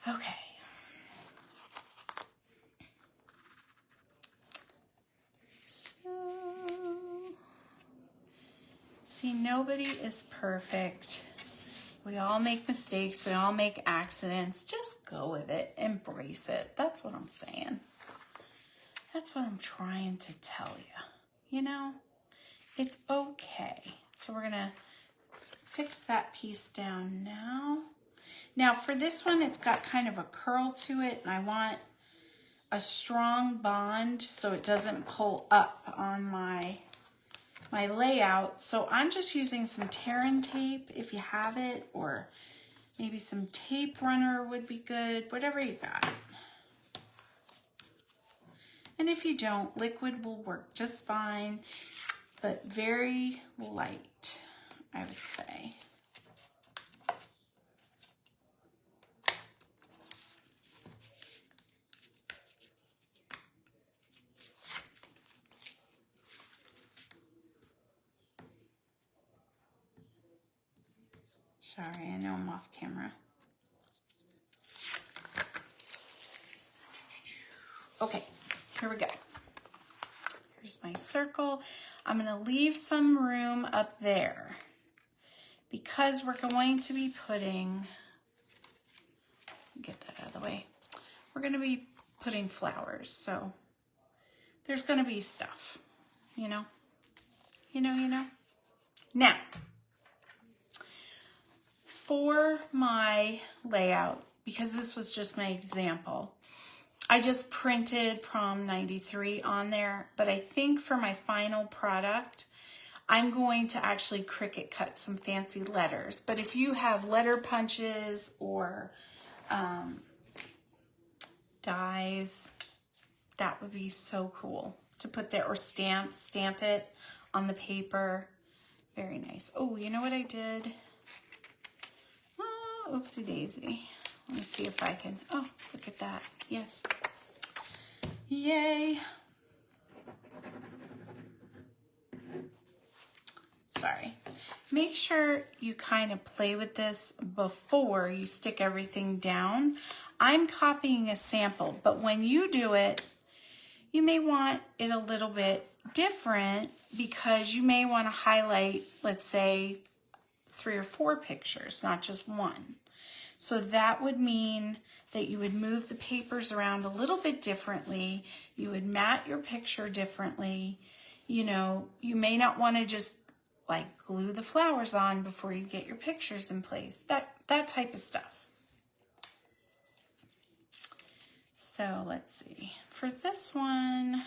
Okay. See, nobody is perfect. We all make mistakes. We all make accidents. Just go with it. Embrace it. That's what I'm saying. That's what I'm trying to tell you. You know, it's okay. So we're going to fix that piece down now. Now for this one, it's got kind of a curl to it, and I want a strong bond so it doesn't pull up on my layout. So I'm just using some tear-in tape if you have it, or maybe some tape runner would be good, whatever you got. And if you don't, liquid will work just fine, but very light, I would say. Sorry, I know I'm off camera. Okay, here we go. Here's my circle. I'm going to leave some room up there because we're going to be putting, get that out of the way. We're going to be putting flowers, so there's going to be stuff, you know. Now, for my layout, because this was just my example, I just printed Prom 93 on there, but I think for my final product, I'm going to actually Cricut cut some fancy letters. But if you have letter punches or dies, that would be so cool to put there, or stamp it on the paper. Very nice. Oh, you know what I did? Oh, oopsie daisy. Let me see if I can, oh, look at that. Yes. Yay. Sorry. Make sure you kind of play with this before you stick everything down. I'm copying a sample, but when you do it, you may want it a little bit different because you may want to highlight, let's say, 3 or 4 pictures, not just one. So that would mean that you would move the papers around a little bit differently. You would mat your picture differently. You know, you may not want to just like glue the flowers on before you get your pictures in place. That type of stuff. So let's see. For this one,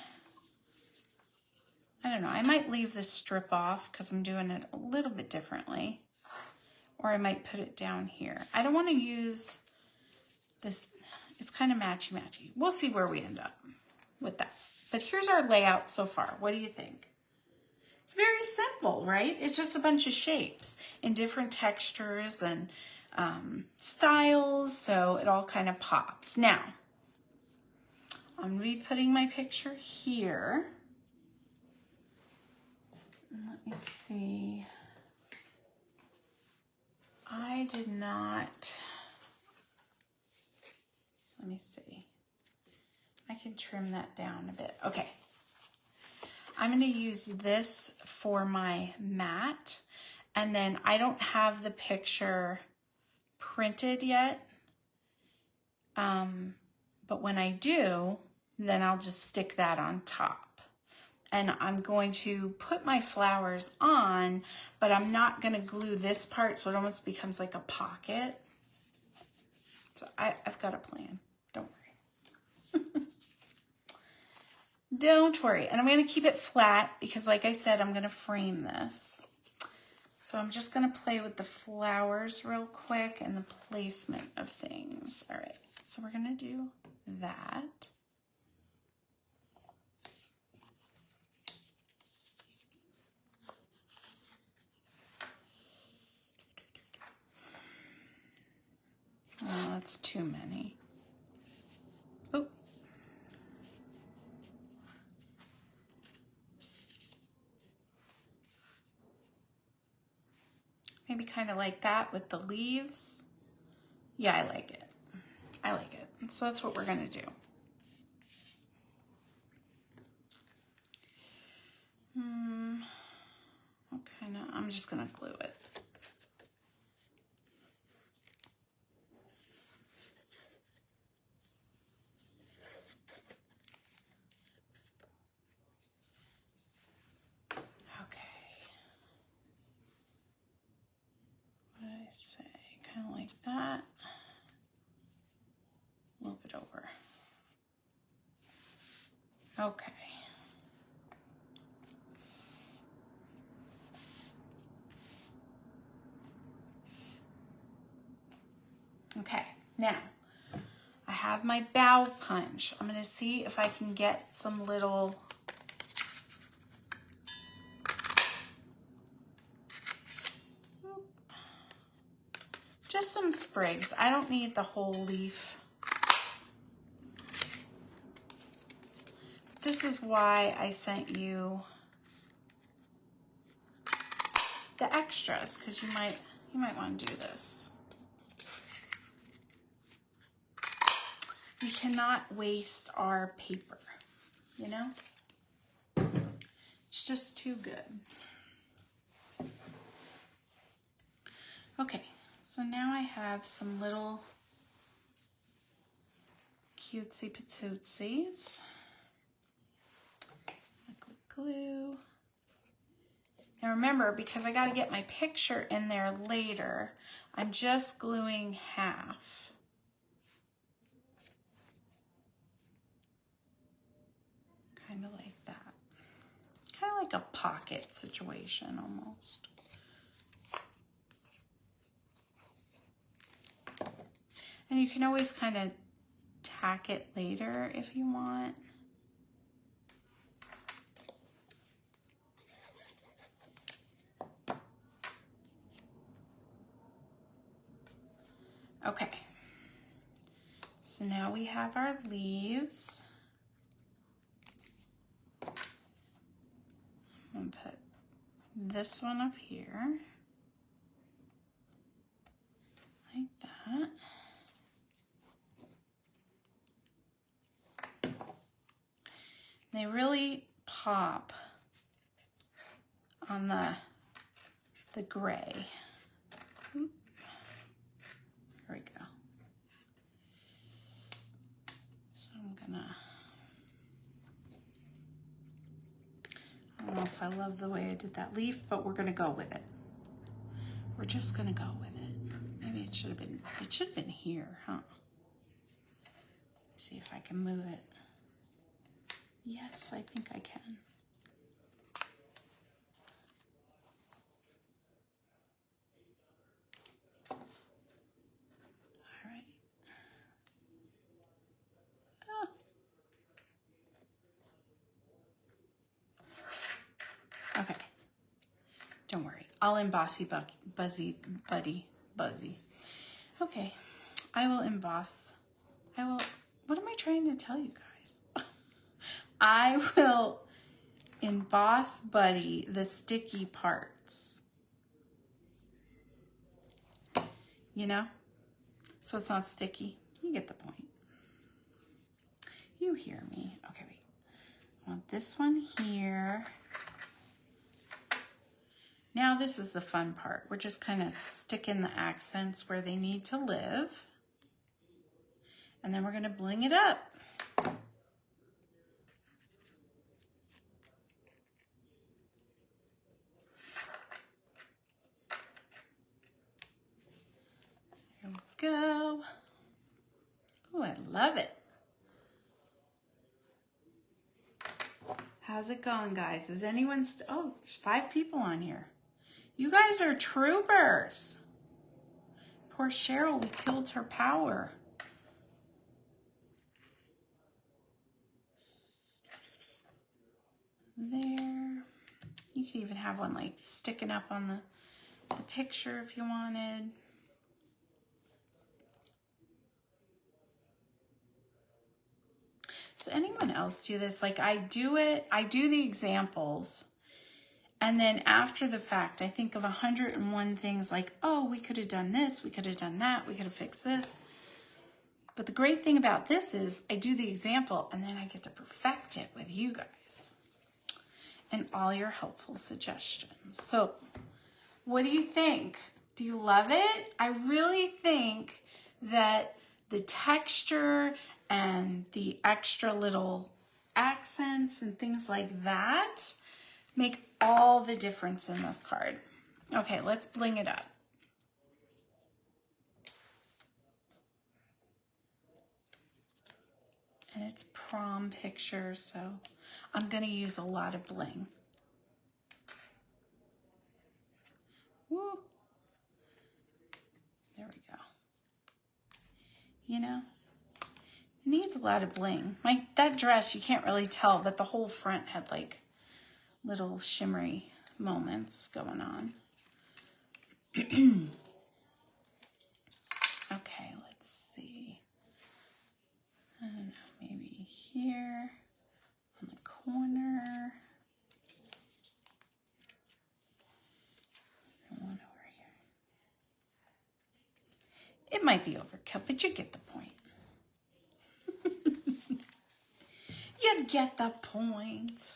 I don't know. I might leave this strip off because I'm doing it a little bit differently. Or I might put it down here. I don't want to use this. It's kind of matchy-matchy. We'll see where we end up with that. But here's our layout so far. What do you think? It's very simple, right? It's just a bunch of shapes in different textures and styles, so it all kind of pops. Now, I'm going to be putting my picture here. Let me see. I did not, let me see. I can trim that down a bit. Okay. I'm going to use this for my mat, and then I don't have the picture printed yet, but when I do, then I'll just stick that on top. And I'm going to put my flowers on, but I'm not going to glue this part, so it almost becomes like a pocket. So I've got a plan. Don't worry. Don't worry. And I'm going to keep it flat because, like I said, I'm going to frame this. So I'm just going to play with the flowers real quick and the placement of things. All right. So we're going to do that. Oh, that's too many. Oh. Maybe kind of like that with the leaves. Yeah, I like it. I like it. So that's what we're going to do. I'm just going to glue it. Say, kind of like that. Move it over. Okay. Okay, now I have my bow punch. I'm going to see if I can get some little just some sprigs. I don't need the whole leaf. This is why I sent you the extras, because you might want to do this. We cannot waste our paper, you know? It's just too good. Okay, so now I have some little cutesy patootsies. Liquid glue. Now remember, because I got to get my picture in there later, I'm just gluing half. Kind of like that. Kind of like a pocket situation almost. And you can always kind of tack it later if you want. Okay, so now we have our leaves. I'm gonna put this one up here, like that. They really pop on the gray. Oop. There we go. So I'm gonna, I don't know if I love the way I did that leaf, but we're gonna go with it. We're just gonna go with it. Maybe it should have been here, huh? Let's see if I can move it. Yes, I think I can. All right. Oh. Okay. Don't worry. I'll emboss Buzzy. Okay. I will emboss. What am I trying to tell you guys? I will emboss Buddy the sticky parts. You know? So it's not sticky. You get the point. You hear me. Okay, wait. I want this one here. Now this is the fun part. We're just kind of sticking the accents where they need to live. And then we're going to bling it up. Here we go. Oh, I love it. How's it going, guys? Is anyone oh, there's 5 people on here. You guys are troopers. Poor Cheryl, we killed her power. There. You could even have one like sticking up on the picture if you wanted. Does anyone else do this? Like I do the examples, and then after the fact, I think of 101 things like, oh, we could have done this, we could have done that, we could have fixed this. But the great thing about this is I do the example and then I get to perfect it with you guys and all your helpful suggestions. So what do you think? Do you love it? I really think that the texture and the extra little accents and things like that make all the difference in this card. Okay, let's bling it up. And it's prom picture, so I'm gonna use a lot of bling. Woo. There we go. You know, It needs a lot of bling. That dress, you can't really tell, but the whole front had like little shimmery moments going on. Okay, let's see. I don't know, maybe here on the corner. And one over here. It might be overkill, but you get the point. You get the point.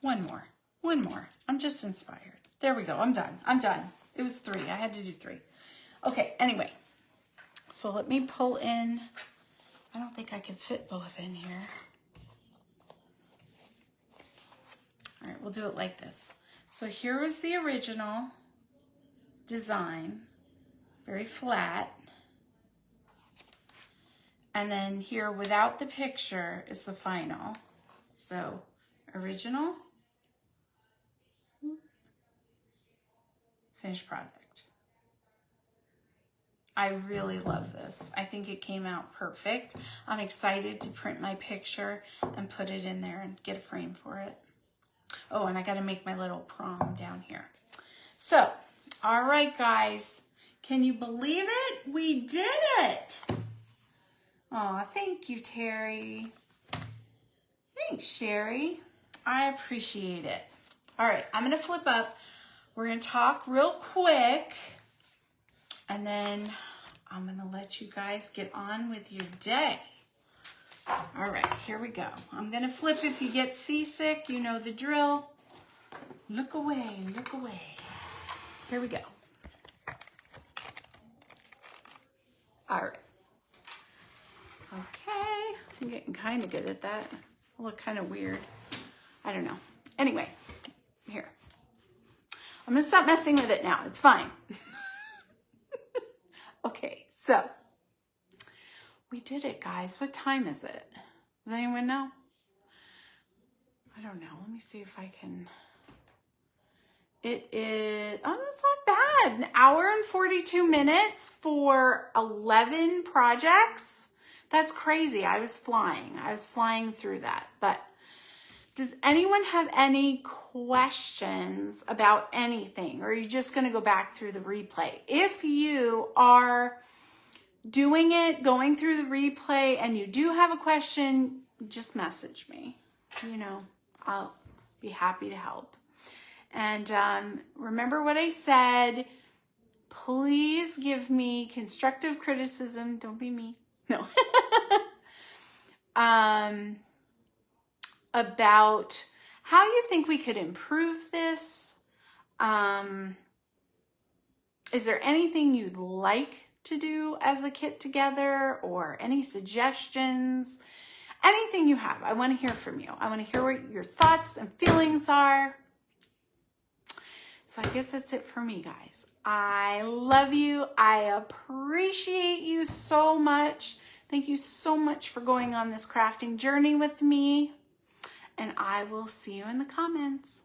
One more. I'm just inspired. There we go. I'm done. It was 3. I had to do 3. Okay, anyway. So let me pull in. I don't think I can fit both in here. All right, we'll do it like this. So here was the original design. Very flat. And then here without the picture is the final. So original, finished product. I really love this. I think it came out perfect. I'm excited to print my picture and put it in there and get a frame for it. Oh, and I got to make my little prom down here. So, all right, guys. Can you believe it? We did it. Aw, thank you, Terry. Thanks, Sherry. I appreciate it. All right, I'm going to flip up. We're going to talk real quick. And then I'm going to let you guys get on with your day. All right, here we go. I'm going to flip. If you get seasick, you know the drill. Look away, look away. Here we go. All right. Okay, I'm getting kind of good at that. I look kind of weird. I don't know. Anyway, here. I'm going to stop messing with it now. It's fine. Okay, so we did it, guys. What time is it? Does anyone know? I don't know. Let me see if I can. It is, oh, that's not bad. 1 hour and 42 minutes for 11 projects. That's crazy. I was flying through that. But does anyone have any questions about anything? Or are you just going to go back through the replay? If you are doing it, going through the replay, and you do have a question, just message me. You know, I'll be happy to help. And remember what I said. Please give me constructive criticism. Don't be me. No. About how you think we could improve this. Is there anything you'd like to do as a kit together, or any suggestions? Anything you have. I want to hear from you. I want to hear what your thoughts and feelings are. So I guess that's it for me, guys. I love you. I appreciate you so much. Thank you so much for going on this crafting journey with me. And I will see you in the comments.